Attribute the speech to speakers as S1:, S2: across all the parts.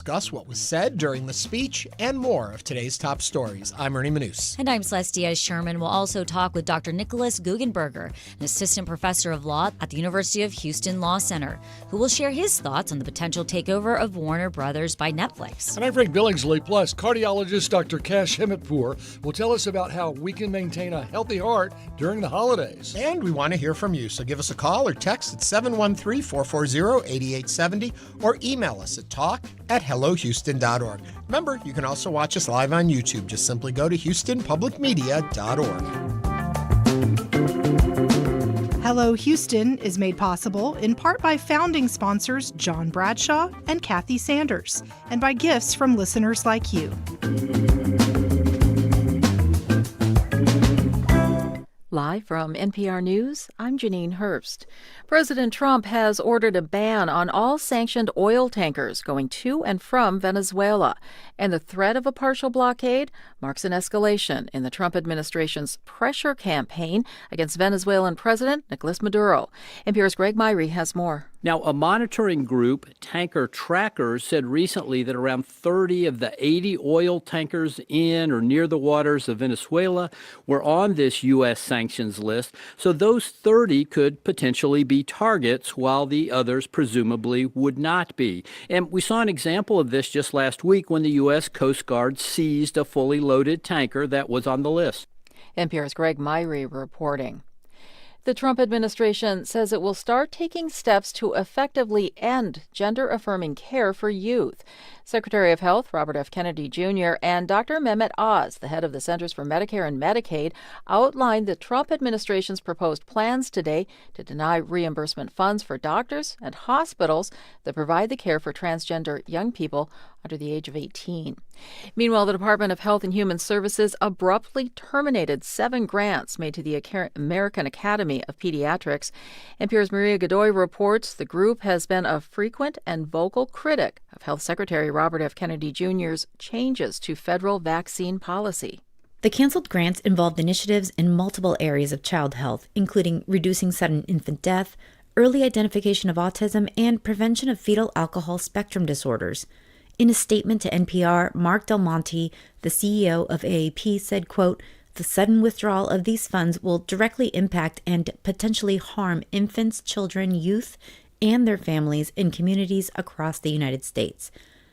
S1: Discuss what was said during the speech and more of today's top stories. I'm Ernie Manous.
S2: And I'm Celestia Sherman. We'll also talk with Dr. Nikolas Guggenberger, an assistant professor of law at the University of Houston Law Center, who will share his thoughts on the potential takeover of Warner Brothers by Netflix.
S3: And I'm Frank Billingsley. Plus, cardiologist Dr. Khash Hematpour will tell us about how we can maintain a healthy heart during the holidays.
S1: And we want to hear from you, so give us a call or text at 713-440-8870 or email us at talk@hellohouston.org. Remember, you can also watch us live on YouTube. Just simply go to houstonpublicmedia.org.
S4: Hello Houston is made possible in part by founding sponsors John Bradshaw and Kathy Sanders, and by gifts from listeners like you.
S5: Live from NPR News, I'm Janine Herbst. President Trump has ordered a ban on all sanctioned oil tankers going to and from Venezuela, and the threat of a partial blockade marks an escalation in the Trump administration's pressure campaign against Venezuelan President Nicolas Maduro. NPR's Greg Myrie has more.
S6: Now, a monitoring group, Tanker Trackers, said recently that around 30 of the 80 oil tankers in or near the waters of Venezuela were on this U.S. sanctions list. So those 30 could potentially be targets, while the others presumably would not be. And we saw an example of this just last week when the U.S. Coast Guard seized a fully loaded tanker that was on the list.
S5: NPR's Greg Myrie reporting. The Trump administration says it will start taking steps to effectively end gender-affirming care for youth. Secretary of Health Robert F. Kennedy Jr. and Dr. Mehmet Oz, the head of the Centers for Medicare and Medicaid, outlined the Trump administration's proposed plans today to deny reimbursement funds for doctors and hospitals that provide the care for transgender young people under the age of 18. Meanwhile, the Department of Health and Human Services abruptly terminated 7 grants made to the American Academy of Pediatrics. NPR's Maria Godoy reports the group has been a frequent and vocal critic of Health Secretary Robert F. Kennedy Jr.'s changes to federal vaccine policy.
S7: The canceled grants involved initiatives in multiple areas of child health, including reducing sudden infant death, early identification of autism, and prevention of fetal alcohol spectrum disorders. In a statement to NPR, Mark Del Monte, the CEO of AAP, said, quote, "The sudden withdrawal of these funds will directly impact and potentially harm infants, children, youth, and their families in communities across the United States."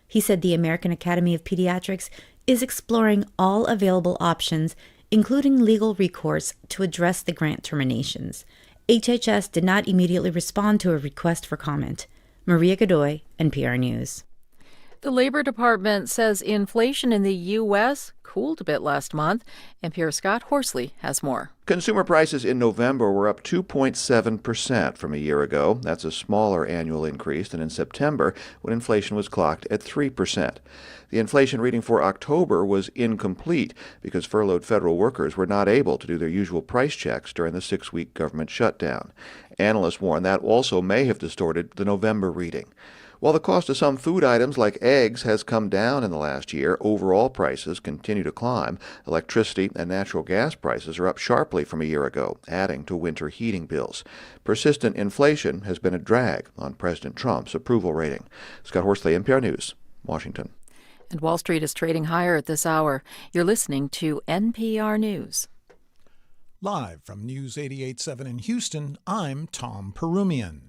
S7: He said the American Academy of Pediatrics is exploring all available options, including legal recourse, to address the grant terminations. HHS did not immediately respond to a request for comment. Maria Godoy, NPR News.
S5: The Labor Department says inflation in the U.S. cooled a bit last month. NPR's Scott Horsley has more.
S8: Consumer prices in November were up 2.7% from a year ago. That's a smaller annual increase than in September, when inflation was clocked at 3%. The inflation reading for October was incomplete because furloughed federal workers were not able to do their usual price checks during the 6-week government shutdown. Analysts warn that also may have distorted the November reading. While the cost of some food items like eggs has come down in the last year, overall prices continue to climb. Electricity and natural gas prices are up sharply from a year ago, adding to winter heating bills. Persistent inflation has been a drag on President Trump's approval rating. Scott Horsley, NPR News, Washington.
S5: And Wall Street is trading higher at this hour. You're listening to NPR News.
S9: Live from News 88.7 in Houston, I'm Tom Perumian.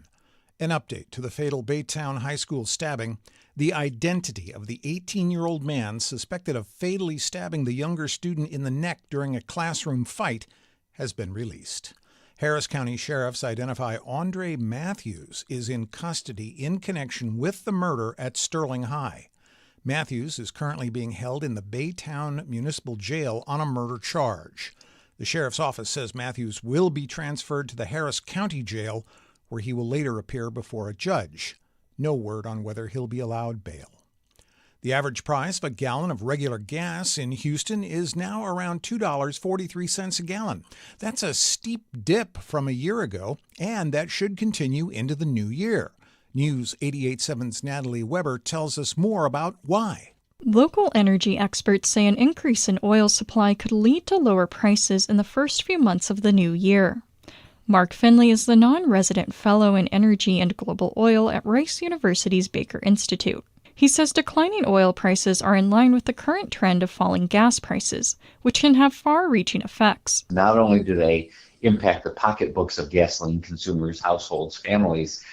S9: An update to the fatal Baytown High School stabbing. The identity of the 18-year-old man suspected of fatally stabbing the younger student in the neck during a classroom fight has been released. Harris County sheriffs identify Andre Matthews is in custody in connection with the murder at Sterling High. Matthews is currently being held in the Baytown Municipal Jail on a murder charge. The sheriff's office says Matthews will be transferred to the Harris County Jail, where he will later appear before a judge. No word on whether he'll be allowed bail. The average price of a gallon of regular gas in Houston is now around $2.43 a gallon. That's a steep dip from a year ago, and that should continue into the new year. News 88.7's Natalie Weber tells us more about why.
S10: Local energy experts say an increase in oil supply could lead to lower prices in the first few months of the new year. Mark Finley is the non-resident fellow in energy and global oil at Rice University's Baker Institute. He says declining oil prices are in line with the current trend of falling gas prices, which can have far-reaching effects.
S11: Not only do they impact the pocketbooks of gasoline consumers, households, families,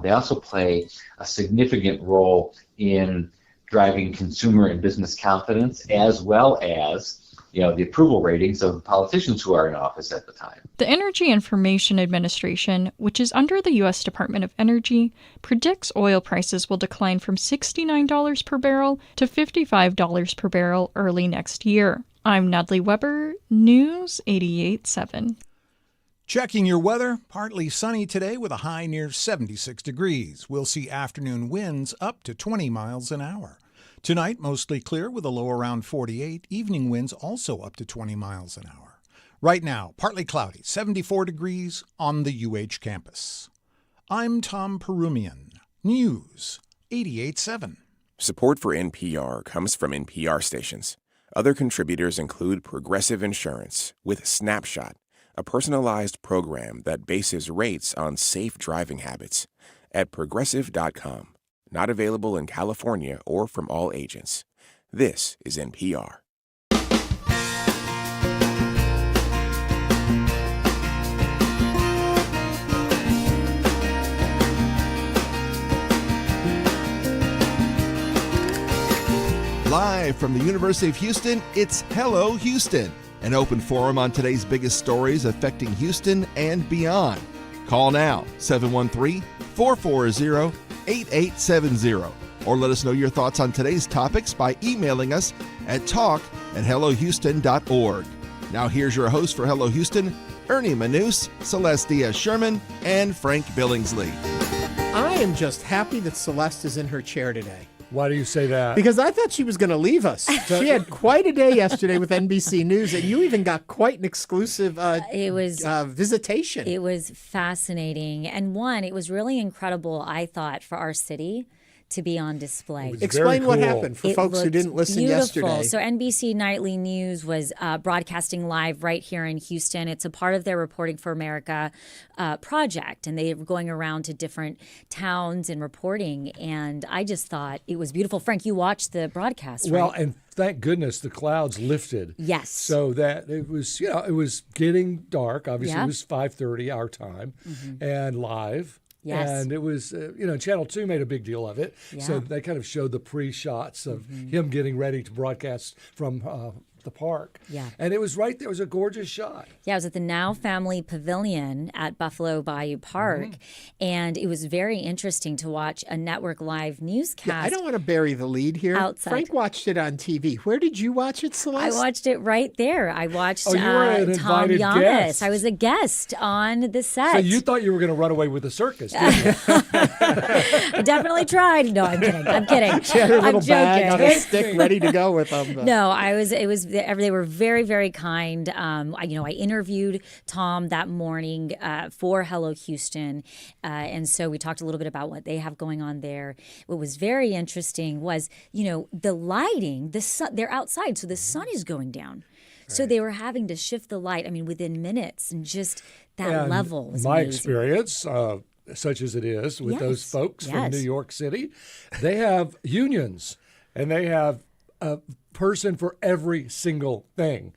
S11: they also play a significant role in driving consumer and business confidence, as well as the approval ratings of the politicians who are in office at the time.
S10: The Energy Information Administration, which is under the U.S. Department of Energy, predicts oil prices will decline from $69 per barrel to $55 per barrel early next year. I'm Natalie Weber, News 88.7.
S9: Checking your weather, partly sunny today with a high near 76 degrees. We'll see afternoon winds up to 20 miles an hour. Tonight, mostly clear with a low around 48. Evening winds also up to 20 miles an hour. Right now, partly cloudy, 74 degrees on the UH campus. I'm Tom Perumian, News 88.7.
S12: Support for NPR comes from NPR stations. Other contributors include Progressive Insurance with Snapshot, a personalized program that bases rates on safe driving habits, at Progressive.com. Not available in California or from all agents. This is NPR.
S13: Live from the University of Houston, it's Hello Houston, an open forum on today's biggest stories affecting Houston and beyond. Call now, 713-440-8870, or let us know your thoughts on today's topics by emailing us at talk@hellohouston.org. Now here's your host for Hello Houston, Ernie Manous, Celeste Diaz-Sherman, and Frank Billingsley.
S1: I am just happy that Celeste is in her chair today.
S3: Why do you say that?
S1: Because I thought she was going to leave us. She had quite a day yesterday with NBC News, and you even got quite an exclusive visitation.
S2: It was fascinating. And it was really incredible, I thought, for our city to be on display.
S1: Explain what happened for folks who didn't listen yesterday.
S2: So NBC Nightly News was broadcasting live right here in Houston. It's a part of their Reporting for America project, and they were going around to different towns and reporting, and I just thought it was beautiful. Frank, you watched the broadcast, right?
S3: Well, and thank goodness the clouds lifted.
S2: Yes.
S3: So that it was, it was getting dark. Obviously,
S2: Yeah.
S3: It was 5:30 our time, and live.
S2: Yes.
S3: And it was, Channel 2 made a big deal of it.
S2: Yeah.
S3: So they kind of showed the pre-shots of him getting ready to broadcast from the park.
S2: Yeah.
S3: And it was right there. It was a gorgeous shot.
S2: Yeah, I was at the Now Family Pavilion at Buffalo Bayou Park, and it was very interesting to watch a network live newscast.
S1: Yeah, I don't want to bury the lead here.
S2: Outside.
S1: Frank watched it on TV. Where did you watch it, Celeste?
S2: I watched it right there. I watched
S3: you were an
S2: Tom
S3: invited
S2: Giannis.
S3: guest.
S2: I was a guest on the set.
S3: So you thought you were going to run away with the circus, didn't you?
S2: I definitely tried. No, I'm kidding. I'm kidding.
S1: She had her little
S2: I'm
S1: bag on
S2: joking.
S1: a stick ready to go with them. But.
S2: No, they were very, very kind. I interviewed Tom that morning for Hello Houston. And so we talked a little bit about what they have going on there. What was very interesting was, the lighting, the sun, they're outside, so the sun is going down. Right. So they were having to shift the light, within minutes, and just that level was
S3: my
S2: amazing.
S3: Experience, such as it is with those folks from New York City, they have unions, and they have a person for every single thing.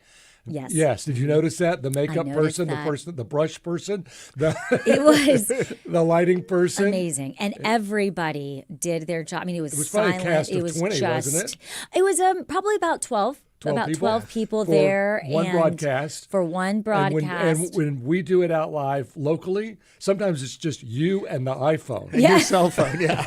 S2: Yes.
S3: Yes. Did you notice that? The makeup person, the brush person,
S2: it was
S3: the lighting person.
S2: Amazing. And everybody did their job. It was silent.
S3: Probably a cast of
S2: it was
S3: 20, wasn't it?
S2: It was probably about 12. About
S3: people?
S2: 12 people
S3: for
S2: there.
S3: One broadcast.
S2: For one broadcast.
S3: And when we do it out live locally, sometimes it's just you and the iPhone.
S1: And your cell phone, yeah.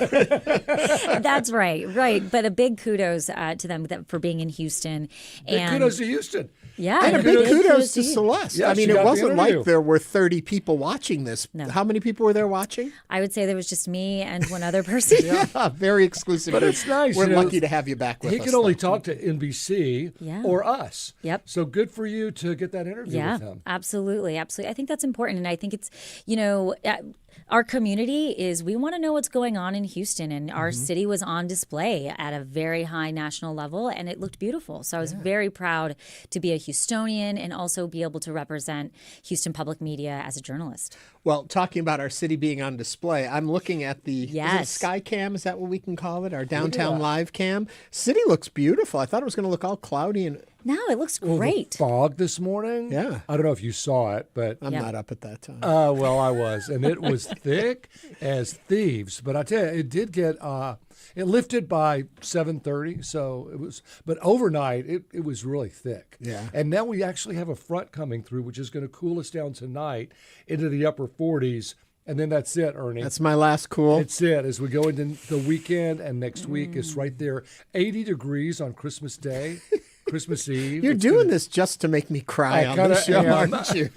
S2: That's right. But a big kudos to them for being in Houston.
S3: Big kudos to Houston.
S2: Yeah.
S1: And a big kudos to Celeste.
S3: Yeah,
S1: it wasn't like there were 30 people watching this.
S2: No.
S1: How many people were there watching?
S2: I would say there was just me and one other person.
S1: Yeah, very exclusive.
S3: But it's nice.
S1: We're lucky to have you back with us.
S3: He can only talk to NBC or us.
S2: Yep.
S3: So good for you to get that interview with him.
S2: Absolutely. I think that's important. And I think it's, our community we want to know what's going on in Houston, and our city was on display at a very high national level, and it looked beautiful. So I was very proud to be a Houstonian and also be able to represent Houston Public Media as a journalist.
S1: Well, talking about our city being on display, I'm looking at the is it Sky Cam, is that what we can call it? Our downtown live cam. City looks beautiful. I thought it was going to look all cloudy and
S2: No, it looks great.
S3: The fog this morning?
S1: Yeah.
S3: I don't know if you saw it, but
S1: I'm not up at that time.
S3: Well, I was, and it was thick as thieves. But I tell you, it did get it lifted by 7:30, so it was. But overnight, it was really thick.
S1: Yeah.
S3: And now we actually have a front coming through, which is going to cool us down tonight into the upper 40s. And then that's it, Ernie.
S1: That's my last cool.
S3: That's it. As we go into the weekend, and next week is right there, 80 degrees on Christmas Day. Christmas Eve.
S1: You're doing this just to make me cry on the show, aren't you?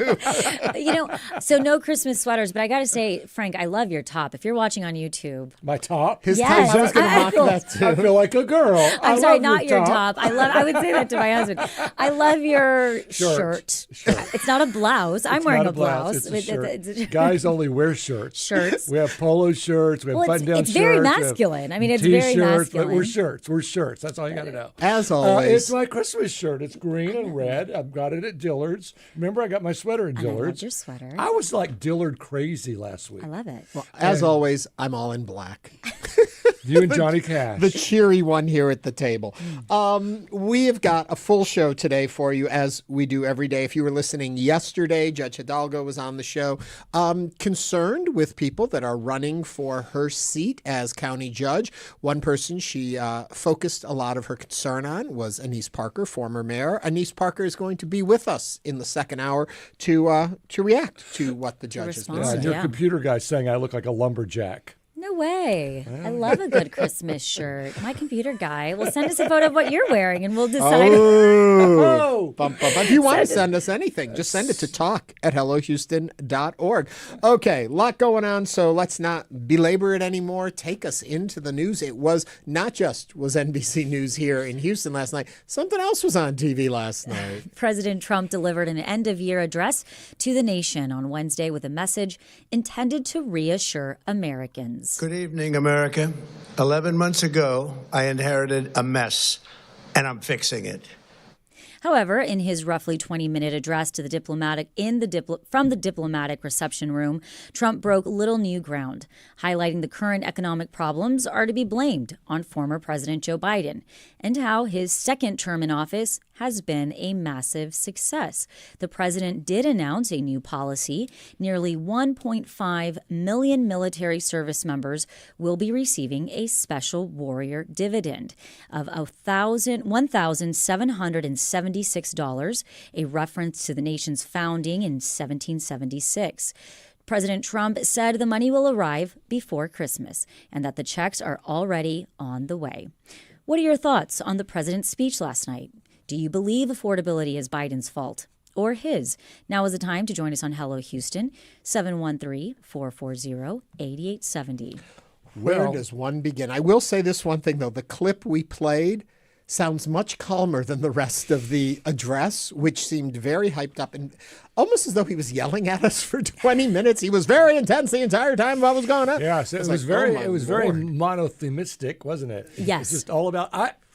S2: So no Christmas sweaters, but I got to say, Frank, I love your top. If you're watching on YouTube.
S3: My top?
S1: His top. I was going to mock that too.
S3: I feel like a girl.
S2: I'm sorry, not your top. I would say that to my husband. I love your shirt. It's not a blouse. I'm wearing a blouse.
S3: It's a shirt. Guys only wear shirts.
S2: Shirts.
S3: We have polo shirts. We have button-down shirts.
S2: It's very masculine. I mean, it's very masculine.
S3: But we're shirts. We're shirts. That's all you got to know.
S1: As always.
S3: It's my Christmas shirt. It's green and red. I've got it at Dillard's. Remember, I got my sweater at Dillard's.
S2: I love your sweater.
S3: I was like Dillard crazy last week.
S2: I love it.
S1: Well, as always, I'm all in black.
S3: You and Johnny Cash.
S1: The cheery one here at the table. We have got a full show today for you, as we do every day. If you were listening yesterday, Judge Hidalgo was on the show, concerned with people that are running for her seat as county judge. One person she focused a lot of her concern on was Annise Parker, former mayor. Annise Parker is going to be with us in the second hour to react to what the judge has been saying.
S3: Your computer guy's saying I look like a lumberjack.
S2: No way. I love a good Christmas shirt. My computer guy will send us a photo of what you're wearing and we'll decide.
S1: Oh. If you want to send us anything, just send it to talk@hellohouston.org. Okay, a lot going on, so let's not belabor it anymore. Take us into the news. It was not just was NBC News here in Houston last night. Something else was on TV last night.
S2: President Trump delivered an end-of-year address to the nation on Wednesday with a message intended to reassure Americans.
S14: Good evening, America. 11 months ago, I inherited a mess, and I'm fixing it.
S2: However, in his roughly 20-minute address to the from the diplomatic reception room, Trump broke little new ground, highlighting the current economic problems are to be blamed on former President Joe Biden and how his second term in office has been a massive success. The president did announce a new policy. Nearly 1.5 million military service members will be receiving a special warrior dividend of $1,776, a reference to the nation's founding in 1776. President Trump said the money will arrive before Christmas and that the checks are already on the way. What are your thoughts on the president's speech last night? Do you believe affordability is Biden's fault or his? Now is the time to join us on Hello Houston, 713-440-8870.
S1: Where does one begin? I will say this one thing, though. The clip we played sounds much calmer than the rest of the address, which seemed very hyped up and almost as though he was yelling at us for 20 minutes. He was very intense the entire time what was going on.
S3: Yes, it was very monothemistic, wasn't it?
S2: Yes.
S3: It's just all about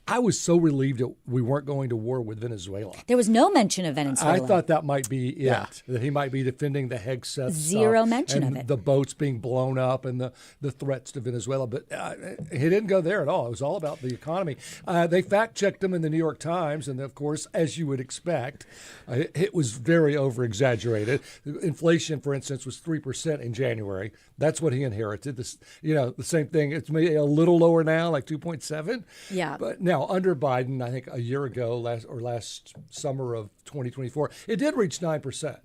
S3: I was so relieved that we weren't going to war with Venezuela.
S2: There was no mention of Venezuela.
S3: I thought that might be it, that he might be defending the Hegseth
S2: Zero mention
S3: and
S2: of it.
S3: the boats being blown up and the threats to Venezuela. But he didn't go there at all. It was all about the economy. They fact-checked him in the New York Times, and of course, as you would expect, it was very over-exaggerated. Inflation, for instance, was 3% in January. That's what he inherited. The same thing. It's maybe a little lower now, like 2.7.
S2: Yeah.
S3: But now under Biden, I think a year ago, last summer of 2024, it did reach 9%,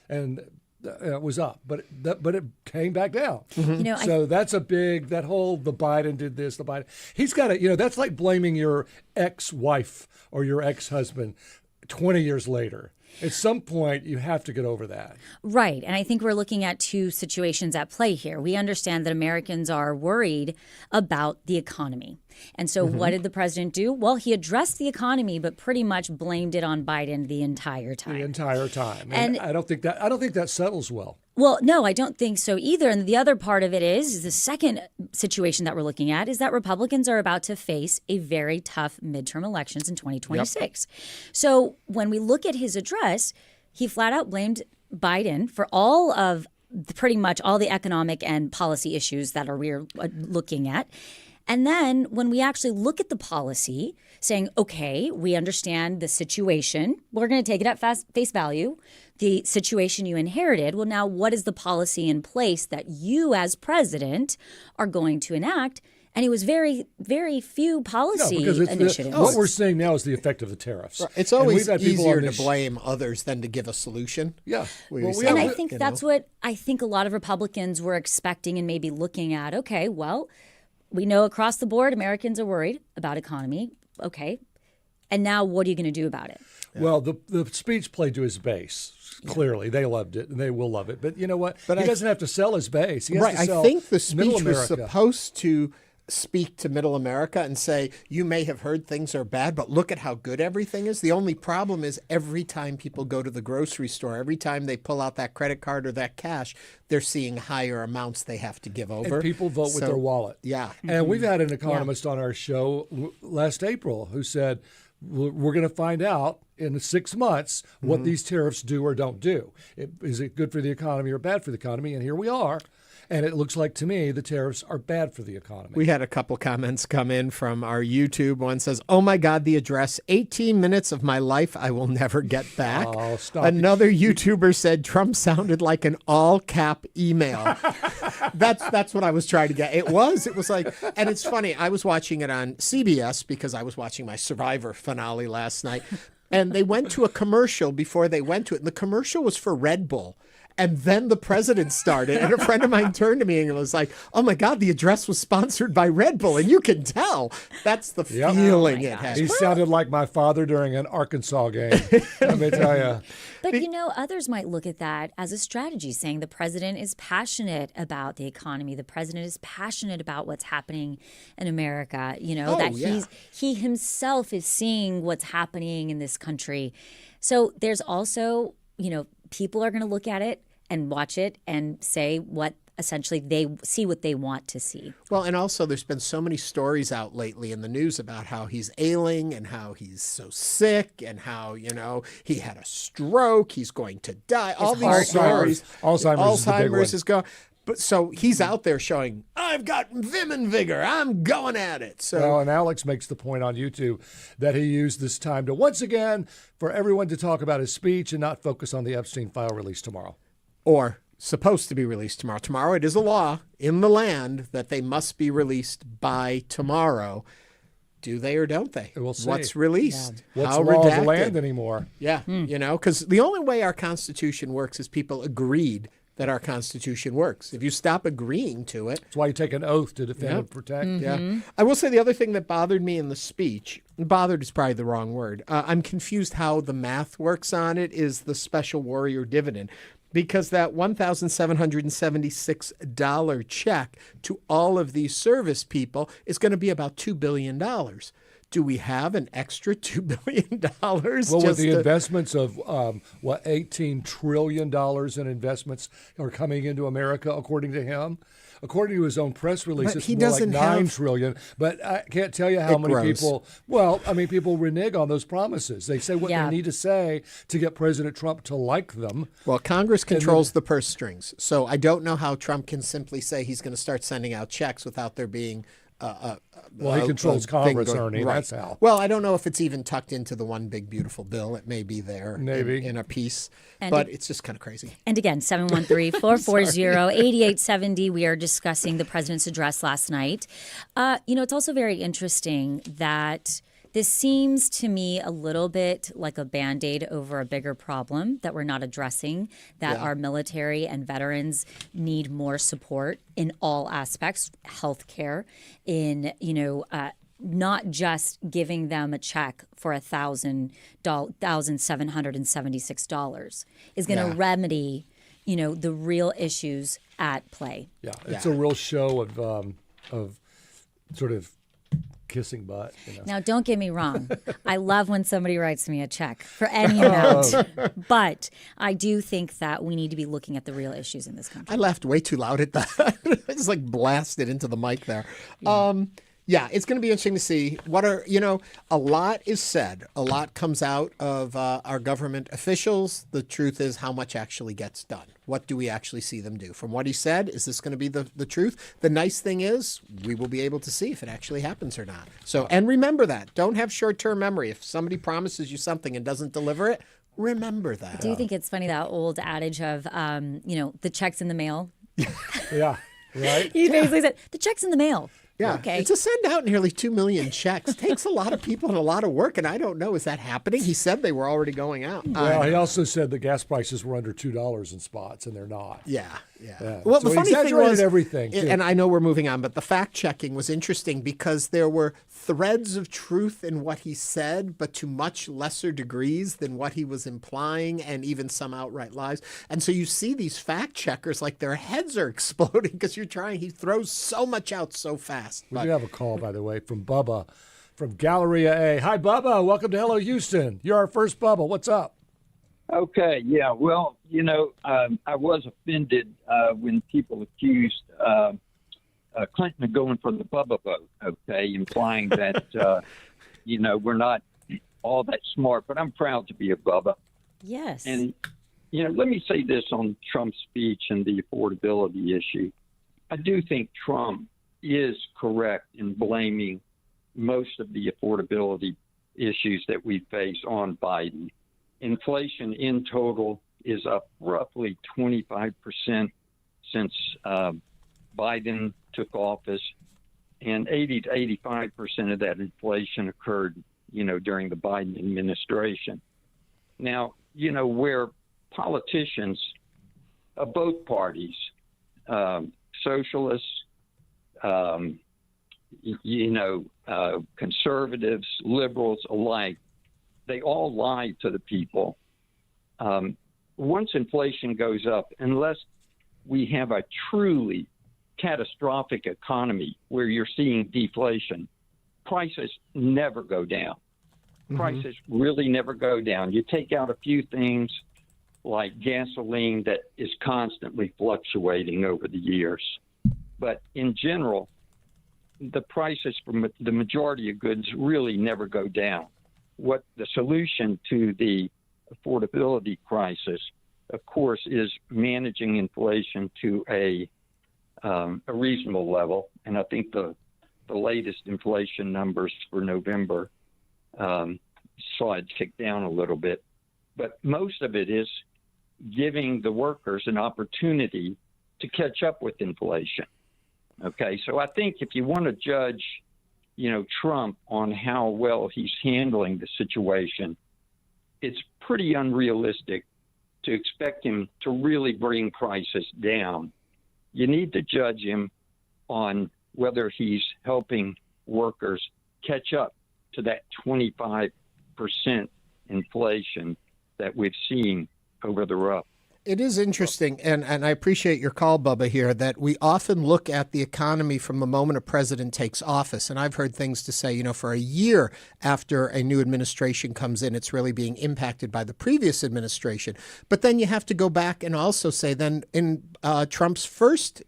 S3: and it was up, but it came back down.
S2: Mm-hmm.
S3: So that's a big the Biden did this, the Biden. He's got to that's like blaming your ex-wife or your ex-husband 20 years later. At some point, you have to get over that.
S2: Right. And I think we're looking at two situations at play here. We understand that Americans are worried about the economy. And so what did the president do? Well, he addressed the economy, but pretty much blamed it on Biden the entire time.
S3: The entire time. And I don't think that settles well.
S2: Well, no, I don't think so either. And the other part of it is the second situation that we're looking at is that Republicans are about to face a very tough midterm elections in 2026. Yep. So when we look at his address, he flat out blamed Biden for all of pretty much all the economic and policy issues that we're looking at. And then when we actually look at the policy, saying, okay, we understand the situation. We're going to take it at face value. The situation you inherited. Well, now what is the policy in place that you as president are going to enact? And it was very, very few policy initiatives.
S3: What we're seeing now is the effect of the tariffs.
S1: Right. It's always easier to blame others than to give a solution.
S3: Yeah.
S2: And I think that's what I think a lot of Republicans were expecting and maybe looking at. Okay, well, we know across the board Americans are worried about economy. Okay. And now what are you going to do about it?
S3: Yeah. Well, the speech played to his base. Clearly, they loved it, and they will love it. But you know what? He doesn't have to sell his base. He has to sell
S1: I think the speech was
S3: America.
S1: supposed to speak to middle America and say, you may have heard things are bad, but look at how good everything is. The only problem is every time people go to the grocery store, every time they pull out that credit card or that cash, they're seeing higher amounts they have to give over.
S3: And people vote with their wallet.
S1: Yeah.
S3: And we've had an economist on our show last April who said, we're going to find out in 6 months what these tariffs do or don't do. Is it good for the economy or bad for the economy? And here we are. And it looks like to me the tariffs are bad for the economy.
S1: We had a couple comments come in from our YouTube. One says, oh my God, the address, 18 minutes of my life I will never get back.
S3: Oh, stop.
S1: Another YouTuber said Trump sounded like an all-cap email. That's what I was trying to get. It was like, and it's funny, I was watching it on CBS because I was watching my Survivor finale last night. And they went to a commercial before they went to it. And the commercial was for Red Bull. And then the president started, and a friend of mine turned to me and was like, oh, my God, the address was sponsored by Red Bull. And you can tell. That's the feeling it has.
S3: He sounded like my father during an Arkansas game, let me tell you.
S2: But, others might look at that as a strategy, saying the president is passionate about the economy. The president is passionate about what's happening in America, he himself is seeing what's happening in this country. So there's also, people are going to look at it and watch it and say what essentially they see what they want to see.
S1: Well, and also there's been so many stories out lately in the news about how he's ailing and how he's so sick and how, he had a stroke, he's going to die. All these stories.
S3: Alzheimer's
S1: is gone. But so he's out there showing, I've got vim and vigor. I'm going at it. So,
S3: well, and Alex makes the point on YouTube that he used this time to once again for everyone to talk about his speech and not focus on the Epstein file released tomorrow.
S1: Or supposed to be released tomorrow. Tomorrow it is a law in the land that they must be released by tomorrow. Do they or don't they?
S3: We'll see.
S1: What's released?
S3: Yeah. What's
S1: How
S3: law
S1: redacted?
S3: of the land anymore?
S1: Yeah, because the only way our Constitution works is people agreed that our Constitution works. If you stop agreeing to it.
S3: That's why you take an oath to defend and protect.
S1: Yeah. I will say the other thing that bothered me in the speech, bothered is probably the wrong word. I'm confused how the math works on it is the special warrior dividend. Because that $1,776 check to all of these service people is going to be about $2 billion. Do we have an extra $2 billion?
S3: Well, with the investments of, $18 trillion in investments are coming into America, according to him. According to his own press release, it's more like $9 trillion. But I can't tell you how many people, people renege on those promises. They say what they need to say to get President Trump to like them.
S1: Well, Congress controls the purse strings. So I don't know how Trump can simply say he's going to start sending out checks without there being
S3: he controls Congress, Ernie.
S1: Right.
S3: That's how.
S1: Well, I don't know if it's even tucked into the one big, beautiful bill. It may be there in a piece, but it's just kind of crazy.
S2: And again, 713-440-8870. We are discussing the president's address last night. It's also very interesting that this seems to me a little bit like a Band-Aid over a bigger problem that we're not addressing, that our military and veterans need more support in all aspects, healthcare, in, not just giving them a check for $1,776 is going to remedy, the real issues at play.
S3: Yeah, it's a real show of sort of kissing butt.
S2: Now, don't get me wrong. I love when somebody writes me a check for any amount. But I do think that we need to be looking at the real issues in this country.
S1: I laughed way too loud at that. I just blasted into the mic there. Yeah, it's going to be interesting to see a lot is said. A lot comes out of our government officials. The truth is how much actually gets done. What do we actually see them do? From what he said, is this going to be the truth? The nice thing is we will be able to see if it actually happens or not. So, and remember that. Don't have short-term memory. If somebody promises you something and doesn't deliver it, remember that.
S2: Do you think it's funny, that old adage of, the check's in the mail?
S3: Yeah, right?
S2: He basically said, the check's in the mail.
S1: Yeah,
S2: okay.
S1: To send out nearly 2 million checks takes a lot of people and a lot of work, and I don't know, is that happening? He said they were already going out.
S3: Well, he also said the gas prices were under $2 in spots, and they're not.
S1: Yeah.
S3: Well,
S1: so
S3: the funny thing was everything, too.
S1: And I know we're moving on, but the fact checking was interesting because there were threads of truth in what he said, but to much lesser degrees than what he was implying, and even some outright lies. And so you see these fact checkers like their heads are exploding because he throws so much out so fast.
S3: We do have a call, by the way, from Bubba from Galleria A. Hi, Bubba. Welcome to Hello Houston. You're our first Bubba. What's up?
S15: Okay, yeah. Well, I was offended when people accused Clinton of going for the Bubba vote, okay, implying that, we're not all that smart, but I'm proud to be a Bubba.
S2: Yes.
S15: And, let me say this on Trump's speech and the affordability issue. I do think Trump is correct in blaming most of the affordability issues that we face on Biden. Inflation in total is up roughly 25% since Biden took office, and 80 to 85% of that inflation occurred, during the Biden administration. Now, where politicians of both parties, socialists, conservatives, liberals alike, they all lie to the people. Once inflation goes up, unless we have a truly catastrophic economy where you're seeing deflation, prices never go down. Prices really never go down. You take out a few things like gasoline that is constantly fluctuating over the years. But in general, the prices for the majority of goods really never go down. What the solution to the affordability crisis, of course, is managing inflation to a reasonable level. And I think the latest inflation numbers for November saw it tick down a little bit. But most of it is giving the workers an opportunity to catch up with inflation. Okay, so I think if you want to judge, Trump on how well he's handling the situation, it's pretty unrealistic to expect him to really bring prices down. You need to judge him on whether he's helping workers catch up to that 25% inflation that we've seen over the rough.
S1: It is interesting, and I appreciate your call, Bubba, here, that we often look at the economy from the moment a president takes office. And I've heard things to say, for a year after a new administration comes in, it's really being impacted by the previous administration. But then you have to go back and also say then in Trump's first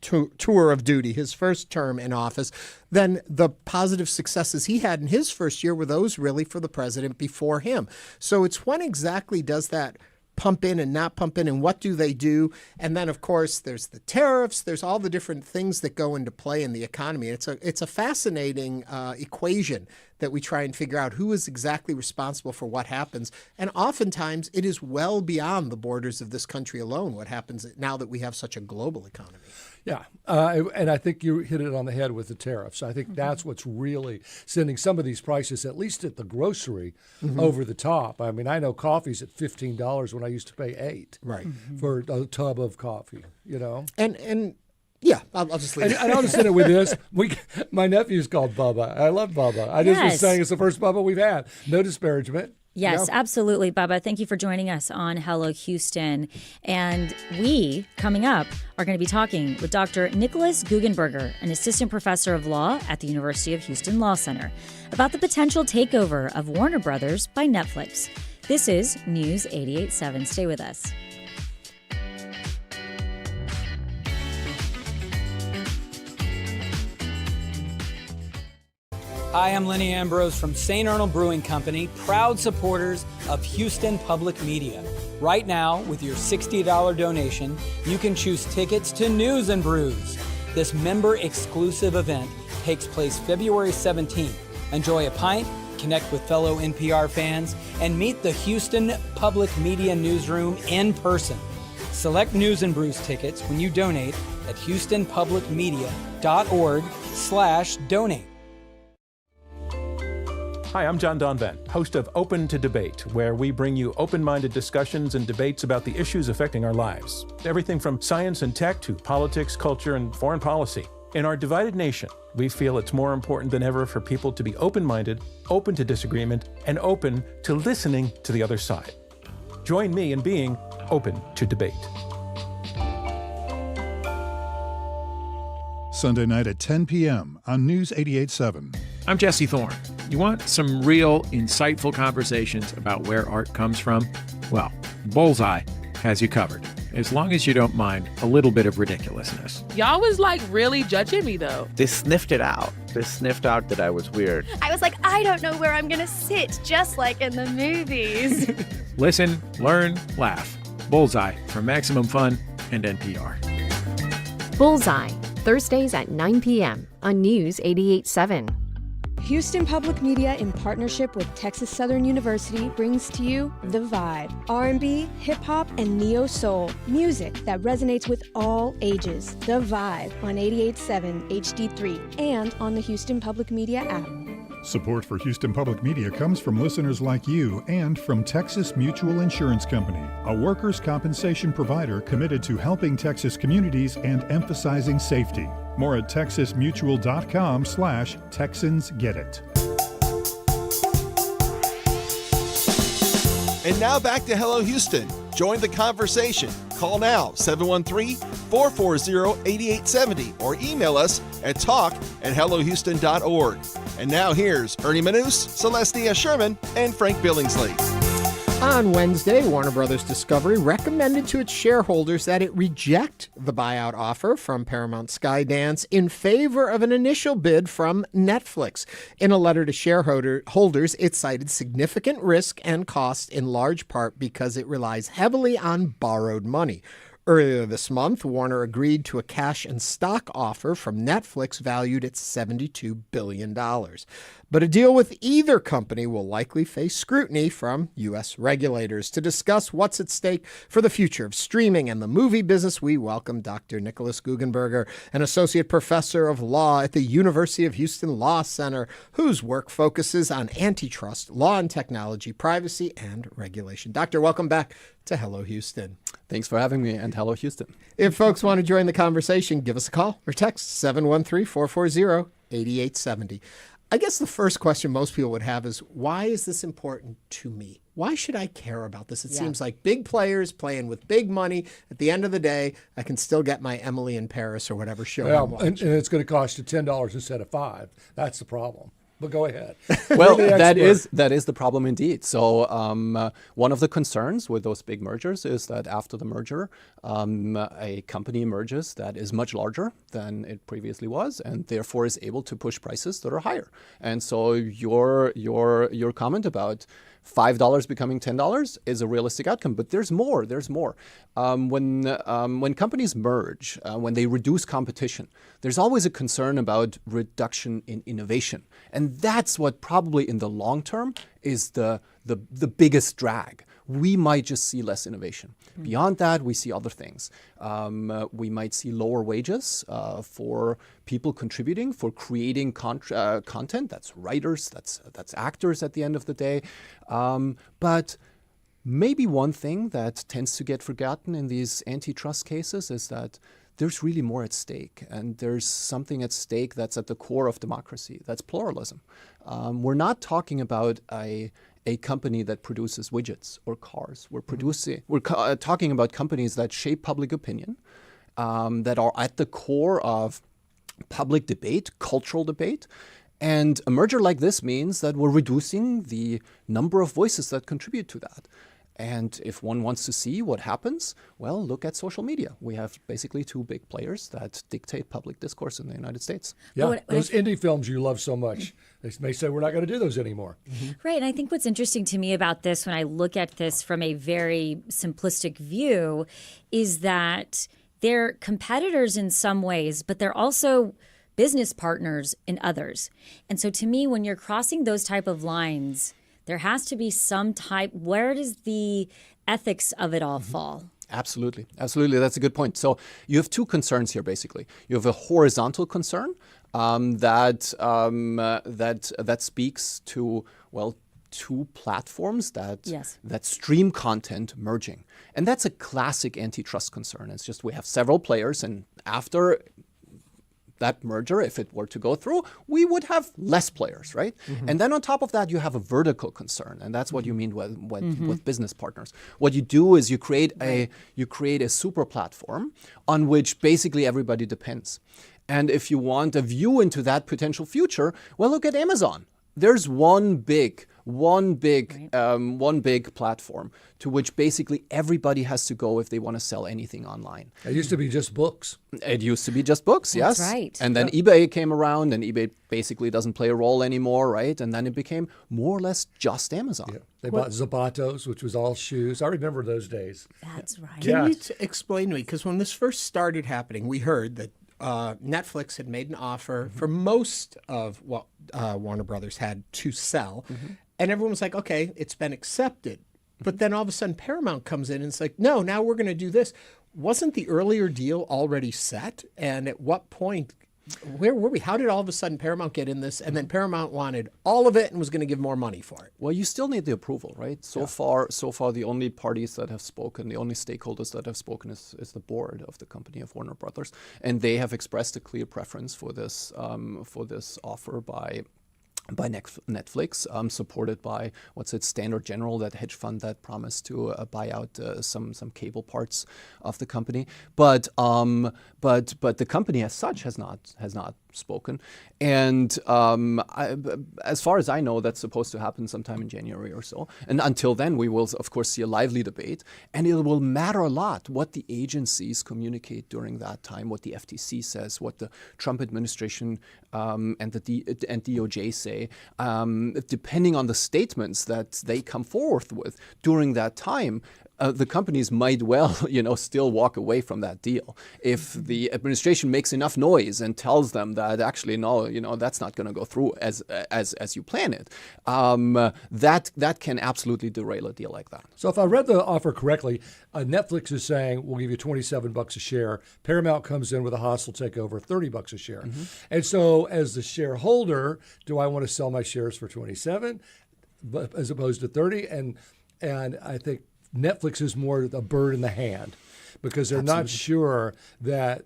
S1: tour of duty, his first term in office, then the positive successes he had in his first year were those really for the president before him. So it's when exactly does that pump in and not pump in, and what do they do? And then, of course, there's the tariffs. There's all the different things that go into play in the economy. It's a fascinating equation that we try and figure out who is exactly responsible for what happens. And oftentimes, it is well beyond the borders of this country alone what happens now that we have such a global economy.
S3: Yeah, and I think you hit it on the head with the tariffs. I think that's what's really sending some of these prices, at least at the grocery, over the top. I mean, I know coffee's at $15 when I used to pay $8 for a tub of coffee,
S1: And yeah, I'll just leave it.
S3: And I'll just end it with this. My nephew's called Bubba. I love Bubba. I just was saying it's the first Bubba we've had. No disparagement.
S2: Yes, absolutely, Bubba. Thank you for joining us on Hello Houston. And we, coming up, are going to be talking with Dr. Nikolas Guggenberger, an assistant professor of law at the University of Houston Law Center, about the potential takeover of Warner Brothers by Netflix. This is News 88.7. Stay with us.
S16: Hi, I'm Lenny Ambrose from St. Arnold Brewing Company, proud supporters of Houston Public Media. Right now, with your $60 donation, you can choose tickets to News and Brews. This member-exclusive event takes place February 17th. Enjoy a pint, connect with fellow NPR fans, and meet the Houston Public Media Newsroom in person. Select News and Brews tickets when you donate at houstonpublicmedia.org/donate.
S17: Hi, I'm John Donvan, host of Open to Debate, where we bring you open-minded discussions and debates about the issues affecting our lives. Everything from science and tech to politics, culture, and foreign policy. In our divided nation, we feel it's more important than ever for people to be open-minded, open to disagreement, and open to listening to the other side. Join me in being open to debate.
S18: Sunday night at 10 p.m. on News 88.7.
S19: I'm Jesse Thorne. You want some real, insightful conversations about where art comes from? Well, Bullseye has you covered, as long as you don't mind a little bit of ridiculousness.
S20: Y'all was like really judging me though.
S21: They sniffed it out. They sniffed out that I was weird.
S22: I was like, I don't know where I'm gonna sit, just like in the movies.
S19: Listen, learn, laugh. Bullseye from Maximum Fun and NPR.
S23: Bullseye, Thursdays at 9 p.m. on News 88.7.
S24: Houston Public Media, in partnership with Texas Southern University, brings to you The Vibe. R&B, hip-hop, and neo-soul. Music that resonates with all ages. The Vibe on 88.7 HD3 and on the Houston Public Media app.
S18: Support for Houston Public Media comes from listeners like you and from Texas Mutual Insurance Company, a workers' compensation provider committed to helping Texas communities and emphasizing safety. More at texasmutual.com/TexansGetIt.
S13: And now back to Hello Houston. Join the conversation. Call now, 713-440-8870, or email us at talk@hellohouston.org. And now here's Ernie Manous, Celestia Sherman, and Frank Billingsley.
S1: On Wednesday, Warner Brothers Discovery recommended to its shareholders that it reject the buyout offer from Paramount Skydance in favor of an initial bid from Netflix. In a letter to shareholders, it cited significant risk and cost in large part because it relies heavily on borrowed money. Earlier this month, Warner agreed to a cash and stock offer from Netflix valued at $72 billion. But a deal with either company will likely face scrutiny from U.S. regulators. To discuss what's at stake for the future of streaming and the movie business, we welcome Dr. Nikolas Guggenberger, an associate professor of law at the University of Houston Law Center, whose work focuses on antitrust, law and technology, privacy, and regulation. Doctor, welcome back to Hello Houston.
S25: Thanks for having me, and hello, Houston.
S1: If folks want to join the conversation, give us a call or text 713-440-8870. I guess the first question most people would have is, why is this important to me? Why should I care about this? It seems like big players playing with big money. At the end of the day, I can still get my Emily in Paris or whatever show I watch.
S3: And it's going to cost you $10 instead of $5. That's the problem. But go ahead.
S25: Well, that is the problem indeed. So one of the concerns with those big mergers is that after the merger, a company emerges that is much larger than it previously was, and therefore is able to push prices that are higher. And so your comment about $5 becoming $10 is a realistic outcome, but there's more. When companies merge, when they reduce competition, there's always a concern about reduction in innovation, and that's what probably in the long term is the biggest drag. We might just see less innovation. Beyond that, we see other things. We might see lower wages for people contributing, for creating content. That's writers, that's actors at the end of the day. But maybe one thing that tends to get forgotten in these antitrust cases is that there's really more at stake, and there's something at stake that's at the core of democracy. That's pluralism. We're not talking about a company that produces widgets or cars. We're talking about companies that shape public opinion, that are at the core of public debate, cultural debate. And a merger like this means that we're reducing the number of voices that contribute to that. And if one wants to see what happens, well, look at social media. We have basically two big players that dictate public discourse in the United States.
S3: Yeah, those indie films you love so much, they may say we're not going to do those anymore.
S2: Right, and I think what's interesting to me about this when I look at this from a very simplistic view is that they're competitors in some ways, but they're also business partners in others. And so to me, when you're crossing those type of lines, there has to be some type, where does the ethics of it all fall?
S25: Absolutely. That's a good point. So you have two concerns here, basically. You have a horizontal concern that speaks to, well, two platforms that stream content merging. And that's a classic antitrust concern. It's just we have several players, and after that merger, if it were to go through, we would have less players, right? And then on top of that, you have a vertical concern, and that's what you mean with business partners. What you do is you create a super platform on which basically everybody depends. And if you want a view into that potential future, well, look at Amazon. There's one big platform to which basically everybody has to go if they want to sell anything online.
S3: It used to be just books.
S25: It used to be just books, yes.
S2: That's right.
S25: And then eBay came around, and eBay basically doesn't play a role anymore, right? And then it became more or less just Amazon.
S3: Yeah. They bought Zapatos, which was all shoes. I remember those days.
S2: That's right.
S1: Can you explain to me, because when this first started happening, we heard that Netflix had made an offer for most of what Warner Brothers had to sell. And everyone was like, okay, it's been accepted. But then all of a sudden Paramount comes in and it's like, no, now we're going to do this. Wasn't the earlier deal already set? And at what point, where were we? How did all of a sudden Paramount get in this? And then Paramount wanted all of it and was going to give more money for it.
S25: Well, you still need the approval, right? So far, the only parties that have spoken, the only stakeholders that have spoken is the board of the company of Warner Brothers. And they have expressed a clear preference for this offer by Netflix, supported by Standard General, that hedge fund that promised to buy out some cable parts of the company. But the company as such has not spoken. And as far as I know, that's supposed to happen sometime in January or so. And until then, we will, of course, see a lively debate. And it will matter a lot what the agencies communicate during that time, what the FTC says, what the Trump administration and DOJ say, depending on the statements that they come forward with during that time. The companies might well, still walk away from that deal if the administration makes enough noise and tells them that actually no, that's not going to go through as you plan it. That can absolutely derail a deal like that.
S3: So if I read the offer correctly, Netflix is saying we'll give you $27 a share. Paramount comes in with a hostile takeover, $30 a share. And so as the shareholder, do I want to sell my shares for $27 as opposed to $30? And I think Netflix is more a bird in the hand because they're not sure that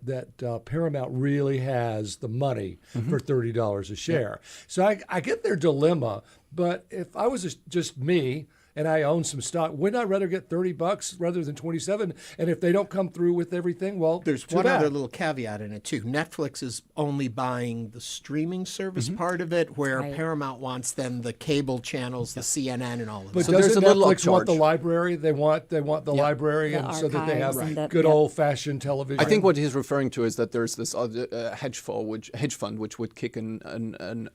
S3: Paramount really has the money for $30 a share. So I get their dilemma, but if I was just me and I own some stock, wouldn't I rather get $30 rather than $27? And if they don't come through with everything, well,
S1: there's one other little caveat in it too. Netflix is only buying the streaming service part of it, where Paramount wants then the cable channels, the CNN, and all of that.
S3: But
S1: So
S3: doesn't
S1: there's a little
S3: Netflix want the library? They want the library,
S2: The
S3: and so that they have
S2: archives
S3: good old-fashioned television.
S25: I think what he's referring to is that there's this other hedge fund which would kick in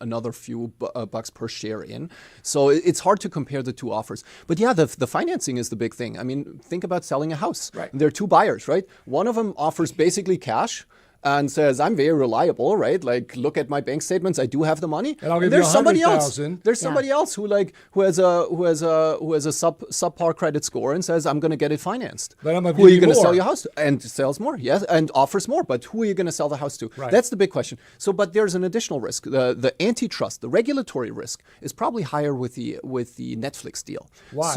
S25: another few bucks per share in. So it's hard to compare the two offers. But yeah, the financing is the big thing. I mean, think about selling a house.
S3: Right.
S25: There are two buyers, right? One of them offers basically cash and says, I'm very reliable, right? Like, look at my bank statements. I do have the money.
S3: And I'll give
S25: there's
S3: you
S25: somebody else.
S3: $100,000.
S25: There's somebody else who has a subpar credit score and says, I'm going to get it financed.
S3: But I'm
S25: who are you going to
S3: more.
S25: sell your house to? And sells more, yes, and offers more. But who are you going to sell the house to?
S3: Right.
S25: That's the big question. So, but there's an additional risk. The antitrust, the regulatory risk, is probably higher with the Netflix deal.
S3: Why?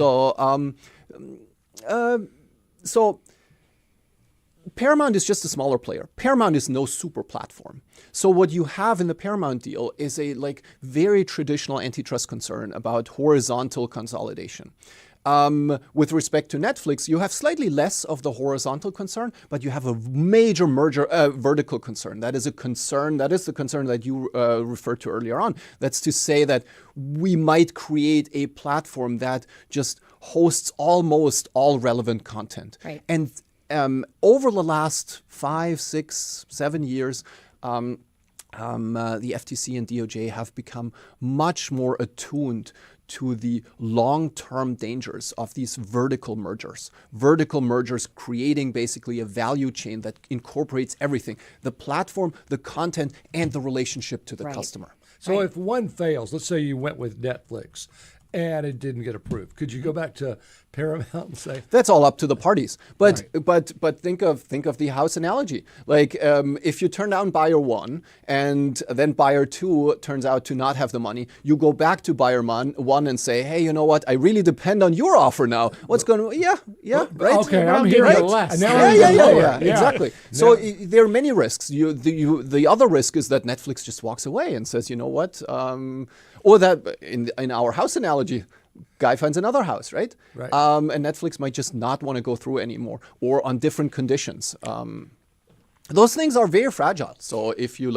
S25: So Paramount is just a smaller player. Paramount is no super platform. So what you have in the Paramount deal is a very traditional antitrust concern about horizontal consolidation. with respect to Netflix, you have slightly less of the horizontal concern, but you have a major vertical concern. That is the concern that you referred to earlier on. That's to say that we might create a platform that just hosts almost all relevant content.
S2: Right.
S25: And over the last 5, 6, 7 years, the FTC and DOJ have become much more attuned to the long-term dangers of these vertical mergers. Vertical mergers creating basically a value chain that incorporates everything, the platform, the content, and the relationship to the customer.
S3: So if one fails, let's say you went with Netflix and it didn't get approved, could you go back to Paramount and say
S25: that's all up to the parties? But think of the house analogy. Like if you turn down buyer 1 and then buyer 2 turns out to not have the money, you go back to buyer 1 and say, hey, you know what? I really depend on your offer now. What's going to? Yeah, right.
S3: Okay, I'm here
S25: right?
S3: less.
S25: Yeah, exactly. So there are many risks. The other risk is that Netflix just walks away and says, you know what? Or that in our house analogy, guy finds another house, right?
S3: Right.
S25: And Netflix might just not want to go through anymore, or on different conditions. Those things are very fragile. So if you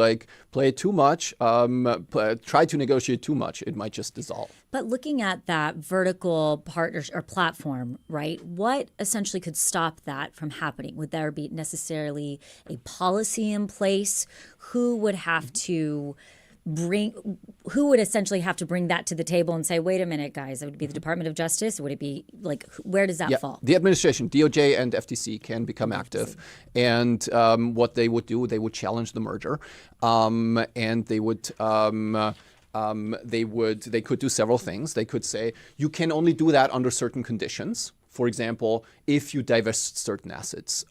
S25: play too much, try to negotiate too much, it might just dissolve.
S2: But looking at that vertical partnership or platform, right, what essentially could stop that from happening? Would there be necessarily a policy in place? Who would essentially have to bring that to the table and say, wait a minute, guys, it would be the Department of Justice? Would it be where does that fall?
S25: The administration, DOJ and FTC can become active. And what they would do, they would challenge the merger. And they could do several things. They could say, you can only do that under certain conditions. For example, if you divest certain assets,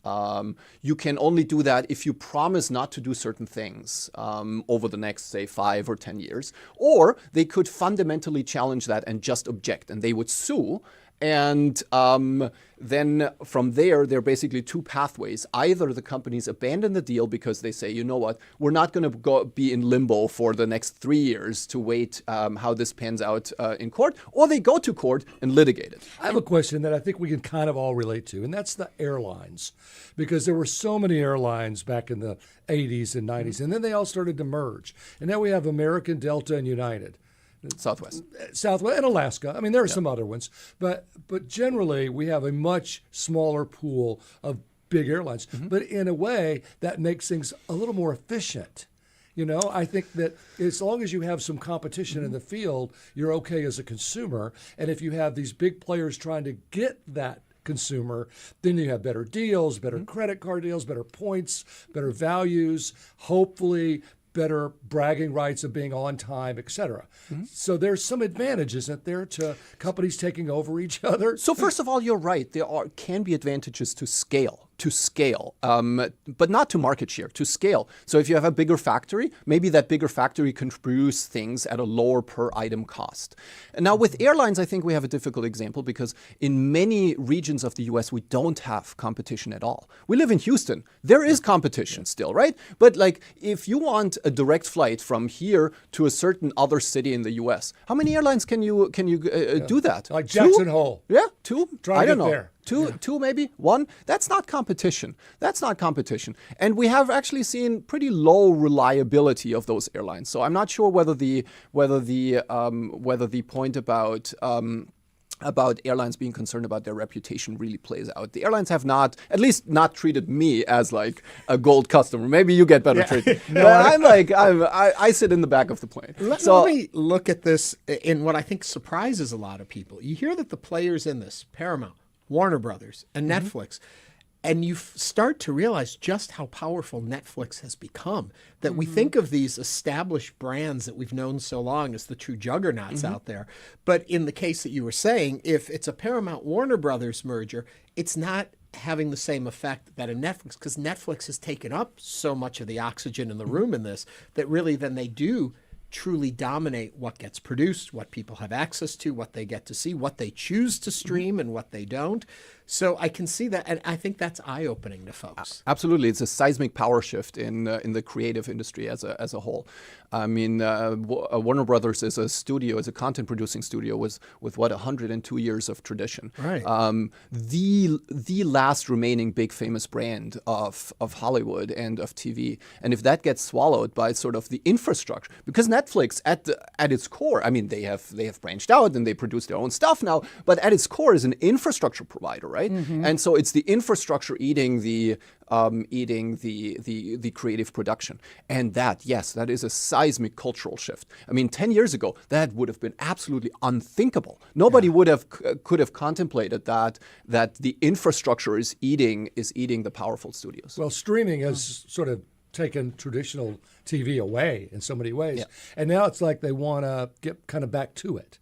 S25: you can only do that if you promise not to do certain things over the next, say, 5 or 10 years. Or they could fundamentally challenge that and just object, and they would sue. And then from there are basically two pathways. Either the companies abandon the deal because they say, you know what, we're not going to be in limbo for the next 3 years to wait how this pans out in court, or they go to court and litigate it.
S3: I have a question that I think we can kind of all relate to, and that's the airlines. Because there were so many airlines back in the 80s and 90s, and then they all started to merge. And now we have American, Delta, and United.
S25: Southwest,
S3: and Alaska. I mean, there are some other ones, but generally we have a much smaller pool of big airlines. But in a way, that makes things a little more efficient. You know, I think that as long as you have some competition in the field, you're okay as a consumer. And if you have these big players trying to get that consumer, then you have better deals, better credit card deals, better points, better values, hopefully better bragging rights of being on time, et cetera. So there's some advantage, isn't there, to companies taking over each other?
S25: So first of all, you're right. There can be advantages to scale. But not to market share, to scale. So if you have a bigger factory, maybe that bigger factory can produce things at a lower per item cost. And now with airlines, I think we have a difficult example because in many regions of the US, we don't have competition at all. We live in Houston. There is competition still, right? But if you want a direct flight from here to a certain other city in the US, how many airlines can you do that?
S3: Like Jackson Hole.
S25: Yeah, 2?
S3: Try
S25: I don't know.
S3: there.
S25: Two, maybe 1. That's not competition. And we have actually seen pretty low reliability of those airlines. So I'm not sure whether the point about airlines being concerned about their reputation really plays out. The airlines have not treated me as a gold customer. Maybe you get better treatment. But I sit in the back of the plane.
S1: Let me look at this in what I think surprises a lot of people. You hear that the players in this, Paramount, Warner Brothers, and Netflix, and you start to realize just how powerful Netflix has become. That we think of these established brands that we've known so long as the true juggernauts out there. But in the case that you were saying, if it's a Paramount-Warner Brothers merger, it's not having the same effect that a Netflix, because Netflix has taken up so much of the oxygen in the room in this, that really then they do truly dominate what gets produced, what people have access to, what they get to see, what they choose to stream and what they don't. So I can see that, and I think that's eye-opening to folks.
S25: Absolutely, it's a seismic power shift in the creative industry as a whole. I mean, Warner Brothers is a content producing studio with 102 years of tradition.
S1: Right.
S25: The last remaining big famous brand of Hollywood and of TV, and if that gets swallowed by sort of the infrastructure, because Netflix at its core, I mean, they have branched out and they produce their own stuff now, but at its core is an infrastructure provider, right?
S1: Mm-hmm.
S25: And so it's the infrastructure eating the creative production. And that is a seismic cultural shift. I mean, 10 years ago, that would have been absolutely unthinkable. Nobody could have contemplated that the infrastructure is eating the powerful studios.
S3: Well, streaming has sort of taken traditional TV away in so many ways. Yeah. And now it's like they want to get kind of back to it.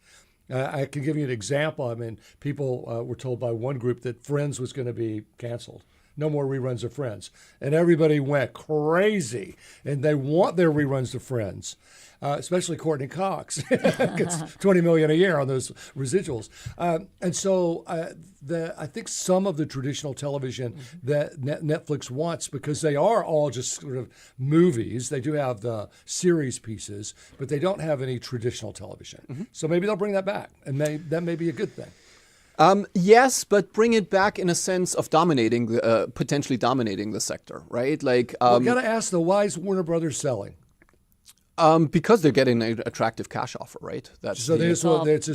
S3: I can give you an example. I mean, people were told by one group that Friends was going to be canceled. No more reruns of Friends. And everybody went crazy. And they want their reruns of Friends, especially Courtney Cox. Gets $20 million a year on those residuals. And so I think some of the traditional television that Netflix wants, because they are all just sort of movies, they do have the series pieces, but they don't have any traditional television. Mm-hmm. So maybe they'll bring that back, and that may be a good thing.
S25: Yes, but bring it back in a sense of potentially dominating the sector, right? Like,
S3: we got to ask, why is Warner Brothers selling?
S25: Because they're getting an attractive cash offer, right?
S3: It's just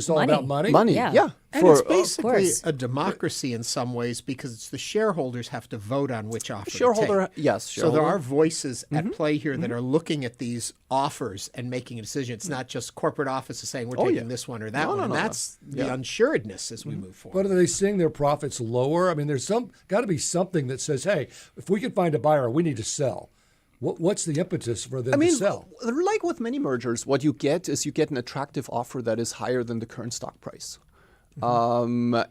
S3: all about money?
S25: Money, yeah.
S1: And it's basically a democracy in some ways, because the shareholders have to vote on which offer to take.
S25: Yes.
S1: So there are voices at play here that are looking at these offers and making a decision. It's not just corporate offices saying we're taking this one or that one. And that's the unsuredness as we move forward.
S3: But are they seeing their profits lower? I mean, there's got to be something that says, hey, if we can find a buyer, we need to sell. What's the impetus for them to sell?
S25: Like with many mergers, what you get is an attractive offer that is higher than the current stock price. And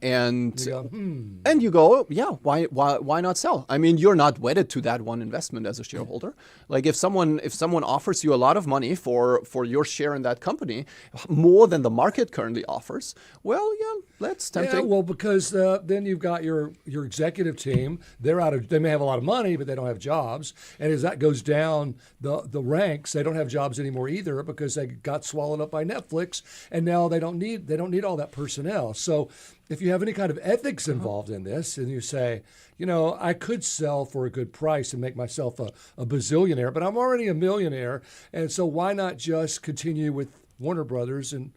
S25: you go, yeah, why not sell? I mean, you're not wedded to that one investment as a shareholder. Like if someone offers you a lot of money for your share in that company, more than the market currently offers, well, yeah, that's tempting.
S3: Yeah, well, because then you've got your executive team. They may have a lot of money, but they don't have jobs. And as that goes down the ranks, they don't have jobs anymore either, because they got swallowed up by Netflix, and now they don't need all that personnel. So if you have any kind of ethics involved in this, and you say, I could sell for a good price and make myself a bazillionaire, but I'm already a millionaire, and so why not just continue with Warner Brothers and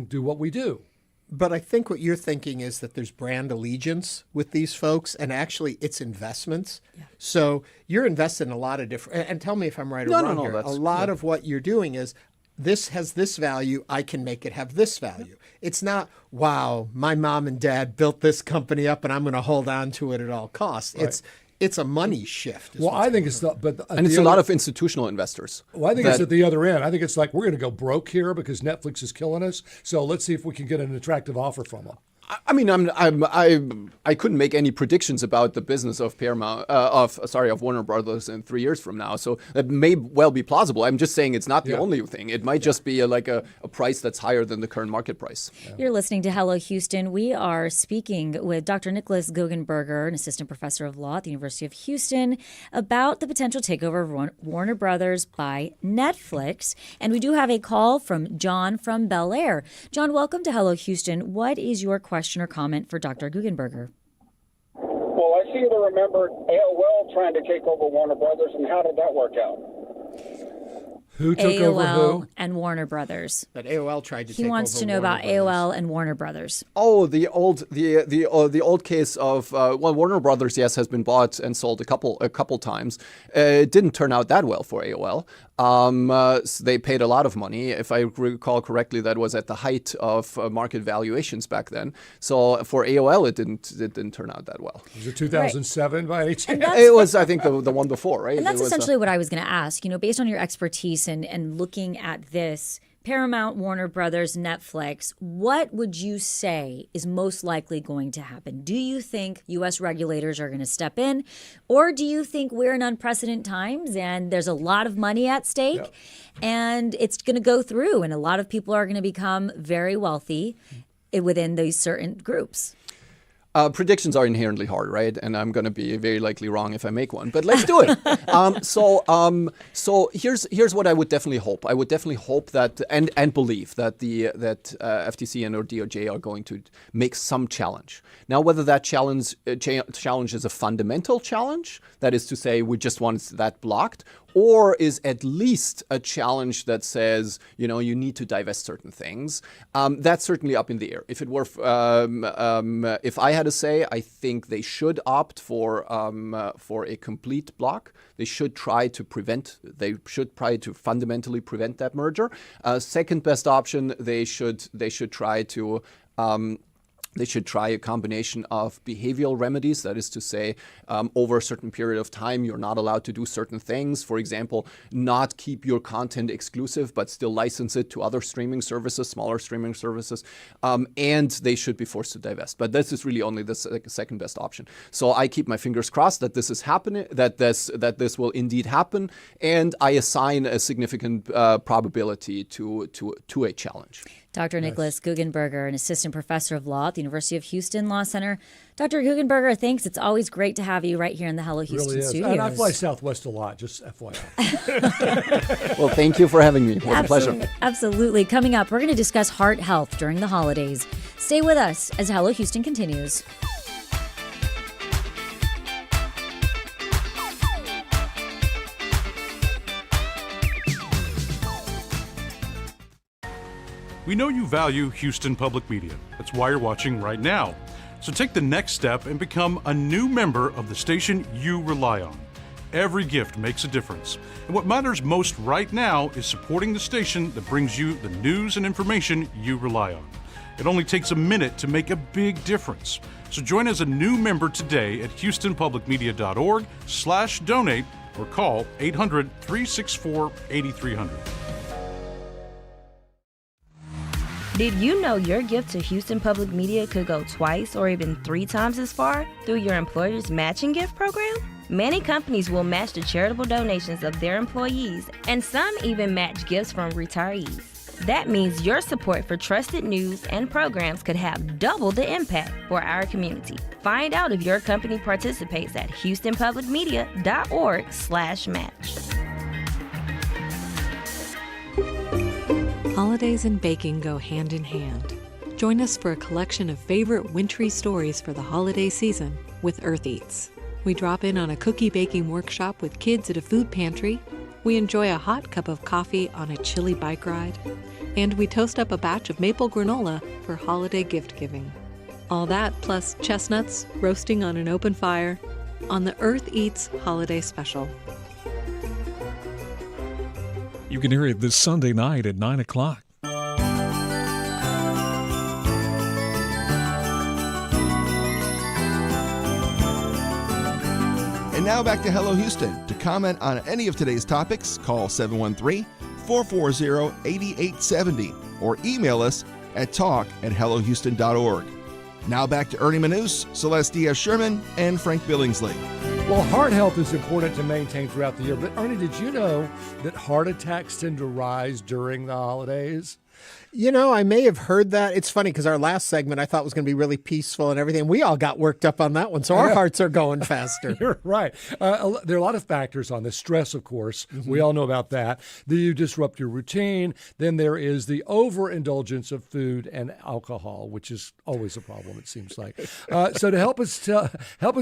S3: do what we do?
S1: But I think what you're thinking is that there's brand allegiance with these folks, and actually it's investments. Yeah. So you're invested in a lot of different, and tell me if I'm right or wrong here. A lot of what you're doing is, this has this value, I can make it have this value. It's not, wow, my mom and dad built this company up and I'm going to hold on to it at all costs. Right. It's a money shift.
S3: Well, I think it's a
S25: lot of institutional investors.
S3: Well, I think it's at the other end. I think it's like, we're going to go broke here because Netflix is killing us. So let's see if we can get an attractive offer from them.
S25: I mean, I couldn't make any predictions about the business of of Warner Brothers in 3 years from now. So that may well be plausible. I'm just saying it's not the only thing. It might just be a price that's higher than the current market price.
S2: Yeah. You're listening to Hello Houston. We are speaking with Dr. Nikolas Guggenberger, an assistant professor of law at the University of Houston, about the potential takeover of Warner Brothers by Netflix. And we do have a call from John from Bel Air. John, welcome to Hello Houston. What is your question or comment for Dr. Guggenberger?
S4: Well, I seem to remember AOL trying to take over Warner Brothers, and how did that work out?
S3: Who took
S2: AOL
S3: over who?
S2: And Warner Brothers.
S1: That AOL tried to take over.
S2: He wants to know about AOL and Warner Brothers.
S25: Oh, the old case of Warner Brothers, yes, has been bought and sold a couple times. It didn't turn out that well for AOL. So they paid a lot of money. If I recall correctly, that was at the height of market valuations back then. So for AOL, it didn't turn out that well.
S3: Was it 2007 by any chance?
S25: It was, I think, the one before, right?
S2: And that's essentially what I was going to ask. Based on your expertise and looking at this, Paramount, Warner Brothers, Netflix, what would you say is most likely going to happen? Do you think U.S. regulators are going to step in? Or do you think we're in unprecedented times and there's a lot of money at stake and it's going to go through and a lot of people are going to become very wealthy within these certain groups?
S25: Predictions are inherently hard, right? And I'm going to be very likely wrong if I make one, but let's do it. So here's what I would definitely hope. I would definitely hope that and believe that FTC and or DOJ are going to make some challenge. Now, whether that challenge is a fundamental challenge, that is to say, we just want that blocked, or is at least a challenge that says, you need to divest certain things. That's certainly up in the air. If it were, if I had to say, I think they should opt for a complete block. They should try to fundamentally prevent that merger. Second best option, they should try to. They should try a combination of behavioral remedies. That is to say, over a certain period of time, you're not allowed to do certain things. For example, not keep your content exclusive, but still license it to other streaming services, smaller streaming services. And they should be forced to divest. But this is really only the second best option. So I keep my fingers crossed that this is happening, that this will indeed happen. And I assign a significant probability to a challenge.
S2: Dr. Nikolas Guggenberger, an assistant professor of law at the University of Houston Law Center. Dr. Guggenberger, thanks. It's always great to have you right here in the Hello Houston
S3: really is.
S2: studios.
S3: And I fly Southwest a lot, just FYI.
S25: Well, thank you for having me. It was a pleasure.
S2: Absolutely. Coming up, we're going to discuss heart health during the holidays. Stay with us as Hello Houston continues.
S5: We know you value Houston Public Media. That's why you're watching right now. So take the next step and become a new member of the station you rely on. Every gift makes a difference. And what matters most right now is supporting the station that brings you the news and information you rely on. It only takes a minute to make a big difference. So join as a new member today at houstonpublicmedia.org/donate or call 800-364-8300.
S6: Did you know your gift to Houston Public Media could go twice or even 3 times as far through your employer's matching gift program? Many companies will match the charitable donations of their employees, and some even match gifts from retirees. That means your support for trusted news and programs could have double the impact for our community. Find out if your company participates at houstonpublicmedia.org/match.
S7: Holidays and baking go hand in hand. Join us for a collection of favorite wintry stories for the holiday season with Earth Eats. We drop in on a cookie baking workshop with kids at a food pantry. We enjoy a hot cup of coffee on a chilly bike ride. And we toast up a batch of maple granola for holiday gift giving. All that plus chestnuts roasting on an open fire on the Earth Eats Holiday Special.
S8: You can hear it this Sunday night at 9 o'clock.
S13: And now back to Hello Houston. To comment on any of today's topics, call 713-440-8870 or email us at talk@hellohouston.org. Now back to Ernie Manous, Celeste Diaz-Sherman, and Frank Billingsley.
S3: Well, heart health is important to maintain throughout the year. But Ernie, did you know that heart attacks tend to rise during the holidays?
S1: I may have heard that. It's funny because our last segment I thought was going to be really peaceful and everything. We all got worked up on that one, so our hearts are going faster.
S3: You're right. There are a lot of factors on this. Stress, of course. Mm-hmm. We all know about that. You disrupt your routine. Then there is the overindulgence of food and alcohol, which is always a problem, it seems like. So to help us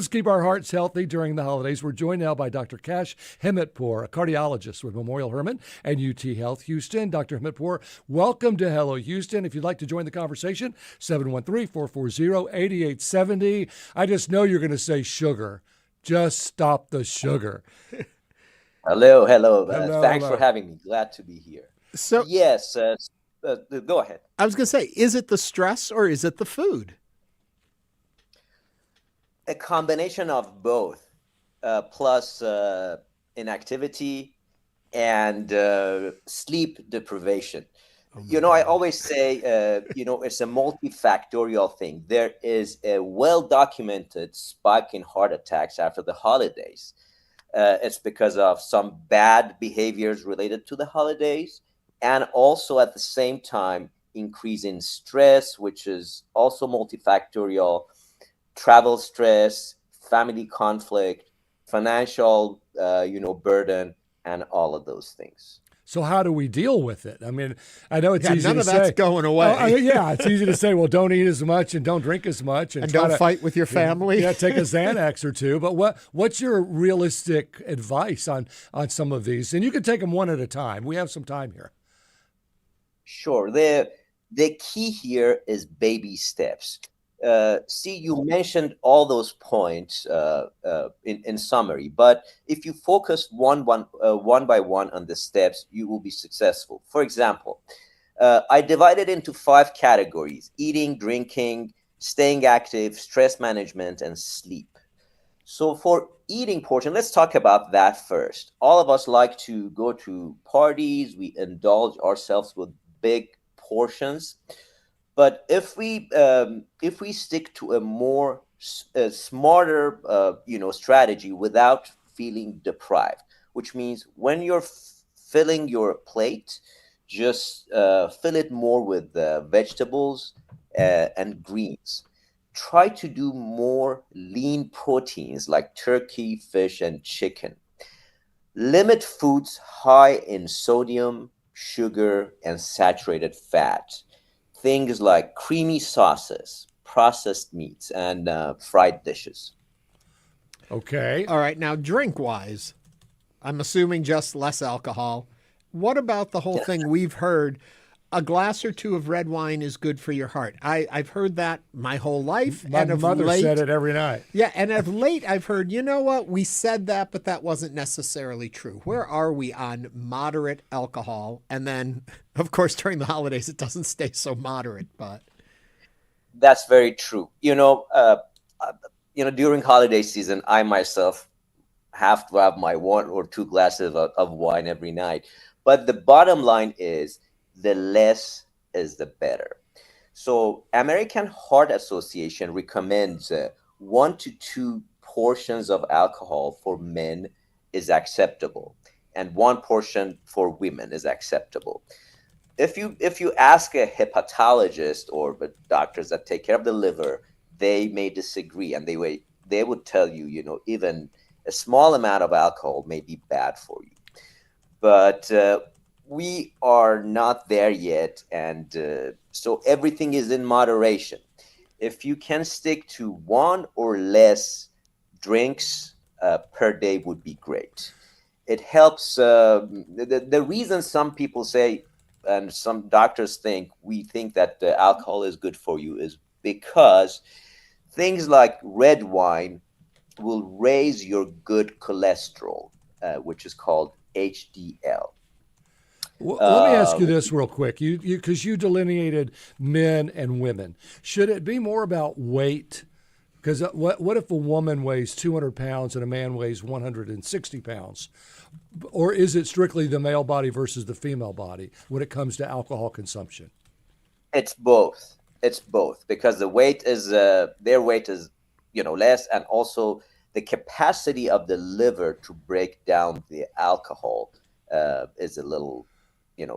S3: keep our hearts healthy during the holidays, we're joined now by Dr. Khash Hematpour, a cardiologist with Memorial Hermann and UT Health Houston. Dr. Hematpour, welcome to Hello Houston. If you'd like to join the conversation, 713-440-8870. I just know you're going to say sugar. Just stop the sugar.
S11: Hello. Thanks for having me. Glad to be here.
S1: So
S11: yes, go ahead.
S1: I was going to say, is it the stress or is it the food?
S11: A combination of both, plus inactivity and sleep deprivation. I always say, it's a multifactorial thing. There is a well-documented spike in heart attacks after the holidays. It's because of some bad behaviors related to the holidays, and also at the same time, increase in stress, which is also multifactorial. travel stress, family conflict, financial, burden, and all of those things.
S3: So how do we deal with it? I mean, I know it's easy to say.
S1: None of that's going away.
S3: It's easy to say, well, don't eat as much and don't drink as much. And
S1: don't fight with your family.
S3: Take a Xanax or two. But what's your realistic advice on some of these? And you can take them one at a time. We have some time here.
S11: Sure. The key here is baby steps. You mentioned all those points in summary, but if you focus one by one on the steps, you will be successful. For example, I divided into 5 categories: eating, drinking, staying active, stress management, and sleep. So for eating portion, let's talk about that first. All of us like to go to parties. We indulge ourselves with big portions. But if we stick to a more smarter strategy without feeling deprived, which means when you're filling your plate, just fill it more with vegetables and greens. Try to do more lean proteins like turkey, fish, and chicken. Limit foods high in sodium, sugar, and saturated fat. Things like creamy sauces, processed meats, and fried dishes.
S3: Okay.
S1: All right. Now, drink-wise, I'm assuming just less alcohol. What about the whole thing we've heard? A glass or two of red wine is good for your heart. I've heard that my whole life.
S3: My mother said it every night.
S1: Yeah, and of late I've heard, you know what, we said that, but that wasn't necessarily true. Where are we on moderate alcohol? And then, of course, during the holidays, it doesn't stay so moderate, but.
S11: That's very true. During holiday season, I myself have to have my 1 or 2 glasses of wine every night. But the bottom line is, the less is the better. So American Heart Association recommends 1 to 2 portions of alcohol for men is acceptable, and 1 portion for women is acceptable. If you ask a hepatologist or the doctors that take care of the liver, they may disagree, and they would tell you, even a small amount of alcohol may be bad for you. But we are not there yet, and so everything is in moderation. If you can stick to 1 or less drinks per day would be great. It helps. The reason some people say, and some doctors think that alcohol is good for you, is because things like red wine will raise your good cholesterol, which is called HDL.
S3: Well, let me ask you this real quick, because you delineated men and women. Should it be more about weight? Because what if a woman weighs 200 pounds and a man weighs 160 pounds? Or is it strictly the male body versus the female body when it comes to alcohol consumption?
S11: It's both. It's both, because the weight is their weight is less, and also the capacity of the liver to break down the alcohol is a little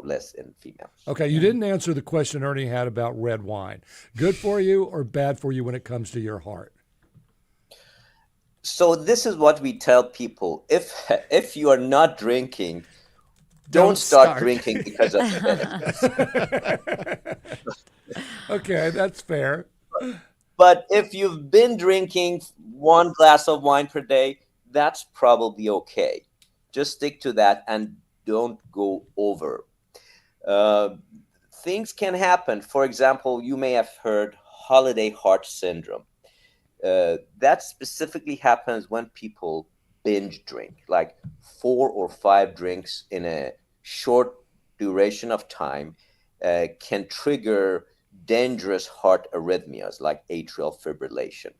S11: less in females.
S3: Okay, you didn't answer the question Ernie had about red wine. Good for you or bad for you when it comes to your heart?
S11: So this is what we tell people. If you are not drinking, don't start drinking because of the benefits.
S3: Okay, that's fair.
S11: But if you've been drinking 1 glass of wine per day, that's probably okay. Just stick to that and don't go over. Things can happen. For example, you may have heard holiday heart syndrome. That specifically happens when people binge drink, like 4 or 5 drinks in a short duration of time can trigger dangerous heart arrhythmias like atrial fibrillation.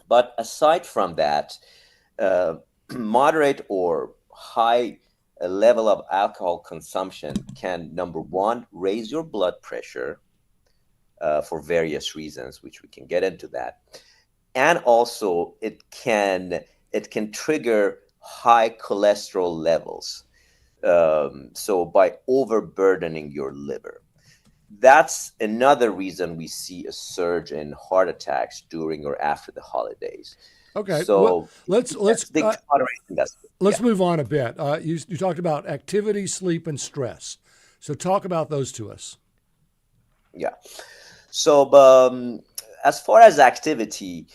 S11: But aside from that, moderate or high level of alcohol consumption can, number 1, raise your blood pressure for various reasons, which we can get into that. And also it can trigger high cholesterol levels. So by overburdening your liver. that's another reason we see a surge in heart attacks during or after the holidays.
S3: Okay,
S11: So
S3: well, let's
S11: yeah.
S3: move on a bit. You talked about activity, sleep, and stress. So talk about those to us.
S11: Yeah. So as far as activity,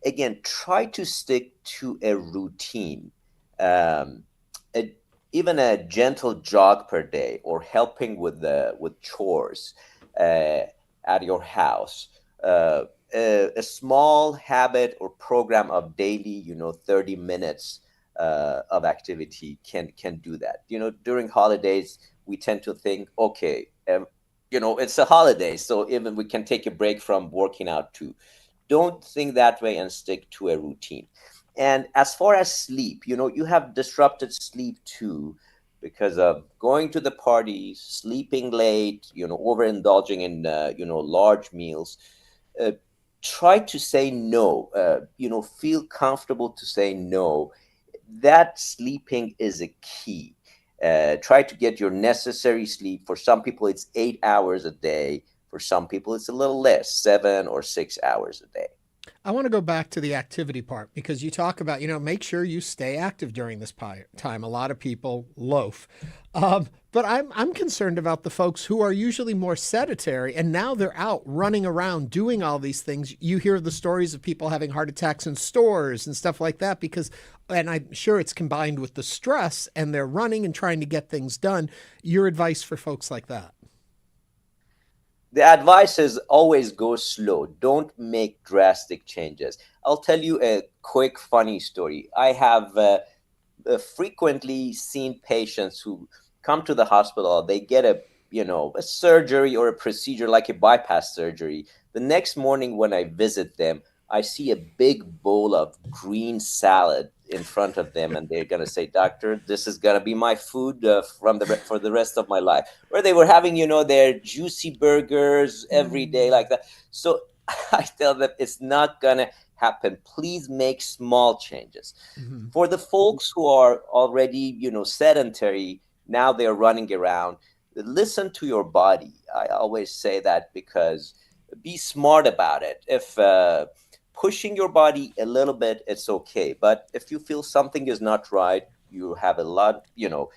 S11: again, try to stick to a routine. Even a gentle jog per day, or helping with chores at your house. A small habit or program of daily, 30 minutes of activity can do that. During holidays, we tend to think, okay, it's a holiday, so even we can take a break from working out too. Don't think that way and stick to a routine. And as far as sleep, you have disrupted sleep too, because of going to the parties, sleeping late, overindulging in, large meals. Try to say no, feel comfortable to say no. That sleeping is a key. Try to get your necessary sleep. For some people, it's 8 hours a day. For some people, it's a little less, 7 or 6 hours a day.
S1: I want to go back to the activity part, because you talk about, make sure you stay active during this time. A lot of people loaf. But I'm concerned about the folks who are usually more sedentary, and now they're out running around doing all these things. You hear the stories of people having heart attacks in stores and stuff like that and I'm sure it's combined with the stress, and they're running and trying to get things done. Your advice for folks like that?
S11: The advice is always go slow. Don't make drastic changes. I'll tell you a quick funny story. I have frequently seen patients who come to the hospital. They get a surgery or a procedure like a bypass surgery. The next morning when I visit them, I see a big bowl of green salad in front of them, and they're going to say, "Doctor, this is going to be my food for the rest of my life." Or they were having, their juicy burgers every day like that. So I tell them it's not going to happen. Please make small changes. Mm-hmm. For the folks who are already, sedentary, now they're running around, listen to your body. I always say that, because be smart about it. If pushing your body a little bit, it's okay. But if you feel something is not right, you have a lot, you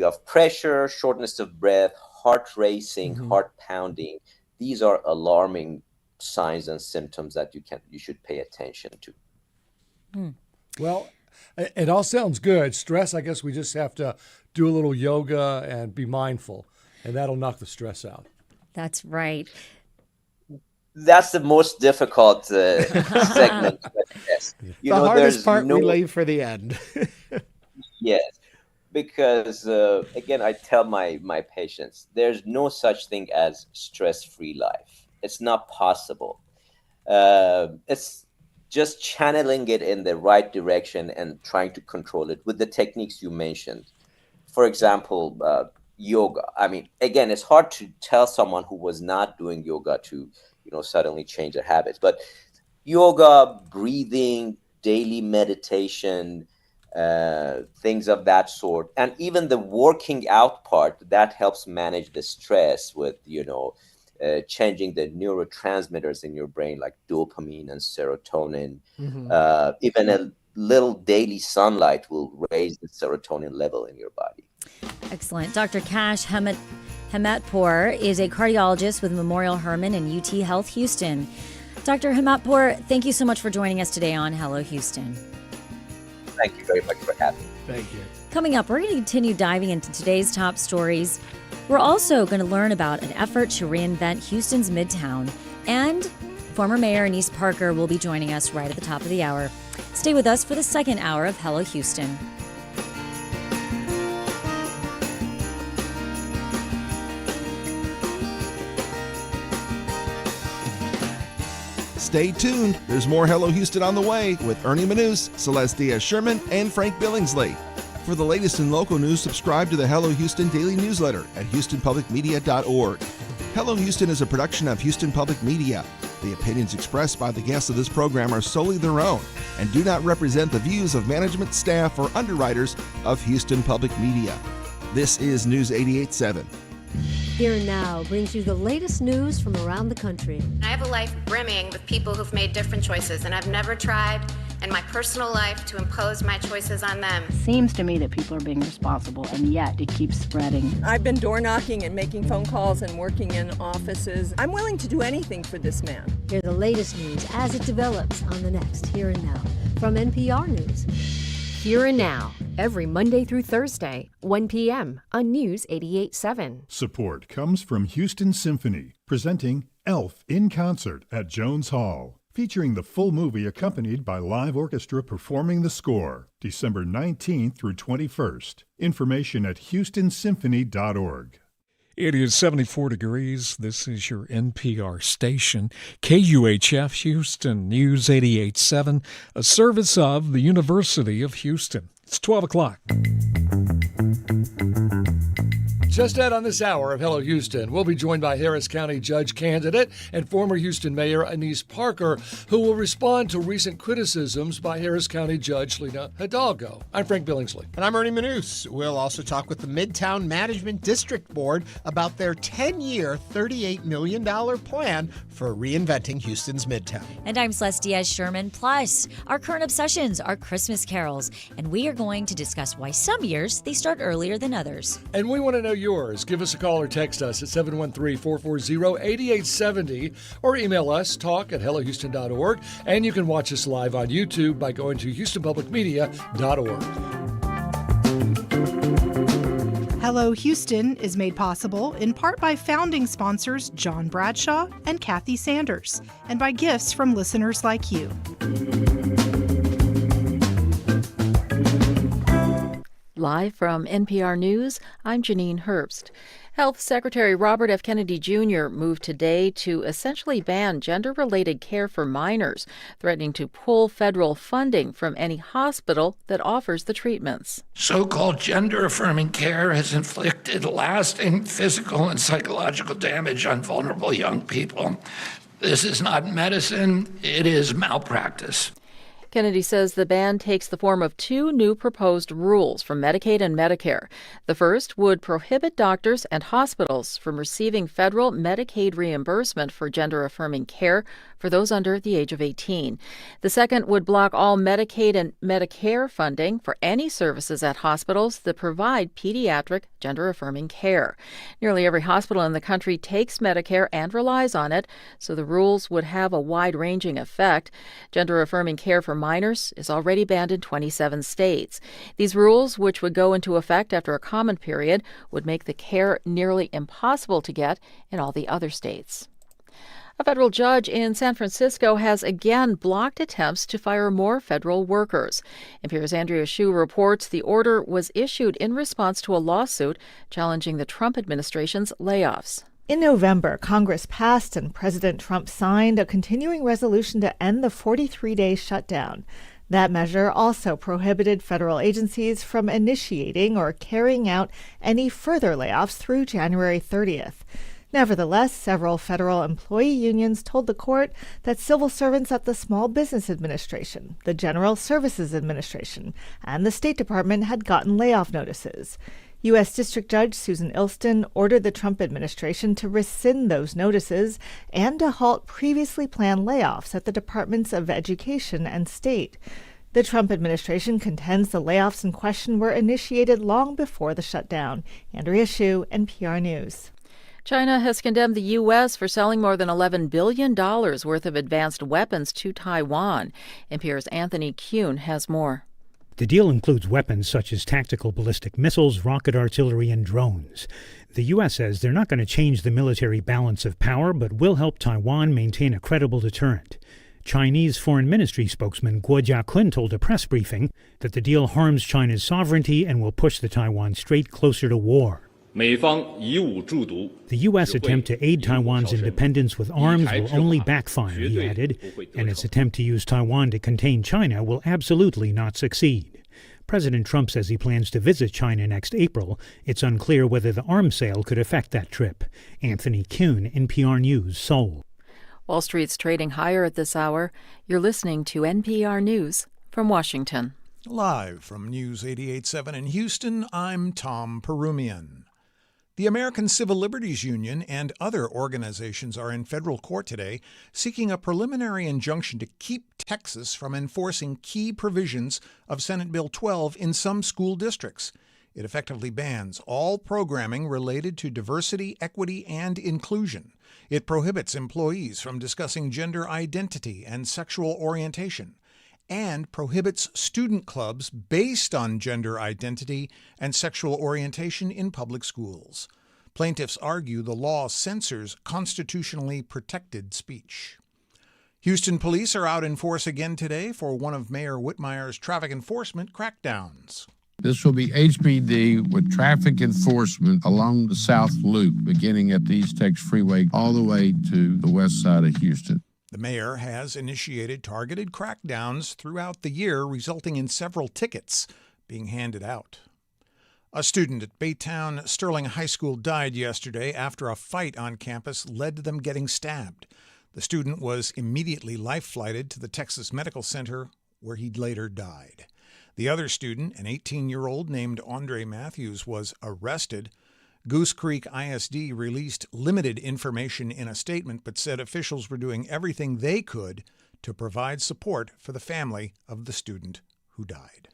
S11: have pressure, shortness of breath, heart racing, mm-hmm. heart pounding. These are alarming signs and symptoms that you should pay attention to.
S3: Well, it all sounds good. Stress, I guess we just have to do a little yoga and be mindful, and that'll knock the stress out.
S2: That's right.
S11: That's the most difficult segment. Yes.
S1: The hardest part we leave for the end.
S11: Yes, because again, I tell my patients, there's no such thing as stress-free life. It's not possible. It's just channeling it in the right direction and trying to control it with the techniques you mentioned. For example, yoga. I mean, again, it's hard to tell someone who was not doing yoga to suddenly change their habits. But yoga, breathing, daily meditation, things of that sort, and even the working out part, that helps manage the stress with, changing the neurotransmitters in your brain, like dopamine and serotonin. Mm-hmm. Even a little daily sunlight will raise the serotonin level in your body.
S2: Excellent. Dr. Khash Hematpour is a cardiologist with Memorial Hermann and UT Health Houston. Dr. Hematpour, thank you so much for joining us today on Hello Houston.
S11: Thank you very much for having me.
S1: Thank you.
S2: Coming up, we're going to continue diving into today's top stories. We're also going to learn about an effort to reinvent Houston's Midtown, and former Mayor Annise Parker will be joining us right at the top of the hour. Stay with us for the second hour of Hello Houston.
S13: Stay tuned. There's more Hello Houston on the way with Ernie Manous, Celeste Diaz-Sherman, and Frank Billingsley. For the latest in local news, subscribe to the Hello Houston daily newsletter at houstonpublicmedia.org. Hello Houston is a production of Houston Public Media. The opinions expressed by the guests of this program are solely their own and do not represent the views of management, staff, or underwriters of Houston Public Media. This is News 88.7.
S9: Here and Now brings you the latest news from around the country.
S10: I have a life brimming with people who've made different choices, and I've never tried in my personal life to impose my choices on them.
S12: Seems to me that people are being responsible, and yet it keeps spreading.
S14: I've been door knocking and making phone calls and working in offices. I'm willing to do anything for this man.
S9: Hear the latest news as it develops on the next Here and Now from NPR News.
S23: Here and Now, every Monday through Thursday, 1 p.m. on News 88.7.
S18: Support comes from Houston Symphony, presenting Elf in Concert at Jones Hall, featuring the full movie accompanied by live orchestra performing the score, December 19th through 21st. Information at houstonsymphony.org.
S8: It is 74 degrees. This is your NPR station, KUHF Houston, News 88.7, a service of the University of Houston. It's 12 o'clock.
S3: Just ahead on this hour of Hello Houston, we'll be joined by Harris County Judge candidate and former Houston Mayor Annise Parker, who will respond to recent criticisms by Harris County Judge Lina Hidalgo. I'm Frank Billingsley.
S1: And I'm Ernie Manous. We'll also talk with the Midtown Management District Board about their 10-year, $38 million plan for reinventing Houston's Midtown.
S2: And I'm Celeste Diaz-Sherman. Plus, our current obsessions are Christmas carols, and we are going to discuss why some years they start earlier than others.
S3: And we want to know yours. Give us a call or text us at 713-440-8870 or email us, talk@hellohouston.org. And you can watch us live on YouTube by going to houstonpublicmedia.org.
S15: Hello Houston is made possible in part by founding sponsors John Bradshaw and Kathy Sanders, and by gifts from listeners like you.
S26: Live from NPR News, I'm Janine Herbst. Health Secretary Robert F. Kennedy Jr. moved today to essentially ban gender-related care for minors, threatening to pull federal funding from any hospital that offers the treatments.
S27: So-called gender-affirming care has inflicted lasting physical and psychological damage on vulnerable young people. This is not medicine, it is malpractice.
S26: Kennedy says the ban takes the form of two new proposed rules for Medicaid and Medicare. The first would prohibit doctors and hospitals from receiving federal Medicaid reimbursement for gender-affirming care for those under the age of 18. The second would block all Medicaid and Medicare funding for any services at hospitals that provide pediatric gender-affirming care. Nearly every hospital in the country takes Medicare and relies on it, so the rules would have a wide-ranging effect. Gender-affirming care for minors is already banned in 27 states. These rules, which would go into effect after a comment period, would make the care nearly impossible to get in all the other states. A federal judge in San Francisco has again blocked attempts to fire more federal workers. NPR's Andrea Hsu reports the order was issued in response to a lawsuit challenging the Trump administration's layoffs.
S28: In November, Congress passed and President Trump signed a continuing resolution to end the 43-day shutdown. That measure also prohibited federal agencies from initiating or carrying out any further layoffs through January 30th. Nevertheless, several federal employee unions told the court that civil servants at the Small Business Administration, the General Services Administration, and the State Department had gotten layoff notices. U.S. District Judge Susan Ilston ordered the Trump administration to rescind those notices and to halt previously planned layoffs at the Departments of Education and State. The Trump administration contends the layoffs in question were initiated long before the shutdown. Andrea Hsu, NPR News.
S26: China has condemned the U.S. for selling more than $11 billion worth of advanced weapons to Taiwan. NPR's Anthony Kuhn has more.
S29: The deal includes weapons such as tactical ballistic missiles, rocket artillery, and drones. The U.S. says they're not going to change the military balance of power, but will help Taiwan maintain a credible deterrent. Chinese Foreign Ministry spokesman Guo Jiakun told a press briefing that the deal harms China's sovereignty and will push the Taiwan Strait closer to war. The U.S. attempt to aid Taiwan's independence with arms will only backfire, he added, and its attempt to use Taiwan to contain China will absolutely not succeed. President Trump says he plans to visit China next April. It's unclear whether the arms sale could affect that trip. Anthony Kuhn, NPR News, Seoul.
S26: Wall Street's trading higher at this hour. You're listening to NPR News from Washington.
S30: Live from News 88.7 in Houston, I'm Tom Perumian.
S4: The American Civil Liberties Union and other organizations are in federal court today seeking a preliminary injunction to keep Texas from enforcing key provisions of Senate Bill 12 in some school districts. It effectively bans all programming related to diversity, equity, and inclusion. It prohibits employees from discussing gender identity and sexual orientation, and prohibits student clubs based on gender identity and sexual orientation in public schools. Plaintiffs argue the law censors constitutionally protected speech. Houston police are out in force again today for one of Mayor Whitmire's traffic enforcement crackdowns.
S16: This will be HPD with traffic enforcement along the South Loop, beginning at the East Texas Freeway all the way to the west side of Houston.
S4: The mayor has initiated targeted crackdowns throughout the year, resulting in several tickets being handed out. A student at Baytown Sterling High School died yesterday after a fight on campus led to them getting stabbed. The student was immediately life-flighted to the Texas Medical Center, where he later died. The other student, an 18-year-old named Andre Matthews, was arrested. Goose Creek ISD released limited information in a statement, but said officials were doing everything they could to provide support for the family of the student who died.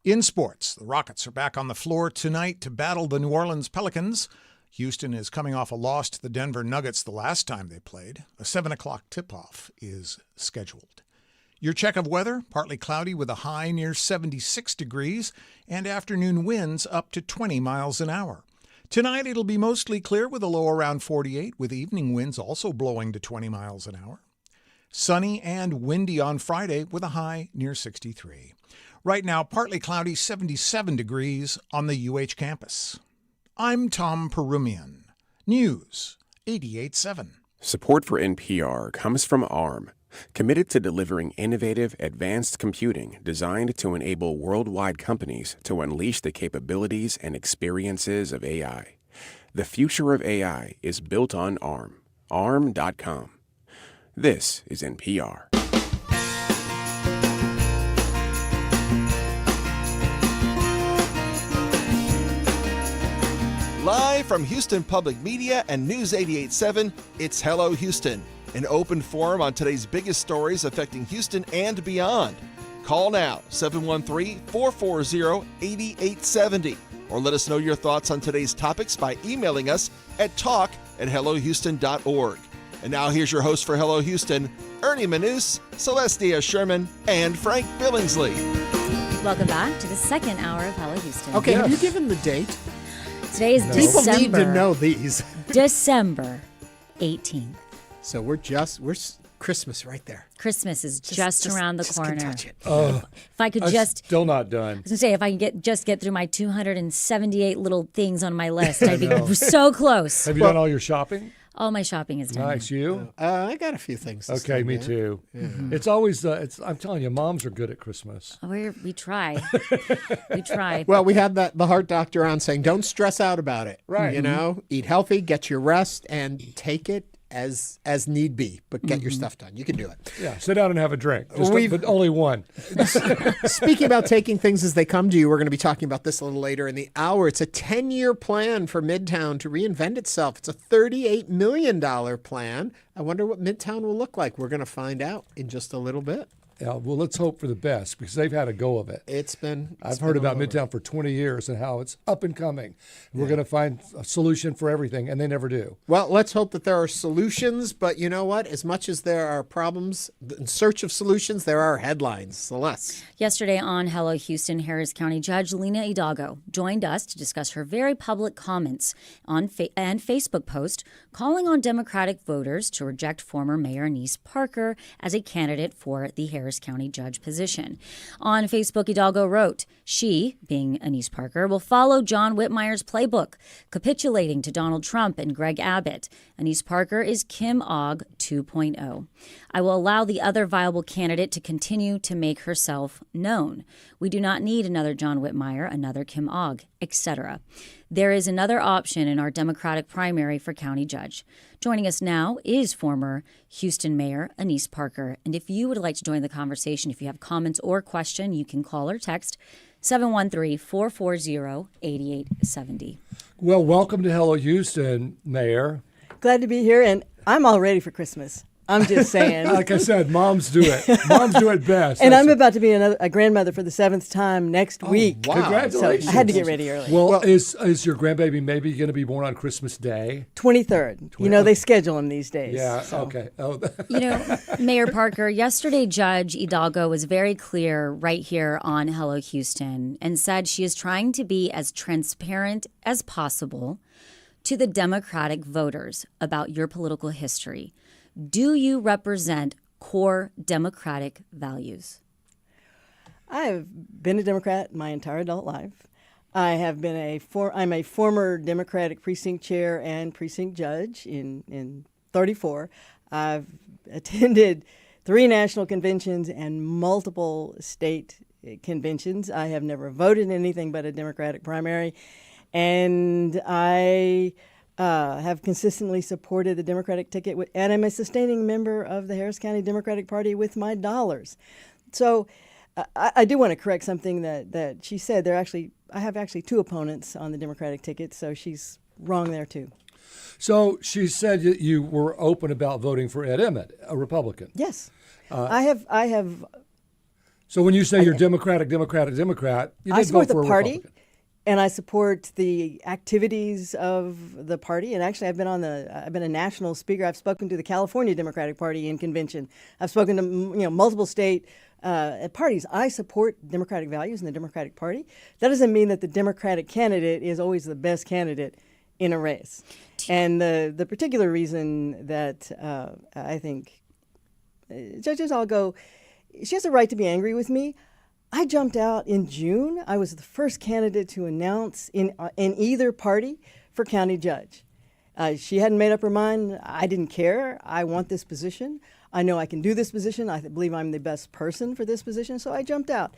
S4: In sports, the Rockets are back on the floor tonight to battle the New Orleans Pelicans. Houston is coming off a loss to the Denver Nuggets the last time they played. A 7 o'clock tip-off is scheduled. Your check of weather, partly cloudy with a high near 76 degrees and afternoon winds up to 20 miles an hour. Tonight, it'll be mostly clear with a low around 48, with evening winds also blowing to 20 miles an hour. Sunny and windy on Friday with a high near 63. Right now, partly cloudy, 77 degrees on the UH campus. I'm Tom Perumian. News 88.7.
S17: Support for NPR comes from ARM, committed to delivering innovative, advanced computing designed to enable worldwide companies to unleash the capabilities and experiences of AI. The future of AI is built on ARM. ARM.com. This is NPR.
S13: Live from Houston Public Media and News 88.7, it's Hello Houston, an open forum on today's biggest stories affecting Houston and beyond. Call now, 713-440-8870, or let us know your thoughts on today's topics by emailing us at talk@hellohouston.org. And now here's your host for Hello Houston, Ernie Manous, Celestia Sherman, and Frank Billingsley.
S2: Welcome back to the second hour of Hello Houston.
S1: Okay, have you given the date?
S2: Today is
S1: People
S2: December.
S1: need to know these.
S2: December 18th.
S1: So we're Christmas right there.
S2: Christmas is just around the corner.
S1: Can touch it.
S3: Oh,
S2: If I could
S3: I'm
S2: just
S3: still not done.
S2: I was gonna say, if I can get through my 278 little things on my list, I'd be so close.
S3: Have you done all your shopping?
S2: All my shopping is done.
S3: Nice. You?
S1: I got a few things.
S3: Okay, me too.
S1: Yeah.
S3: It's always, I'm telling you, moms are good at Christmas.
S2: We try. We try.
S1: Well, we had the heart doctor on saying, don't stress out about it.
S3: Right.
S1: You know, eat healthy, get your rest, and take it as need be, but get your stuff done. You can do it.
S3: Yeah, sit down and have a drink, but only one.
S1: Speaking about taking things as they come to you, we're going to be talking about this a little later in the hour. It's a 10-year plan for Midtown to reinvent itself. It's a $38 million plan. I wonder what Midtown will look like. We're going to find out in just a little bit.
S3: Yeah, well, let's hope for the best because they've had a go of it. I've heard about Midtown for 20 years and how it's up and coming. We're going to find a solution for everything, and they never do.
S1: Well, let's hope that there are solutions, but you know what? As much as there are problems, in search of solutions, there are headlines. Celeste.
S2: Yesterday on Hello Houston, Harris County Judge Lina Hidalgo joined us to discuss her very public comments and Facebook post calling on Democratic voters to reject former Mayor Annise Parker as a candidate for the Harris County judge position. On Facebook, Hidalgo wrote, she, being Annise Parker, will follow John Whitmire's playbook, capitulating to Donald Trump and Greg Abbott. Annise Parker is Kim Og 2.0. I will allow the other viable candidate to continue to make herself known. We do not need another John Whitmire, another Kim Og, etc. There is another option in our Democratic primary for county judge. Joining us now is former Houston Mayor Annise Parker. And if you would like to join the conversation, if you have comments or question, you can call or text 713-440-8870.
S3: Well, welcome to Hello Houston, Mayor.
S5: Glad to be here, and I'm all ready for Christmas. I'm just saying.
S3: Like I said, moms do it. Moms do it best.
S5: And I'm about to be a grandmother for the 7th time next week.
S3: Wow. Congratulations.
S5: So I had to get ready early.
S3: Well, is your grandbaby maybe going to be born on Christmas Day?
S5: 23rd. You know, they schedule them these days.
S3: Yeah,
S5: so.
S3: okay. Oh.
S2: Mayor Parker, yesterday Judge Hidalgo was very clear right here on Hello Houston and said she is trying to be as transparent as possible to the Democratic voters about your political history. Do you represent core Democratic values?
S5: I have been a Democrat my entire adult life. I have been I'm a former Democratic precinct chair and precinct judge in 34. I've attended 3 national conventions and multiple state conventions. I have never voted in anything but a Democratic primary, and I have consistently supported the Democratic ticket, and I'm a sustaining member of the Harris County Democratic Party with my dollars. So I do want to correct something that she said. I have actually 2 opponents on the Democratic ticket, so she's wrong there too.
S3: So she said that you were open about voting for Ed Emmett, a Republican.
S5: Yes, I have.
S3: So when you say you're Democratic, you did vote for a
S5: party.
S3: Republican.
S5: And I support the activities of the party. And actually, I've been a national speaker. I've spoken to the California Democratic Party in convention. I've spoken to multiple state parties. I support democratic values in the Democratic Party. That doesn't mean that the Democratic candidate is always the best candidate in a race. And the particular reason that I think Judge Hidalgo, she has a right to be angry with me. I jumped out in June. I was the first candidate to announce in either party for county judge. She hadn't made up her mind. I didn't care. I want this position. I know I can do this position. I believe I'm the best person for this position, so I jumped out.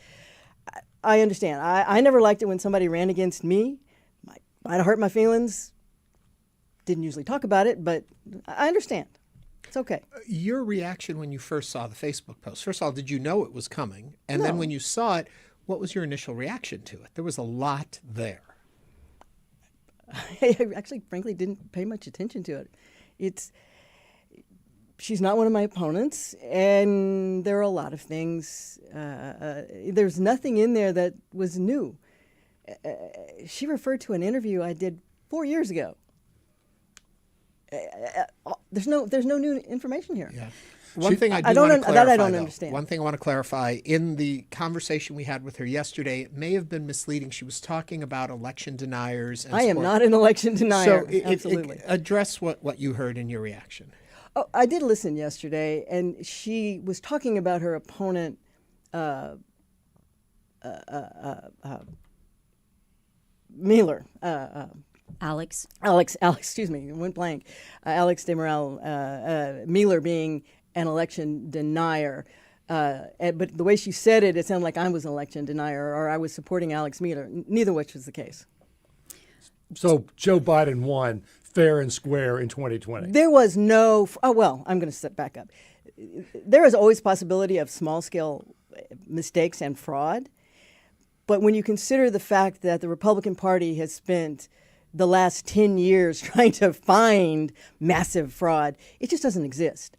S5: I understand. I never liked it when somebody ran against me. Might have hurt my feelings. Didn't usually talk about it, but I understand. It's okay.
S1: Your reaction when you first saw the Facebook post, first of all, did you know it was coming? And then when you saw it, what was your initial reaction to it? There was a lot there.
S5: I actually, frankly, didn't pay much attention to it. She's not one of my opponents, and there are a lot of things. There's nothing in there that was new. She referred to an interview I did 4 years ago. There's no new information here.
S1: Yeah. One thing I don't
S5: understand.
S1: One thing I want to clarify, in the conversation we had with her yesterday, it may have been misleading. She was talking about election deniers. And
S5: I am not an election denier.
S1: So
S5: absolutely.
S1: Address what you heard in your reaction.
S5: Oh, I did listen yesterday, and she was talking about her opponent, Miller.
S2: Alex,
S5: excuse me, went blank. Alex DeMorel, Miller being an election denier. But the way she said it, it sounded like I was an election denier or I was supporting Alex Miller, neither of which was the case.
S3: So Joe Biden won fair and square in 2020.
S5: There was no, I'm going to step back up. There is always possibility of small-scale mistakes and fraud. But when you consider the fact that the Republican Party has spent the last 10 years trying to find massive fraud, it just doesn't exist.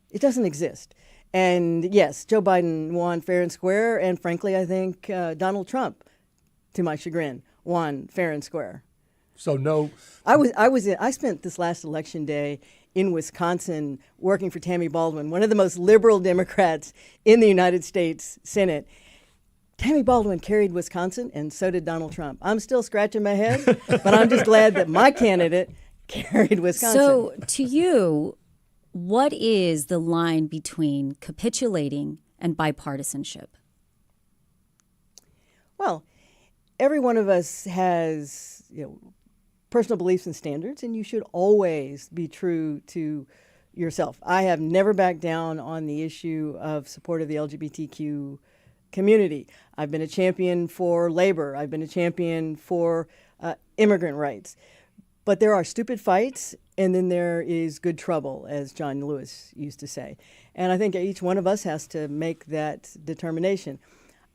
S5: It doesn't exist. And yes, Joe Biden won fair and square, and frankly, I think Donald Trump, to my chagrin, won fair and square.
S3: So no.
S5: I spent this last election day in Wisconsin working for Tammy Baldwin, one of the most liberal Democrats in the United States Senate. Tammy Baldwin carried Wisconsin, and so did Donald Trump. I'm still scratching my head, but I'm just glad that my candidate carried Wisconsin.
S2: So to you, what is the line between capitulating and bipartisanship?
S5: Well, every one of us has personal beliefs and standards, and you should always be true to yourself. I have never backed down on the issue of support of the LGBTQ community. I've been a champion for labor. I've been a champion for immigrant rights. But there are stupid fights, and then there is good trouble, as John Lewis used to say. And I think each one of us has to make that determination.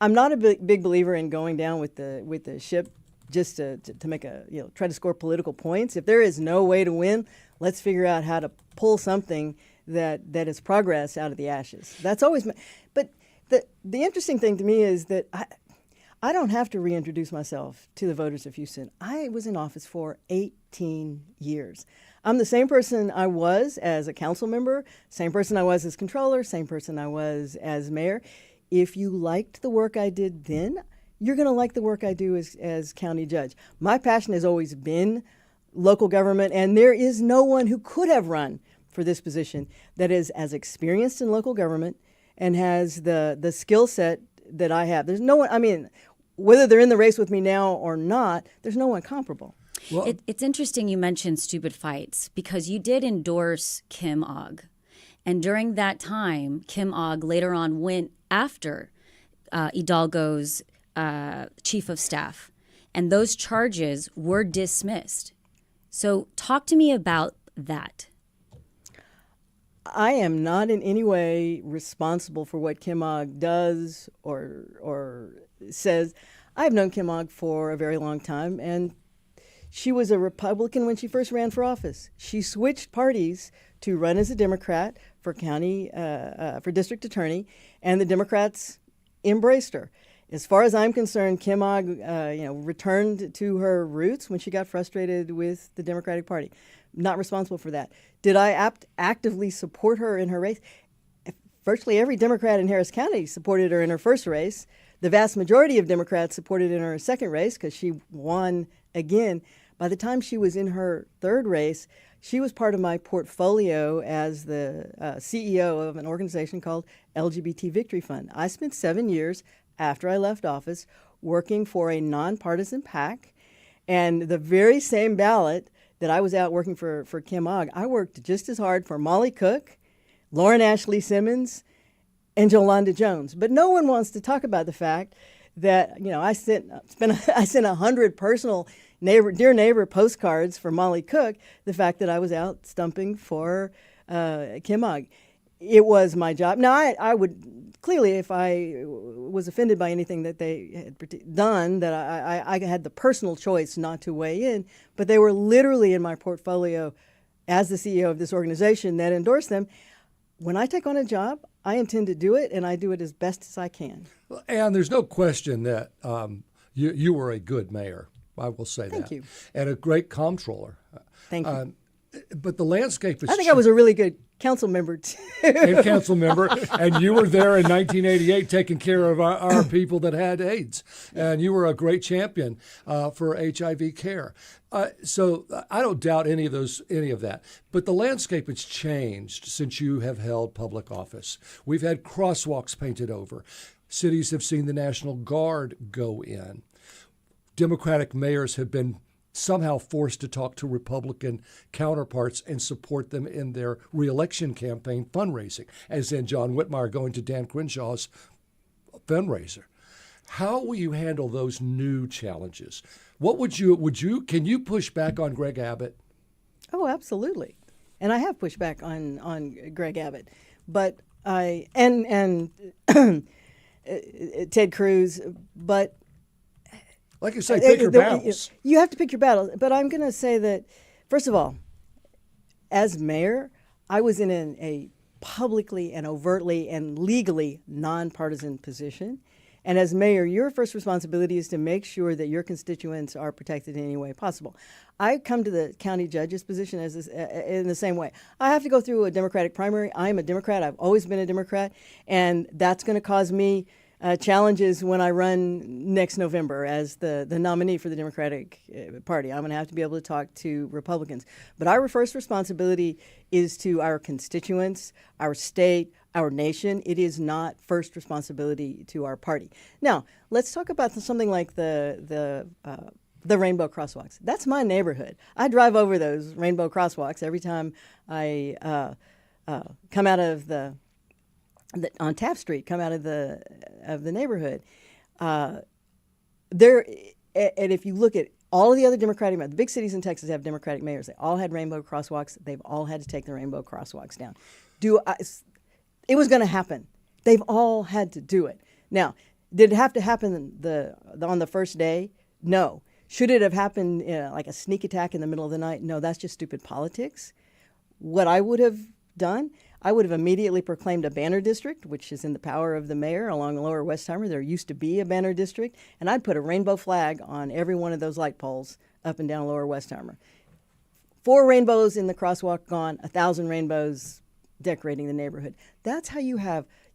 S5: I'm not a big believer in going down with the ship just to make try to score political points. If there is no way to win, let's figure out how to pull something that is progress out of the ashes. That's always but the interesting thing to me is that I don't have to reintroduce myself to the voters of Houston. I was in office for 18 years. I'm the same person I was as a council member, same person I was as controller, same person I was as mayor. If you liked the work I did then, you're going to like the work I do as county judge. My passion has always been local government, and there is no one who could have run for this position that is as experienced in local government and has the skill set that I have. There's no one, I mean, whether they're in the race with me now or not, there's no one comparable.
S2: Well, it's interesting you mentioned stupid fights because you did endorse Kim Ogg. And during that time, Kim Ogg later on went after Hidalgo's chief of staff. And those charges were dismissed. So talk to me about that.
S5: I am not in any way responsible for what Kim Ogg does or says. I've known Kim Ogg for a very long time, and she was a Republican when she first ran for office. She switched parties to run as a Democrat for for district attorney, and the Democrats embraced her. As far as I'm concerned, Kim Ogg, returned to her roots when she got frustrated with the Democratic Party. Not responsible for that. Did I actively support her in her race? Virtually every Democrat in Harris County supported her in her first race. The vast majority of Democrats supported her in her second race because she won again. By the time she was in her third race, she was part of my portfolio as the CEO of an organization called LGBT Victory Fund. I spent 7 years after I left office working for a nonpartisan PAC, and the very same ballot that I was out working for Kim Ogg, I worked just as hard for Molly Cook, Lauren Ashley Simmons, and Jolanda Jones. But no one wants to talk about the fact that I sent 100 personal dear neighbor postcards for Molly Cook. The fact that I was out stumping for Kim Ogg, it was my job. Now I would clearly, if I was offended by anything that they had done, that I had the personal choice not to weigh in. But they were literally in my portfolio as the CEO of this organization that endorsed them. When I take on a job, I intend to do it, and I do it as best as I can.
S3: And there's no question that you were a good mayor. I will say that.
S5: Thank you.
S3: And a great comptroller.
S5: Thank you.
S3: But the landscape is...
S5: I think I was a really good council member, too.
S3: And council member. And you were there in 1988 taking care of our people that had AIDS. And you were a great champion for HIV care. So I don't doubt any of that. But the landscape has changed since you have held public office. We've had crosswalks painted over. Cities have seen the National Guard go in. Democratic mayors have been somehow forced to talk to Republican counterparts and support them in their reelection campaign fundraising, as in John Whitmire going to Dan Crenshaw's fundraiser. How will you handle those new challenges? What can you push back on Greg Abbott?
S5: Oh, absolutely. And I have pushed back on Greg Abbott. But and Ted Cruz, but
S3: like you say, pick your battles.
S5: You have to pick your battles. But I'm going to say that, first of all, as mayor, I was in a publicly and overtly and legally nonpartisan position. And as mayor, your first responsibility is to make sure that your constituents are protected in any way possible. I come to the county judge's position in the same way. I have to go through a Democratic primary. I'm a Democrat. I've always been a Democrat. And that's going to cause me challenges when I run next November as the nominee for the Democratic Party. I'm going to have to be able to talk to Republicans. But our first responsibility is to our constituents, our state, our nation. It is not first responsibility to our party. Now, let's talk about something like the rainbow crosswalks. That's my neighborhood. I drive over those rainbow crosswalks every time I come out of on Taft Street, come out of the neighborhood. And if you look at all of the other Democratic mayors, the big cities in Texas have Democratic mayors. They all had rainbow crosswalks. They've all had to take the rainbow crosswalks down. It was going to happen. They've all had to do it. Now, Did it have to happen on the first day? No. Should it have happened like a sneak attack in the middle of the night? No, that's just stupid politics. What I would have done, I would have immediately proclaimed a banner district, which is in the power of the mayor along Lower Westheimer. There used to be a banner district, and I'd put a rainbow flag on every one of those light poles up and down Lower Westheimer. 4 rainbows in the crosswalk gone, 1,000 rainbows decorating the neighborhood. That's how you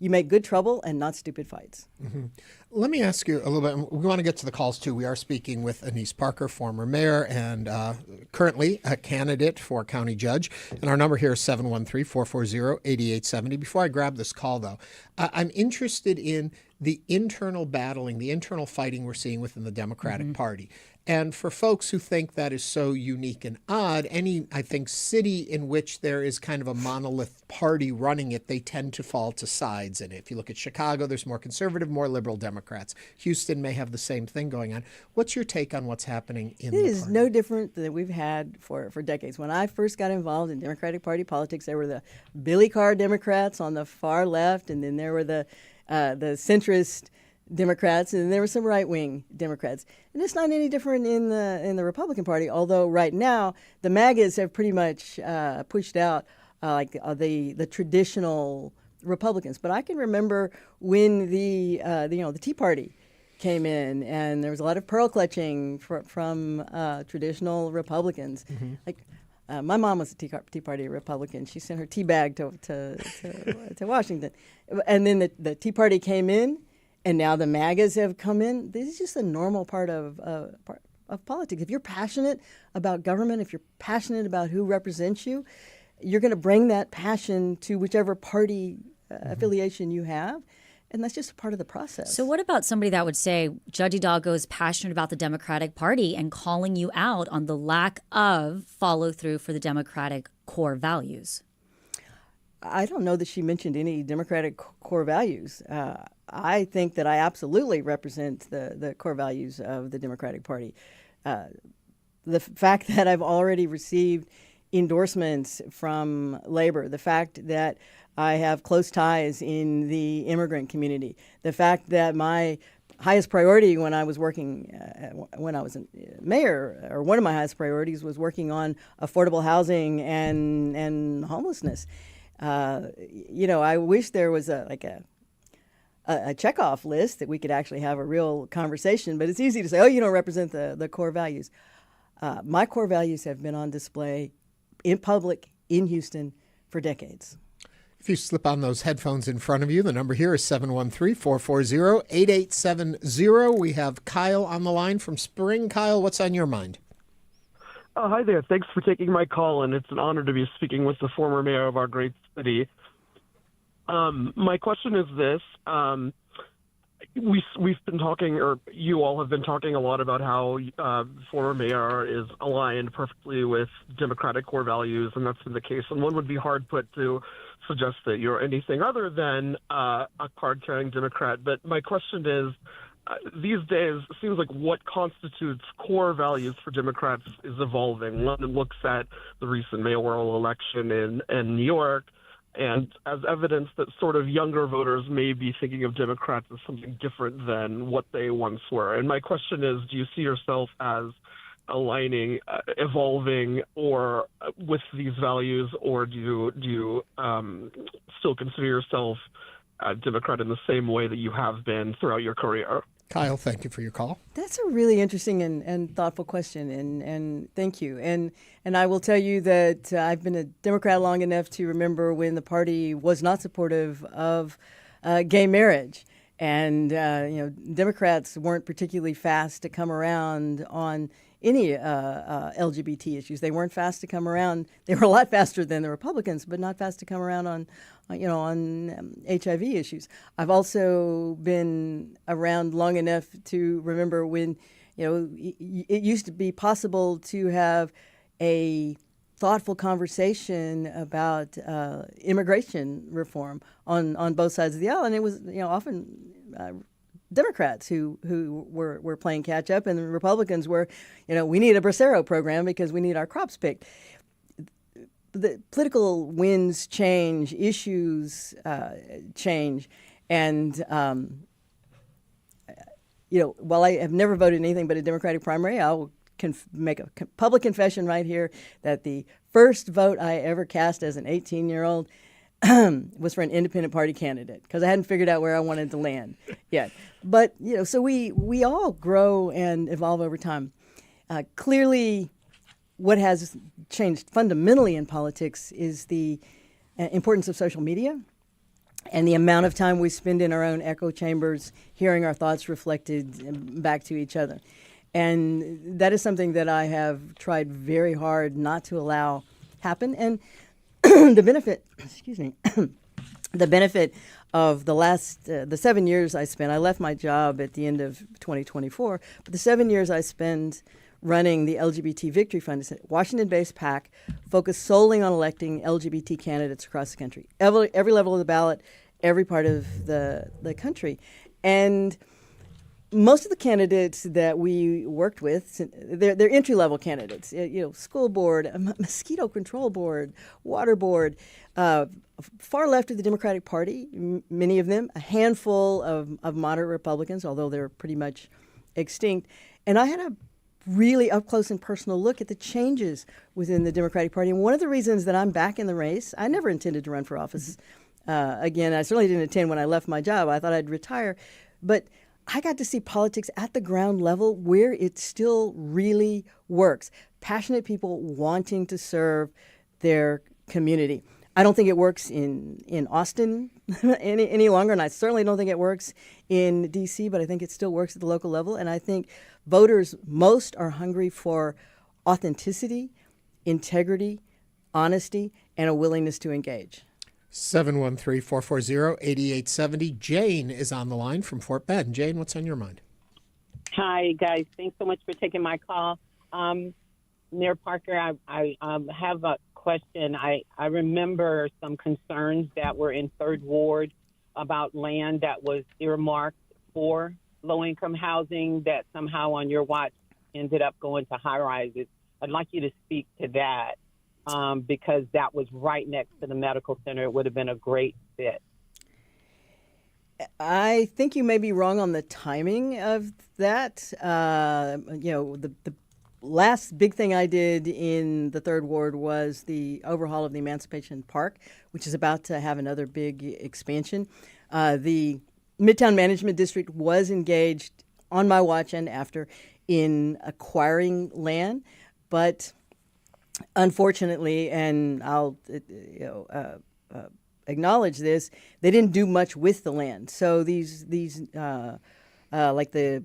S5: make good trouble and not stupid fights.
S1: Mm-hmm. Let me ask you a little bit. We want to get to the calls too. We are speaking with Annise Parker, former mayor and currently a candidate for county judge. And our number here is 713-440-8870. Before I grab this call, though, I'm interested in the internal battling, the internal fighting we're seeing within the Democratic Party. And for folks who think that is so unique and odd, I think, city in which there is kind of a monolith party running it, they tend to fall to sides in it. If you look at Chicago, there's more conservative, more liberal Democrats. Houston may have the same thing going on. What's your take on what's happening in the party?
S5: It is no different than we've had for decades. When I first got involved in Democratic Party politics, there were the Billy Carr Democrats on the far left, and then there were the centrist Democrats, and there were some right-wing Democrats. And it's not any different in the Republican Party, although right now the MAGAs have pretty much pushed out the traditional Republicans. But I can remember when the Tea Party came in, and there was a lot of pearl clutching from traditional Republicans. My mom was a Tea Party Republican. She sent her tea bag to Washington. And then the Tea Party came in, and now the MAGAs have come in. This is just a normal part of politics. If you're passionate about government, if you're passionate about who represents you, you're going to bring that passion to whichever party affiliation you have. And that's just a part of the process.
S2: So what about somebody that would say Judge Hidalgo is passionate about the Democratic Party and calling you out on the lack of follow through for the Democratic core values?
S5: I don't know that she mentioned any Democratic core values. I think that I absolutely represent the core values of the Democratic Party. The fact that I've already received endorsements from labor, the fact that I have close ties in the immigrant community, the fact that my highest priority when I was working, when I was a mayor, or one of my highest priorities was working on affordable housing and homelessness. I wish there was a checkoff list that we could actually have a real conversation, but it's easy to say, oh, you don't represent the core values. My core values have been on display in public in Houston for decades.
S1: If you slip on those headphones in front of you, the number here is 713-440-8870. We have Kyle on the line from Spring. Kyle, what's on your mind?
S6: Hi there. Thanks for taking my call, and it's an honor to be speaking with the former mayor of our great city. My question is this. We've been talking, or you all have been talking a lot about how former mayor is aligned perfectly with Democratic core values, and that's been the case. And one would be hard put to suggest that you're anything other than a card-carrying Democrat. But my question is, these days, it seems like what constitutes core values for Democrats is evolving. One looks at the recent mayoral election in New York, and as evidence that sort of younger voters may be thinking of Democrats as something different than what they once were. And my question is, do you see yourself as aligning, evolving, or with these values, or do you still consider yourself a Democrat in the same way that you have been throughout your career?
S1: Kyle, thank you for your call.
S5: That's a really interesting and thoughtful question, and thank you. And I will tell you that I've been a Democrat long enough to remember when the party was not supportive of gay marriage. And Democrats weren't particularly fast to come around on any LGBT issues. They weren't fast to come around. They were a lot faster than the Republicans, but not fast to come around on HIV issues. I've also been around long enough to remember when, it used to be possible to have a thoughtful conversation about immigration reform on both sides of the aisle, and it was often Democrats who were playing catch up, and the Republicans were, we need a Bracero program because we need our crops picked. The political winds change, issues change, and while I have never voted in anything but a Democratic primary, I will make a public confession right here that the first vote I ever cast as an 18-year-old was for an independent party candidate because I hadn't figured out where I wanted to land yet. But, so we all grow and evolve over time. Clearly, what has changed fundamentally in politics is the importance of social media and the amount of time we spend in our own echo chambers hearing our thoughts reflected back to each other. And that is something that I have tried very hard not to allow happen. And the benefit, the benefit of the 7 years I spent, I left my job at the end of 2024, but the 7 years I spent running the LGBT Victory Fund, it's a Washington-based PAC focused solely on electing LGBT candidates across the country, every level of the ballot, every part of the country. And most of the candidates that we worked with, they're entry-level candidates. School board, mosquito control board, water board, far left of the Democratic Party, many of them, a handful of moderate Republicans, although they're pretty much extinct. And I had a really up-close and personal look at the changes within the Democratic Party. And one of the reasons that I'm back in the race, I never intended to run for office again. I certainly didn't intend when I left my job. I thought I'd retire. But I got to see politics at the ground level where it still really works. Passionate people wanting to serve their community. I don't think it works in Austin any longer, and I certainly don't think it works in D.C., but I think it still works at the local level. And I think voters most are hungry for authenticity, integrity, honesty, and a willingness to engage.
S1: 713-440-8870. Jane is on the line from Fort Bend. Jane, what's on your mind?
S7: Hi, guys. Thanks so much for taking my call. Mayor Parker, I have a question. I remember some concerns that were in Third Ward about land that was earmarked for low-income housing that somehow on your watch ended up going to high-rises. I'd like you to speak to that. Because that was right next to the medical center. It would have been a great fit.
S5: I think you may be wrong on the timing of that. The last big thing I did in the Third Ward was the overhaul of the Emancipation Park, which is about to have another big expansion. The Midtown Management District was engaged on my watch and after in acquiring land, but unfortunately, and I'll acknowledge this, they didn't do much with the land. So these like the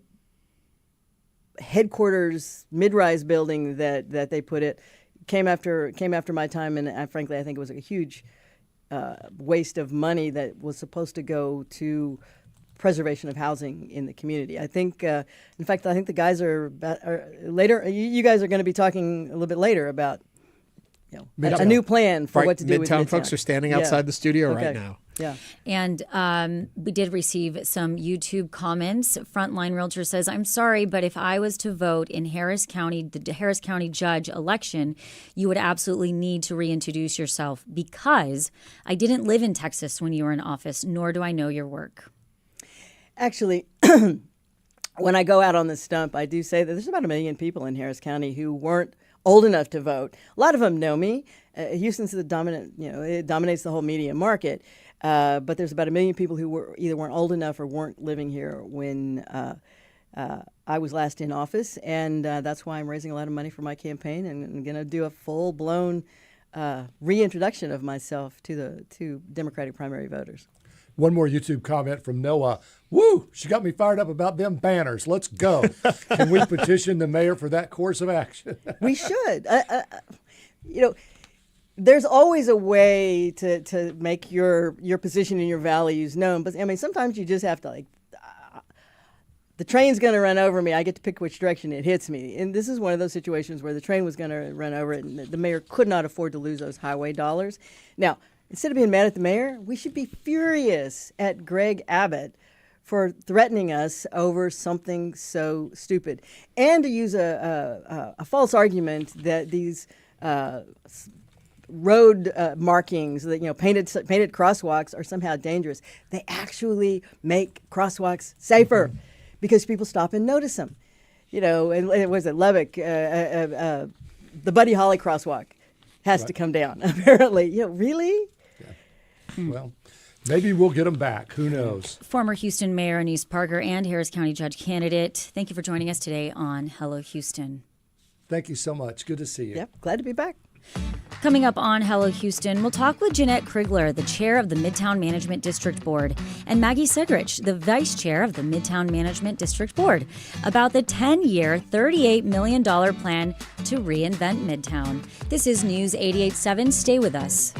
S5: headquarters mid-rise building that they put it came after my time, and frankly, I think it was a huge waste of money that was supposed to go to preservation of housing in the community. I think, in fact, I think the guys are later. You guys are going to be talking a little bit later about a new plan for what to do with Midtown.
S1: Folks are standing outside the studio right now.
S5: Yeah.
S2: And we did receive some YouTube comments. Frontline Realtor says, I'm sorry, but if I was to vote in Harris County, the Harris County judge election, you would absolutely need to reintroduce yourself because I didn't live in Texas when you were in office, nor do I know your work.
S5: Actually, when I go out on the stump, I do say that there's about 1 million people in Harris County who weren't old enough to vote. A lot of them know me. Houston's the dominant, it dominates the whole media market. But there's about 1 million people who either weren't old enough or weren't living here when I was last in office. And that's why I'm raising a lot of money for my campaign and I'm going to do a full-blown reintroduction of myself to Democratic primary voters.
S3: One more YouTube comment from Noah. Woo! She got me fired up about them banners. Let's go. Can we petition the mayor for that course of action?
S5: We should. There's always a way to make your position and your values known. But, I mean, sometimes you just have to, the train's going to run over me. I get to pick which direction it hits me. And this is one of those situations where the train was going to run over it, and the mayor could not afford to lose those highway dollars. Now, instead of being mad at the mayor, we should be furious at Greg Abbott for threatening us over something so stupid, and to use a false argument that these road markings, that painted crosswalks are somehow dangerous. They actually make crosswalks safer. because people stop and notice them. And was it Lubbock? The Buddy Holly crosswalk has to come down, apparently. Really?
S3: Yeah. Well, maybe we'll get them back. Who knows?
S2: Former Houston Mayor Annise Parker and Harris County Judge candidate, thank you for joining us today on Hello Houston.
S3: Thank you so much. Good to see you.
S5: Yep, glad to be back.
S2: Coming up on Hello Houston, we'll talk with Jeanette Criglar, the chair of the Midtown Management District Board, and Maggie Segrich, the vice chair of the Midtown Management District Board, about the 10-year, $38 million plan to reinvent Midtown. This is News 88.7. Stay with us.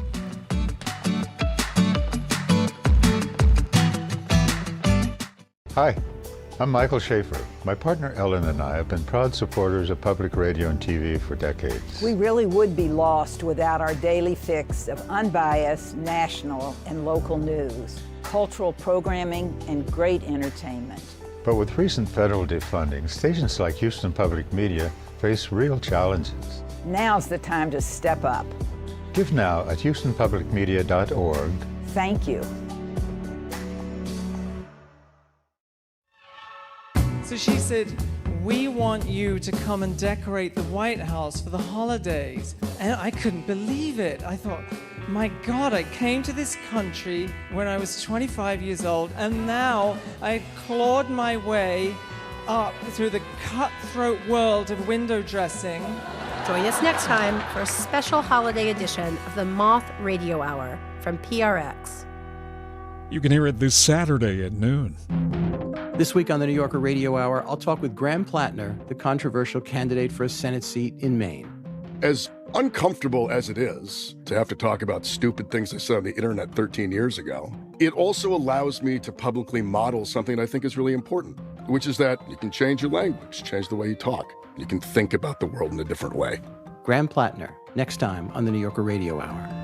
S10: Hi, I'm Michael Schaefer. My partner Ellen and I have been proud supporters of public radio and TV for decades.
S11: We really would be lost without our daily fix of unbiased national and local news, cultural programming, and great entertainment.
S10: But with recent federal defunding, stations like Houston Public Media face real challenges.
S11: Now's the time to step up.
S10: Give now at houstonpublicmedia.org.
S11: Thank you.
S12: So she said, we want you to come and decorate the White House for the holidays. And I couldn't believe it. I thought, my God, I came to this country when I was 25 years old, and now I clawed my way up through the cutthroat world of window dressing.
S19: Join us next time for a special holiday edition of the Moth Radio Hour from PRX.
S8: You can hear it this Saturday at noon.
S20: This week on the New Yorker Radio Hour, I'll talk with Graham Plattner, the controversial candidate for a Senate seat in Maine.
S21: As uncomfortable as it is to have to talk about stupid things I said on the internet 13 years ago, it also allows me to publicly model something I think is really important, which is that you can change your language, change the way you talk. You can think about the world in a different way.
S20: Graham Plattner, next time on the New Yorker Radio Hour.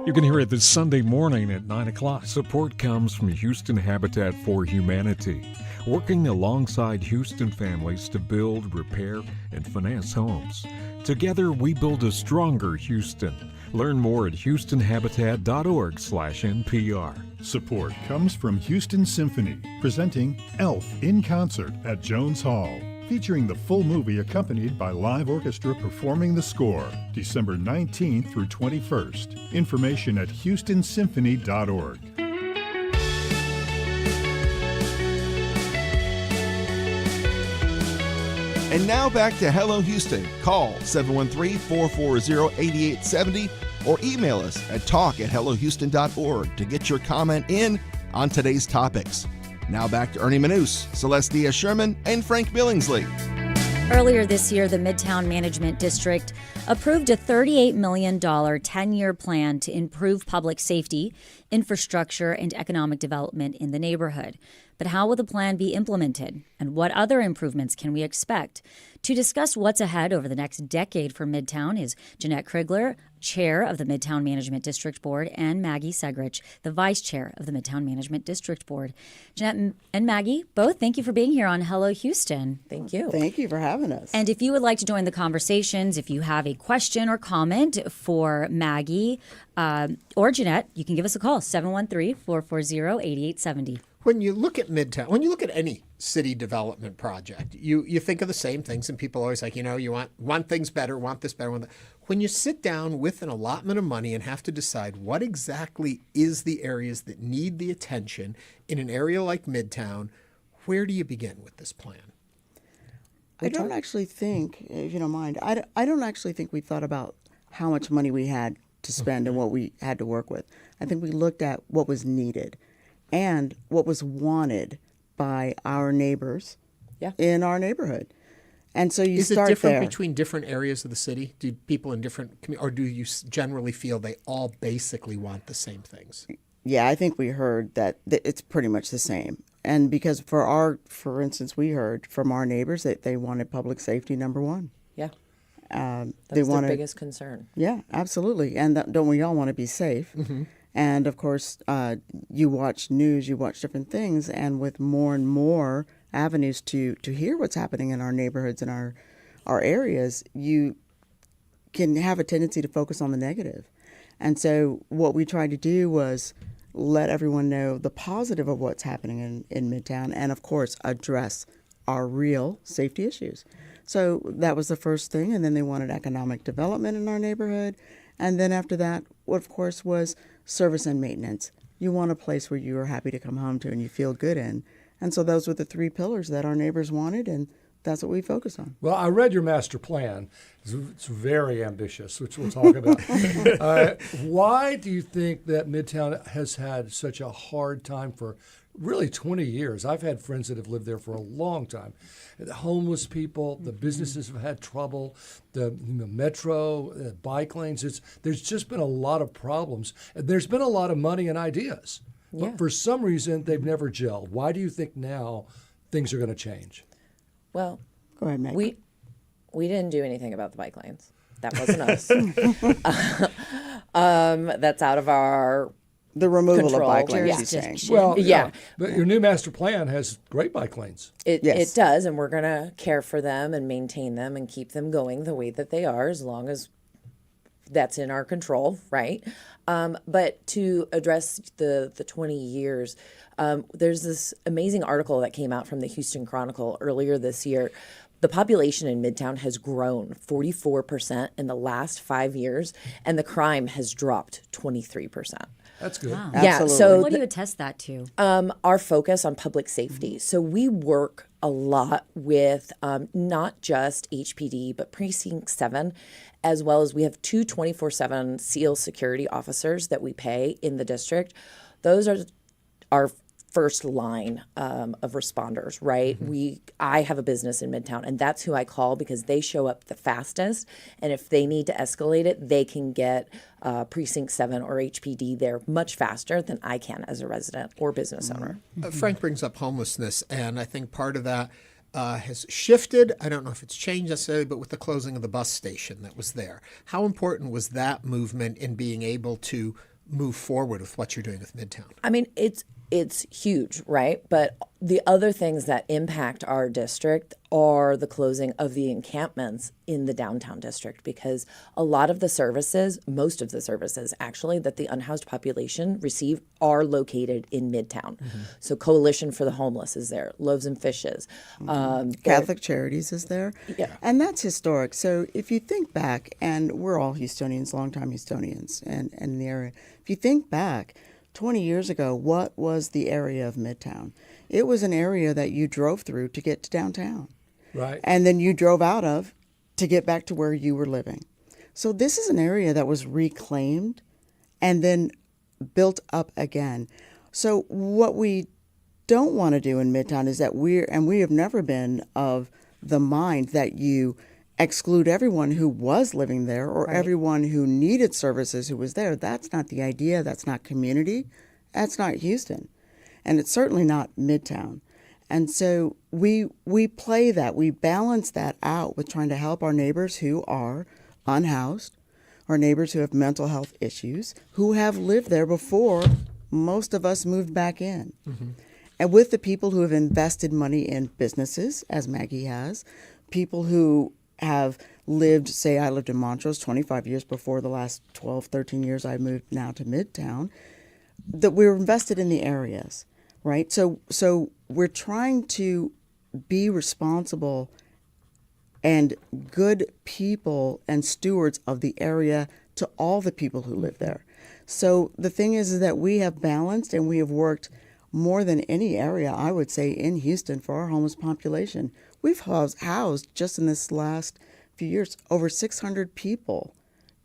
S8: You can hear it this Sunday morning at 9 o'clock. Support comes from Houston Habitat for Humanity, working alongside Houston families to build, repair, and finance homes. Together, we build a stronger Houston. Learn more at houstonhabitat.org/NPR.
S18: Support comes from Houston Symphony, presenting Elf in Concert at Jones Hall, featuring the full movie accompanied by live orchestra performing the score, December 19th through 21st. Information at houstonsymphony.org.
S13: And now back to Hello Houston. Call 713-440-8870 or email us at talk@hellohouston.org to get your comment in on today's topics. Now back to Ernie Manous, Celeste Diaz-Sherman, and Frank Billingsley.
S2: Earlier this year, the Midtown Management District approved a $38 million 10-year plan to improve public safety, infrastructure, and economic development in the neighborhood. But how will the plan be implemented, and what other improvements can we expect? To discuss what's ahead over the next decade for Midtown is Jeanette Criglar, chair of the Midtown Management District Board, and Maggie Segrich, the vice chair of the Midtown Management District Board. Jeanette and Maggie, both, thank you for being here on Hello Houston.
S22: Thank you.
S5: Thank you for having us.
S2: And if you would like to join the conversations, if you have a question or comment for Maggie or Jeanette, you can give us a call, 713-440-8870.
S1: When you look at Midtown, when you look at any city development project, you think of the same things, and people are always like, you want things better, want this better, want that. When you sit down with an allotment of money and have to decide what exactly is the areas that need the attention in an area like Midtown, where do you begin with this plan?
S22: I don't actually think, if you don't mind, I don't actually think we thought about how much money we had to spend and what we had to work with. I think we looked at what was needed and what was wanted by our neighbors in our neighborhood. And so you start there.
S1: Is it different between different areas of the city? Do people in different or do you generally feel they all basically want the same things?
S22: Yeah, I think we heard that it's pretty much the same. And because for instance, we heard from our neighbors that they wanted public safety number one. Yeah. That's their biggest concern. Yeah, absolutely. And don't we all want to be safe? Mm-hmm. And of course, you watch news, you watch different things, and with more and more avenues to hear what's happening in our neighborhoods and our areas, you can have a tendency to focus on the negative. And so what we tried to do was let everyone know the positive of what's happening in Midtown, and of course address our real safety issues. So that was the first thing, and then they wanted economic development in our neighborhood, and then after that, of course, was service and maintenance. You want a place where you are happy to come home to and you feel good in. And so those were the 3 pillars that our neighbors wanted, and that's what we focused on.
S3: Well, I read your master plan. It's very ambitious, which we'll talk about. Why do you think that Midtown has had such a hard time for really 20 years? I've had friends that have lived there for a long time. The homeless people, the businesses have had trouble, the metro, bike lanes. There's just been a lot of problems. There's been a lot of money and ideas.
S9: Yeah.
S3: But for some reason, they've never gelled. Why do you think now things are going to change?
S9: Well,
S22: go ahead, Maggie.
S9: We didn't do anything about the bike lanes. That wasn't us. That's out of our
S22: the removal
S9: control.
S22: of bike lanes. He's saying.
S3: Well,
S9: yeah.
S3: But your new master plan has great bike lanes.
S9: It does, and we're going to care for them and maintain them and keep them going the way that they are, as long as that's in our control, right? But to address the 20 years, there's this amazing article that came out from the Houston Chronicle earlier this year. The population in Midtown has grown 44% in the last 5 years, and the crime has dropped 23%.
S3: That's good.
S2: Wow.
S9: Yeah.
S22: Absolutely.
S9: So
S2: what do you attest that to?
S9: Our focus on public safety. So we work a lot with not just HPD, but Precinct 7, as well as we have 2 24/7 SEAL security officers that we pay in the district. Those are our first line of responders, right? I have a business in Midtown, and that's who I call because they show up the fastest. And if they need to escalate it, they can get Precinct 7 or HPD there much faster than I can as a resident or business owner.
S1: Frank brings up homelessness, and I think part of that has shifted. I don't know if it's changed necessarily, but with the closing of the bus station that was there. How important was that movement in being able to move forward with what you're doing with Midtown?
S9: I mean, it's huge, right? But the other things that impact our district are the closing of the encampments in the downtown district, because a lot of the services, most of the services actually, that the unhoused population receive are located in Midtown. So Coalition for the Homeless is there, Loaves and Fishes.
S22: Catholic Charities is there.
S9: Yeah.
S22: And that's historic. So if you think back, and we're all Houstonians, longtime Houstonians, and in the area, if you think back, 20 years ago, what was the area of Midtown? It was an area that you drove through to get to downtown.
S3: Right.
S22: And then you drove out of to get back to where you were living. So this is an area that was reclaimed and then built up again. So what we don't want to do in Midtown is that we have never been of the mind that you exclude everyone who was living there or everyone who needed services who was there. That's not the idea. That's not community. That's not Houston. And it's certainly not Midtown. And so we play that. We balance that out with trying to help our neighbors who are unhoused, our neighbors who have mental health issues, who have lived there before most of us moved back in. And with the people who have invested money in businesses, as Maggie has, people who have lived, say I lived in Montrose 25 years before the last 12, 13 years I moved now to Midtown, that we're invested in the areas, right? So we're trying to be responsible and good people and stewards of the area to all the people who live there. So the thing is that we have balanced and we have worked more than any area, I would say, in Houston for our homeless population. We've housed just in this last few years over 600 people,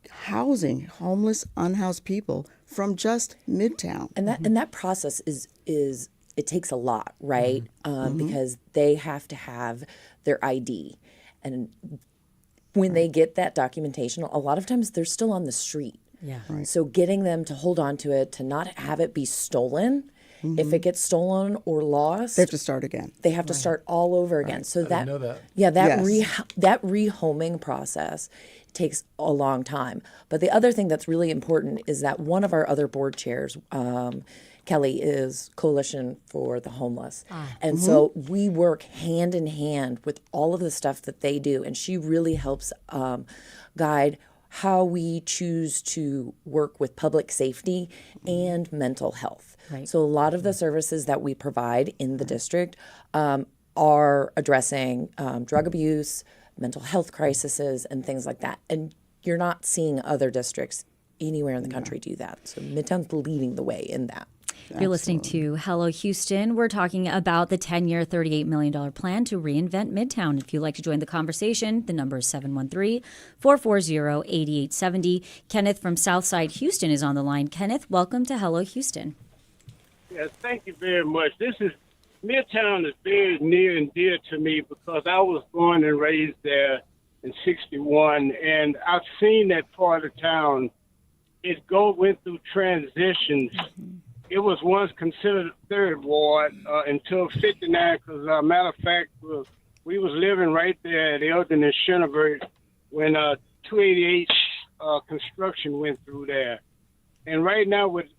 S22: housing homeless, unhoused people from just Midtown.
S9: And that process is it takes a lot, right? Because they have to have their ID, and when they get that documentation, a lot of times they're still on the street.
S2: Yeah.
S22: Right.
S9: So getting them to hold on to it, to not have it be stolen. If it gets stolen or lost,
S22: They have to start again.
S9: They have to start all over again. So
S3: I didn't know that.
S9: Yeah, that
S22: Yes.
S9: that rehoming process takes a long time. But the other thing that's really important is that one of our other board chairs, Kelly, is Coalition for the Homeless. And so we work hand in hand with all of the stuff that they do. And she really helps guide how we choose to work with public safety and mental health.
S2: Right.
S9: So a lot of the services that we provide in the district are addressing drug abuse, mental health crises, and things like that. And you're not seeing other districts anywhere in the country do that. So Midtown's leading the way in that.
S2: You're listening to Hello Houston. We're talking about the 10-year, $38 million plan to reinvent Midtown. If you'd like to join the conversation, the number is 713-440-8870. Kenneth from Southside Houston is on the line. Kenneth, welcome to Hello Houston.
S14: Yes, thank you very much. Midtown is very near and dear to me because I was born and raised there in 61, and I've seen that part of town. It went through transitions. It was once considered third ward until 59, because matter of fact, we was living right there at Eldon and Schoenberg when 288 construction went through there. And right now, it's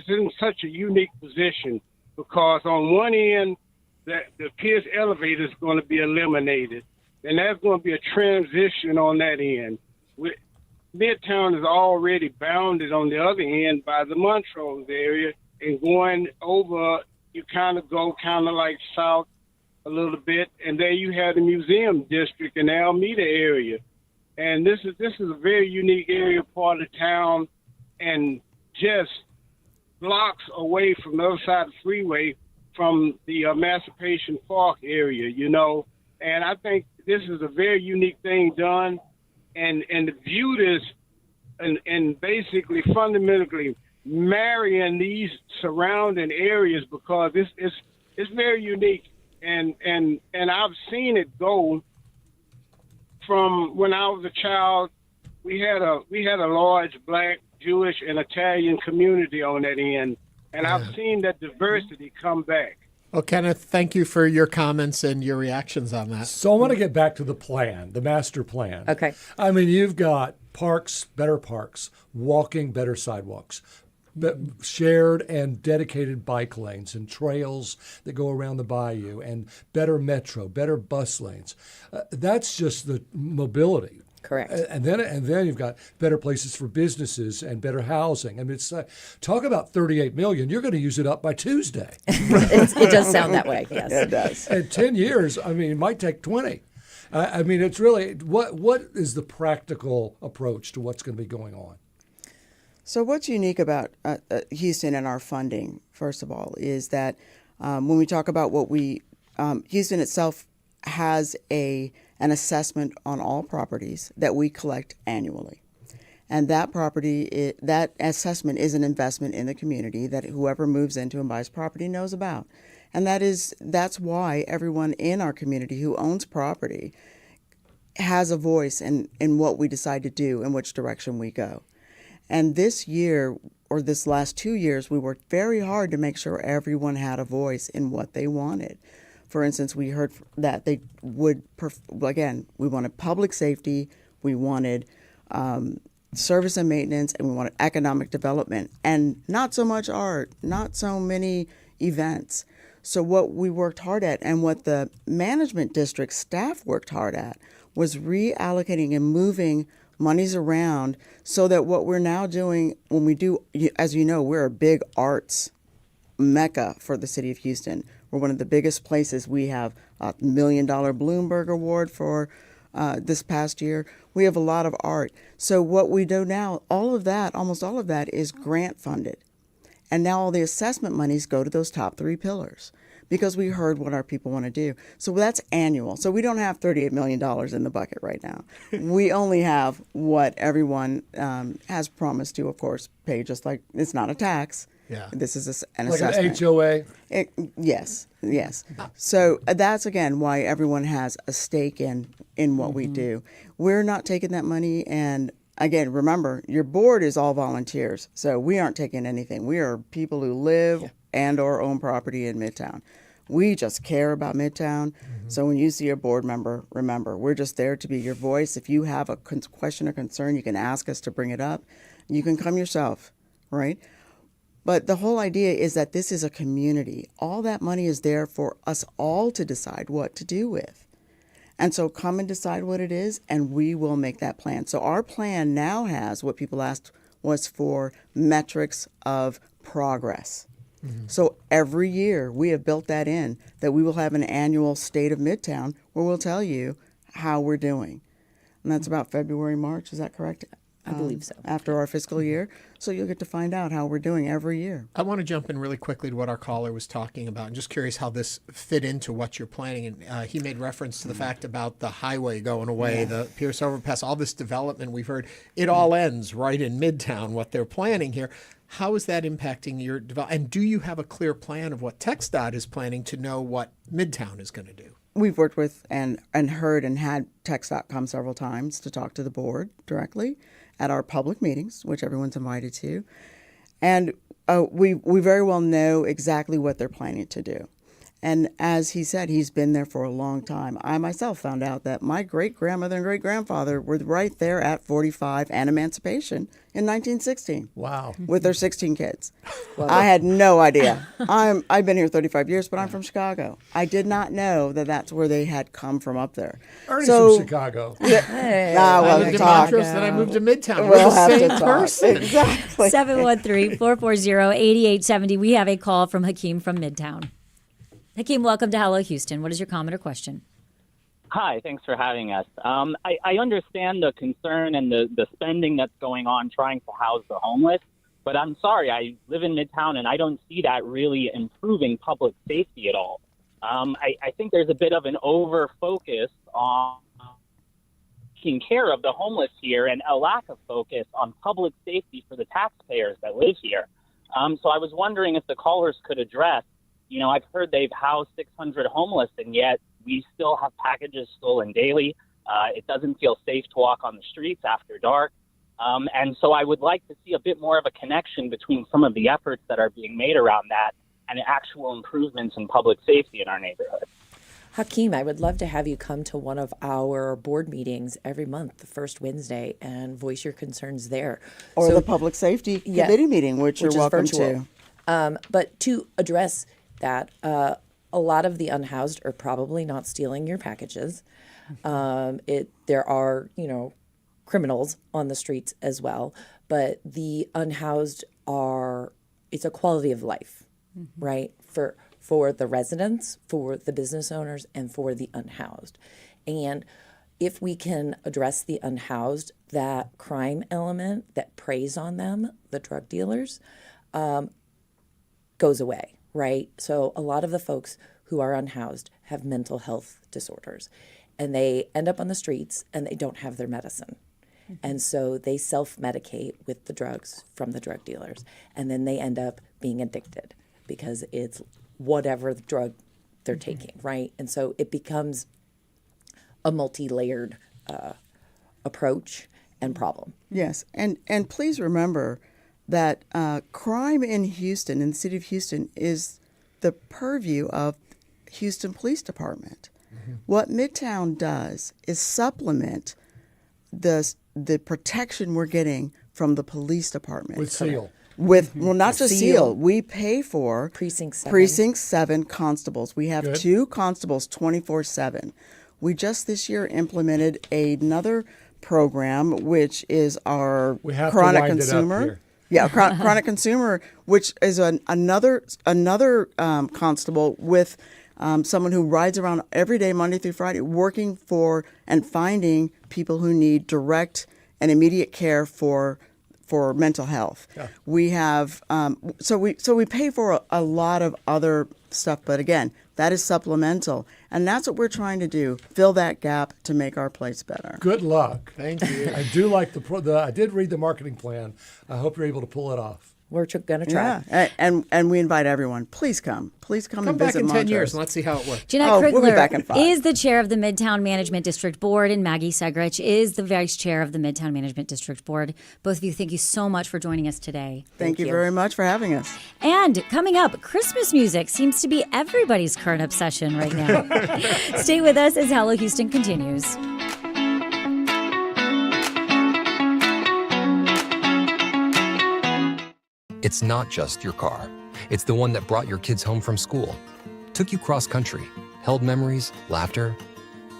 S14: in such a unique position because on one end, the Pierce elevator is going to be eliminated, and there's going to be a transition on that end. Midtown is already bounded on the other end by the Montrose area, and going over, you kind of go like south a little bit, and there you have the museum district in the Alameda area. And this is a very unique area, part of town, and just blocks away from the other side of the freeway from the Emancipation Park area, And I think this is a very unique thing done. And the view this and basically fundamentally marrying these surrounding areas because it's very unique and I've seen it go from when I was a child. We had a large Black, Jewish, and Italian community on that end, and I've seen that diversity come back.
S1: Well, Kenneth, thank you for your comments and your reactions on that.
S3: So I want to get back to the plan, the master plan.
S9: Okay.
S3: I mean, you've got better parks, walking, better sidewalks, shared and dedicated bike lanes and trails that go around the bayou, and better metro, better bus lanes. That's just the mobility.
S9: Correct.
S3: And then you've got better places for businesses and better housing. I mean, it's talk about $38 million. You're going to use it up by Tuesday.
S9: It does sound that way. Yes,
S22: it does.
S3: In 10 years, I mean, it might take 20. I mean, it's really what is the practical approach to what's going to be going on?
S22: So what's unique about Houston and our funding, first of all, is that when we talk about what Houston itself has an assessment on all properties that we collect annually. And that that assessment is an investment in the community that whoever moves into and buys property knows about. And that's why everyone in our community who owns property has a voice in what we decide to do, in which direction we go. And this year, or this last 2 years, we worked very hard to make sure everyone had a voice in what they wanted. For instance, we heard that they would, we wanted public safety, we wanted service and maintenance, and we wanted economic development, and not so much art, not so many events. So what we worked hard at, and what the management district staff worked hard at, was reallocating and moving monies around so that what we're now doing when we do, as you know, we're a big arts mecca for the city of Houston. We're one of the biggest places. We have a $1 million Bloomberg Award for this past year. We have a lot of art. So what we do now, almost all of that is grant funded. And now all the assessment monies go to those top three pillars because we heard what our people want to do. So that's annual. So we don't have $38 million in the bucket right now. We only have what everyone has promised to, of course, pay, just like it's not a tax.
S1: Yeah.
S22: This is an
S3: like
S22: assessment.
S3: Like an HOA?
S22: Yes. So that's, again, why everyone has a stake in what we do. We're not taking that money. And, again, remember, your board is all volunteers. So we aren't taking anything. We are people who live and or own property in Midtown. We just care about Midtown. So when you see a board member, remember, we're just there to be your voice. If you have a question or concern, you can ask us to bring it up. You can come yourself, right? But the whole idea is that this is a community. All that money is there for us all to decide what to do with. And so come and decide what it is, and we will make that plan. So our plan now has what people asked was for metrics of progress. So every year we have built that in, that we will have an annual State of Midtown where we'll tell you how we're doing. And that's about February, March, is that correct?
S9: I believe so.
S22: After our fiscal year. So you'll get to find out how we're doing every year.
S1: I want to jump in really quickly to what our caller was talking about. I'm just curious how this fit into what you're planning. And he made reference to the fact about the highway going away, the Pierce Overpass, all this development we've heard. It all ends right in Midtown, what they're planning here. How is that impacting your development? And do you have a clear plan of what TxDOT is planning to know what Midtown is going to do?
S22: We've worked with and heard and had TxDOT come several times to talk to the board directly at our public meetings, which everyone's invited to. And we very well know exactly what they're planning to do. And as he said, he's been there for a long time. I myself found out that my great-grandmother and great-grandfather were right there at 45 and Emancipation in 1916.
S3: Wow.
S22: With their 16 kids. I had no idea. I've been here 35 years, but I'm from Chicago. I did not know that that's where they had come from up there.
S3: Ernie's from Chicago.
S1: I lived in Montrose, then I moved to Midtown.
S22: We'll
S1: We're the
S22: have to
S1: same
S22: talk.
S1: person.
S22: Exactly.
S2: 713-440-8870. We have a call from Hakeem from Midtown. Hakeem, welcome to Hello Houston. What is your comment or question?
S15: Hi, thanks for having us. I understand the concern and the spending that's going on trying to house the homeless, but I'm sorry, I live in Midtown and I don't see that really improving public safety at all. I think there's a bit of an over-focus on taking care of the homeless here and a lack of focus on public safety for the taxpayers that live here. So I was wondering if the callers could address, I've heard they've housed 600 homeless, and yet we still have packages stolen daily. It doesn't feel safe to walk on the streets after dark. And so I would like to see a bit more of a connection between some of the efforts that are being made around that and actual improvements in public safety in our neighborhood.
S9: Hakeem, I would love to have you come to one of our board meetings every month, the first Wednesday, and voice your concerns there.
S22: Or the public safety committee meeting, which you're welcome to.
S9: But to address that, a lot of the unhoused are probably not stealing your packages. There are, criminals on the streets as well, but the unhoused it's a quality of life, right? For the residents, for the business owners, and for the unhoused. And if we can address the unhoused, that crime element that preys on them, the drug dealers, goes away. Right? So a lot of the folks who are unhoused have mental health disorders, and they end up on the streets and they don't have their medicine. And so they self-medicate with the drugs from the drug dealers, and then they end up being addicted because it's whatever the drug they're taking, right? And so it becomes a multi-layered approach and problem.
S22: Yes, and please remember that crime in Houston, in the city of Houston, is the purview of Houston Police Department. What Midtown does is supplement the protection we're getting from the police department.
S3: With SEAL.
S22: Not just SEAL. We pay for
S9: Precinct
S22: 7 constables. We have 2 constables 24/7. We just this year implemented another program, which is our chronic consumer. Yeah, chronic consumer, which is another constable with someone who rides around every day, Monday through Friday, working for and finding people who need direct and immediate care for mental health. Yeah. We have so we pay for a lot of other stuff, but again, that is supplemental, and that's what we're trying to do: fill that gap to make our place better.
S3: Good luck.
S1: Thank you.
S3: I do like I did read the marketing plan. I hope you're able to pull it off.
S9: We're going to try.
S22: Yeah, and we invite everyone. Please come. Please come and
S1: back
S22: visit
S1: in 10
S22: Montrose.
S1: years and let's see how it works.
S2: Jeanette Criglar
S22: we'll be back in 5.
S2: is the chair of the Midtown Management District Board, and Maggie Segrich is the vice chair of the Midtown Management District Board. Both of you, thank you so much for joining us today.
S22: Thank you very much for having us.
S2: And coming up, Christmas music seems to be everybody's current obsession right now. Stay with us as Hello Houston continues.
S16: It's not just your car. It's the one that brought your kids home from school, took you cross-country, held memories, laughter,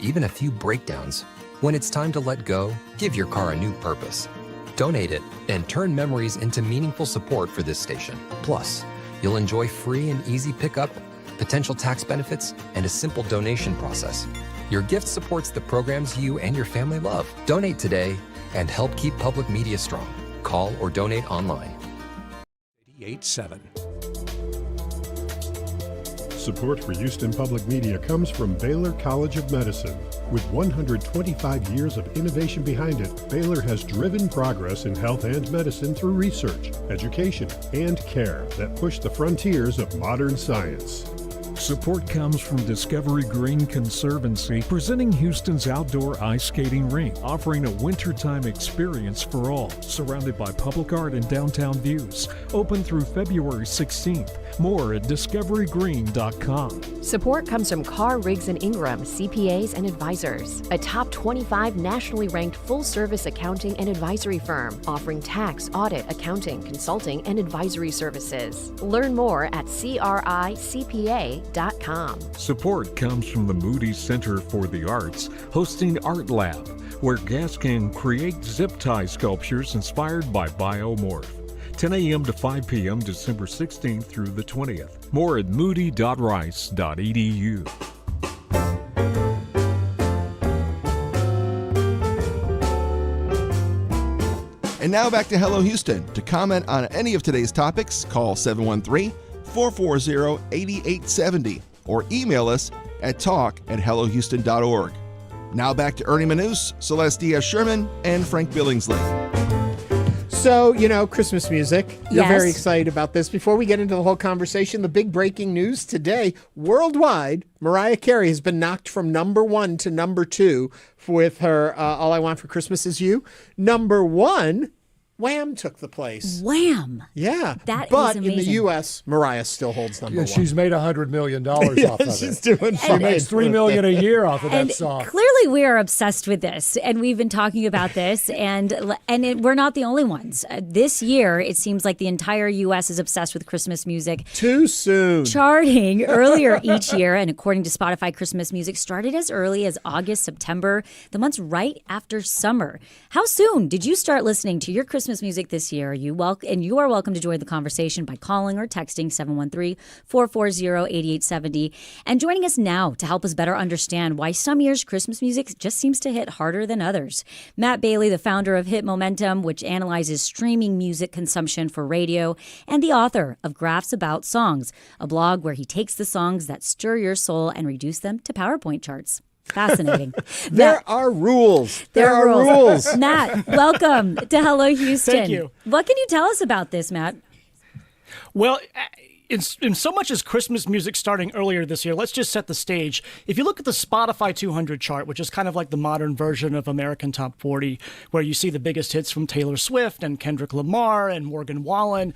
S16: even a few breakdowns. When it's time to let go, give your car a new purpose. Donate it and turn memories into meaningful support for this station. Plus, you'll enjoy free and easy pickup, potential tax benefits, and a simple donation process. Your gift supports the programs you and your family love. Donate today and help keep public media strong. Call or donate online.
S8: 88.7.
S18: Support for Houston Public Media comes from Baylor College of Medicine. With 125 years of innovation behind it, Baylor has driven progress in health and medicine through research, education, and care that push the frontiers of modern science.
S8: Support comes from Discovery Green Conservancy, presenting Houston's outdoor ice skating rink, offering a wintertime experience for all, surrounded by public art and downtown views. Open through February 16th. More at discoverygreen.com.
S4: Support comes from Carr, Riggs & Ingram, CPAs and Advisors, a top 25 nationally ranked full-service accounting and advisory firm, offering tax, audit, accounting, consulting, and advisory services. Learn more at cricpa.com.
S8: Support comes from the Moody Center for the Arts, hosting Art Lab, where guests can create zip tie sculptures inspired by biomorph. 10 a.m. to 5 p.m. December 16th through the 20th. More at moody.rice.edu.
S13: And now back to Hello Houston. To comment on any of today's topics, call 713-440-8870 or email us at talk@hellohouston.org. Now back to Ernie Manous, Celeste Diaz-Sherman, and Frank Billingsley.
S1: So, Christmas music. You're
S2: Yes.
S1: very excited about this. Before we get into the whole conversation, the big breaking news today, worldwide, Mariah Carey has been knocked from number 1 to number 2 with her All I Want for Christmas Is You. Number 1, Wham took the place.
S2: Wham!
S1: Yeah.
S2: That
S1: but
S2: is
S1: in the
S2: amazing.
S1: U.S., Mariah still holds number 1.
S3: She's made $100 million off of it.
S1: She's doing
S3: She
S1: fine.
S3: makes $3 million a year off of that
S2: And
S3: song.
S2: clearly, we are obsessed with this, and we've been talking about this, we're not the only ones. This year, it seems like the entire U.S. is obsessed with Christmas music.
S1: Too soon.
S2: Charting earlier each year, and according to Spotify, Christmas music started as early as August, September, the months right after summer. How soon did you start listening to your Christmas music this year? You are welcome to join the conversation by calling or texting 713-440-8870 and joining us now to help us better understand why some years Christmas music just seems to hit harder than others. Matt Bailey, the founder of Hit Momentum, which analyzes streaming music consumption for radio, and the author of Graphs About Songs, a blog where he takes the songs that stir your soul and reduce them to PowerPoint charts. Fascinating.
S1: There are rules. There are rules.
S2: Matt, welcome to Hello Houston.
S17: Thank you.
S2: What can you tell us about this, Matt?
S17: Well, in so much as Christmas music starting earlier this year, let's just set the stage. If you look at the Spotify 200 chart, which is kind of like the modern version of American Top 40, where you see the biggest hits from Taylor Swift and Kendrick Lamar and Morgan Wallen,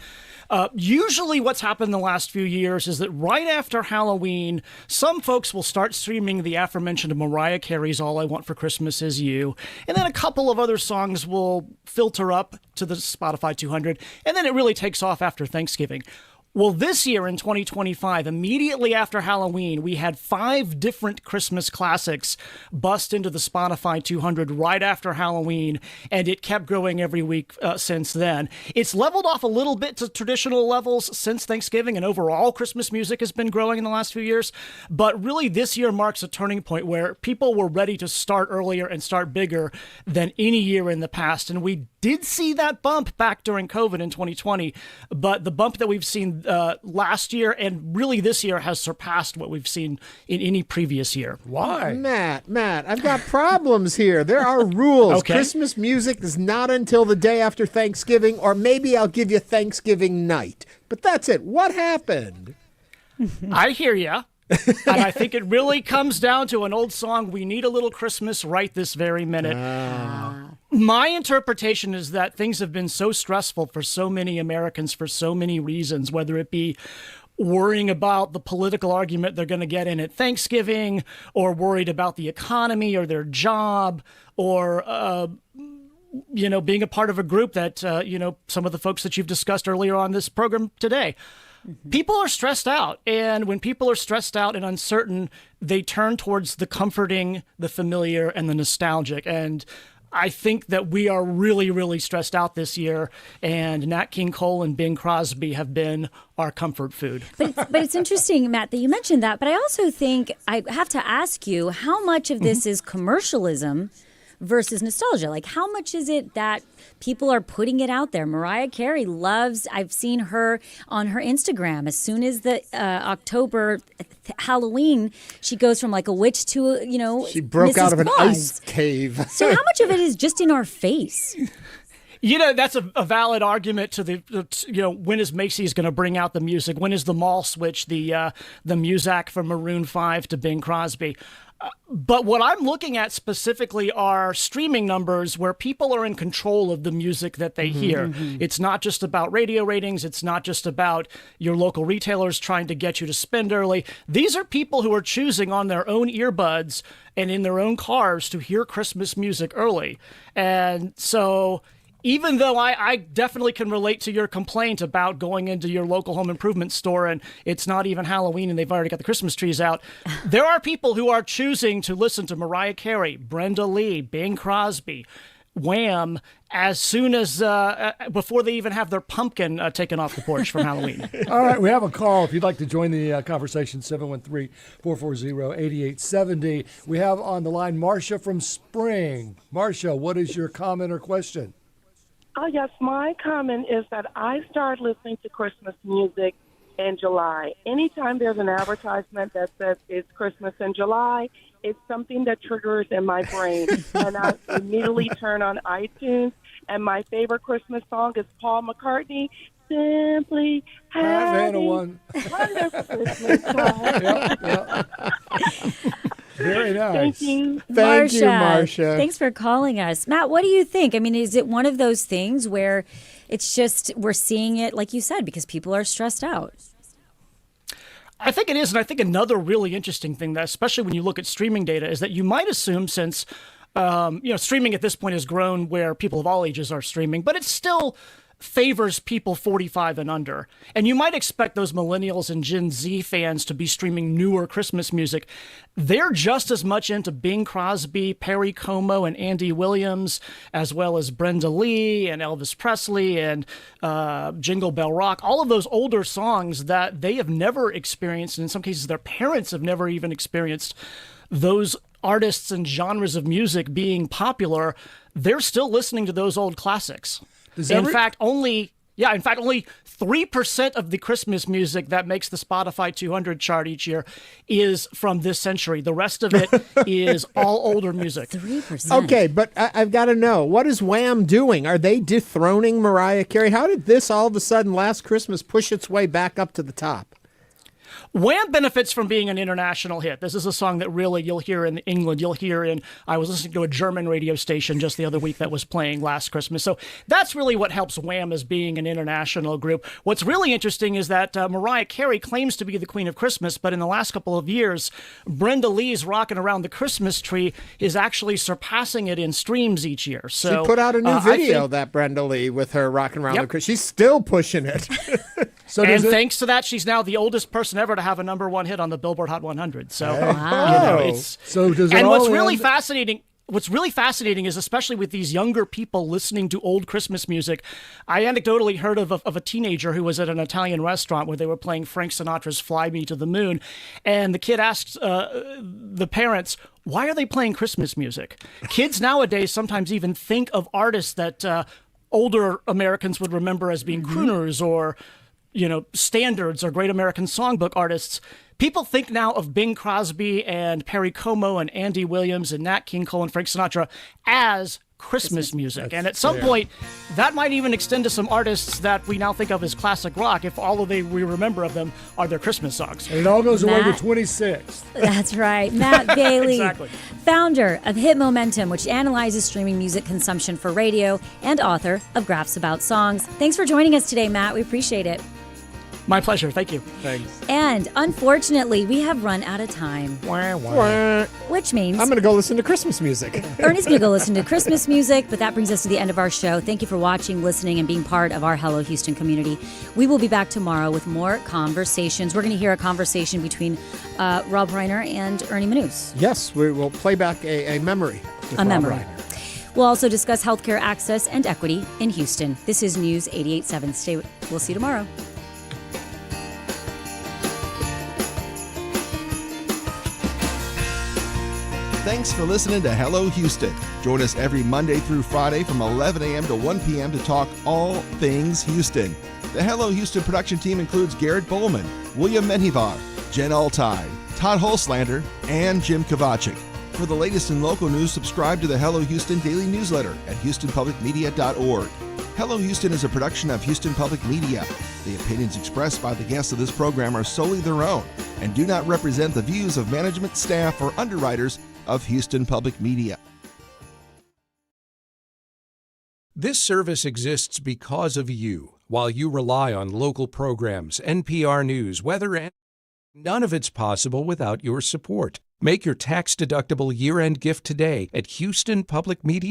S17: usually what's happened in the last few years is that right after Halloween, some folks will start streaming the aforementioned Mariah Carey's All I Want for Christmas Is You, and then a couple of other songs will filter up to the Spotify 200, and then it really takes off after Thanksgiving. Well, this year in 2025, immediately after Halloween, we had 5 different Christmas classics bust into the Spotify 200 right after Halloween, and it kept growing every week since then. It's leveled off a little bit to traditional levels since Thanksgiving, and overall Christmas music has been growing in the last few years. But really, this year marks a turning point where people were ready to start earlier and start bigger than any year in the past. And we did see that bump back during COVID in 2020, but the bump that we've seen last year and really this year has surpassed what we've seen in any previous year.
S3: Why?
S1: Matt, I've got problems here. There are rules.
S17: Okay.
S1: Christmas music is not until the day after Thanksgiving, or maybe I'll give you Thanksgiving night. But that's it. What happened?
S17: I hear ya. And I think it really comes down to an old song, We Need a Little Christmas Right This Very Minute. My interpretation is that things have been so stressful for so many Americans for so many reasons, whether it be worrying about the political argument they're going to get in at Thanksgiving, or worried about the economy or their job, or being a part of a group that, some of the folks that you've discussed earlier on this program today. People are stressed out. And when people are stressed out and uncertain, they turn towards the comforting, the familiar, and the nostalgic. And I think that we are really, really stressed out this year, and Nat King Cole and Bing Crosby have been our comfort food.
S2: But it's interesting, Matt, that you mentioned that. But I also think I have to ask you, how much of this is commercialism versus nostalgia? Like, how much is it that people are putting it out there? Mariah Carey loves, I've seen her on her Instagram. As soon as the October Halloween, she goes from like a witch to,
S1: she broke
S2: Mrs.
S1: out of an
S2: Claus.
S1: ice cave.
S2: So how much of it is just in our face?
S17: That's a valid argument to the, when is Macy's going to bring out the music? When is the mall switch the Muzak from Maroon 5 to Bing Crosby? But what I'm looking at specifically are streaming numbers where people are in control of the music that they hear. It's not just about radio ratings. It's not just about your local retailers trying to get you to spend early. These are people who are choosing on their own earbuds and in their own cars to hear Christmas music early. And so even though I definitely can relate to your complaint about going into your local home improvement store and it's not even Halloween and they've already got the Christmas trees out, there are people who are choosing to listen to Mariah Carey, Brenda Lee, Bing Crosby, Wham, as soon as before they even have their pumpkin taken off the porch from Halloween.
S3: All right, we have a call. If you'd like to join the conversation, 713-440-8870. We have on the line Marcia from Spring. Marcia, what is your comment or question?
S6: Yes, my comment is that I started listening to Christmas music in July. Anytime there's an advertisement that says it's Christmas in July, it's something that triggers in my brain. And I immediately turn on iTunes, and my favorite Christmas song is Paul McCartney, Simply Having Wonderful Christmas Time.
S3: Yep. Very nice.
S6: Thank you.
S1: Thank you, Marcia.
S2: Thanks for calling us. Matt, what do you think? I mean, is it one of those things where it's just we're seeing it, like you said, because people are stressed out?
S17: I think it is. And I think another really interesting thing, that especially when you look at streaming data, is that you might assume since, streaming at this point has grown where people of all ages are streaming, but it's still favors people 45 and under. And you might expect those millennials and Gen Z fans to be streaming newer Christmas music. They're just as much into Bing Crosby, Perry Como, and Andy Williams, as well as Brenda Lee and Elvis Presley and Jingle Bell Rock, all of those older songs that they have never experienced, and in some cases their parents have never even experienced. Those artists and genres of music being popular, they're still listening to those old classics. In fact, only 3% of the Christmas music that makes the Spotify 200 chart each year is from this century. The rest of it is all older music.
S2: 3%.
S1: Okay, but I've got to know, what is Wham doing? Are they dethroning Mariah Carey? How did this all of a sudden last Christmas push its way back up to the top?
S17: Wham benefits from being an international hit. This is a song that really you'll hear in England. I was listening to a German radio station just the other week that was playing last Christmas. So that's really what helps Wham as being an international group. What's really interesting is that Mariah Carey claims to be the Queen of Christmas, but in the last couple of years, Brenda Lee's Rockin' Around the Christmas Tree is actually surpassing it in streams each year. So
S1: she put out a new video, that Brenda Lee, with her Rockin' Around the Christmas. She's still pushing it.
S17: Thanks to that, she's now the oldest person ever to have a number one hit on the Billboard Hot 100. So, what's really fascinating is, especially with these younger people listening to old Christmas music, I anecdotally heard of a teenager who was at an Italian restaurant where they were playing Frank Sinatra's Fly Me to the Moon. And the kid asked the parents, why are they playing Christmas music? Kids nowadays sometimes even think of artists that older Americans would remember as being crooners or standards or great American songbook artists. People think now of Bing Crosby and Perry Como and Andy Williams and Nat King Cole and Frank Sinatra as Christmas music. And at some point, that might even extend to some artists that we now think of as classic rock, if all we remember of them are their Christmas songs.
S3: And it all goes away the 26th.
S2: That's right. Matt Bailey,
S17: exactly.
S2: Founder of Hit Momentum, which analyzes streaming music consumption for radio, and author of Graphs About Songs. Thanks for joining us today, Matt. We appreciate it.
S17: My pleasure. Thank you.
S1: Thanks.
S2: And unfortunately, we have run out of time. Which means
S1: I'm going to go listen to Christmas music.
S2: Ernie's going to go listen to Christmas music, but that brings us to the end of our show. Thank you for watching, listening, and being part of our Hello Houston community. We will be back tomorrow with more conversations. We're going to hear a conversation between Rob Reiner and Ernie Manous.
S1: Yes, we will play back a memory. With
S2: A
S1: Rob
S2: memory.
S1: Reiner.
S2: We'll also discuss healthcare access and equity in Houston. This is News 88.7. We'll see you tomorrow.
S13: Thanks for listening to Hello Houston. Join us every Monday through Friday from 11 a.m. to 1 p.m. to talk all things Houston. The Hello Houston production team includes Garrett Bowman, William Menjivar, Jen Altai, Todd Holslander, and Jim Kovacic. For the latest in local news, subscribe to the Hello Houston daily newsletter at houstonpublicmedia.org. Hello Houston is a production of Houston Public Media. The opinions expressed by the guests of this program are solely their own and do not represent the views of management, staff, or underwriters of Houston Public Media.
S7: This service exists because of you. While you rely on local programs, NPR News, weather, and none of it's possible without your support. Make your tax-deductible year-end gift today at Houston Public Media.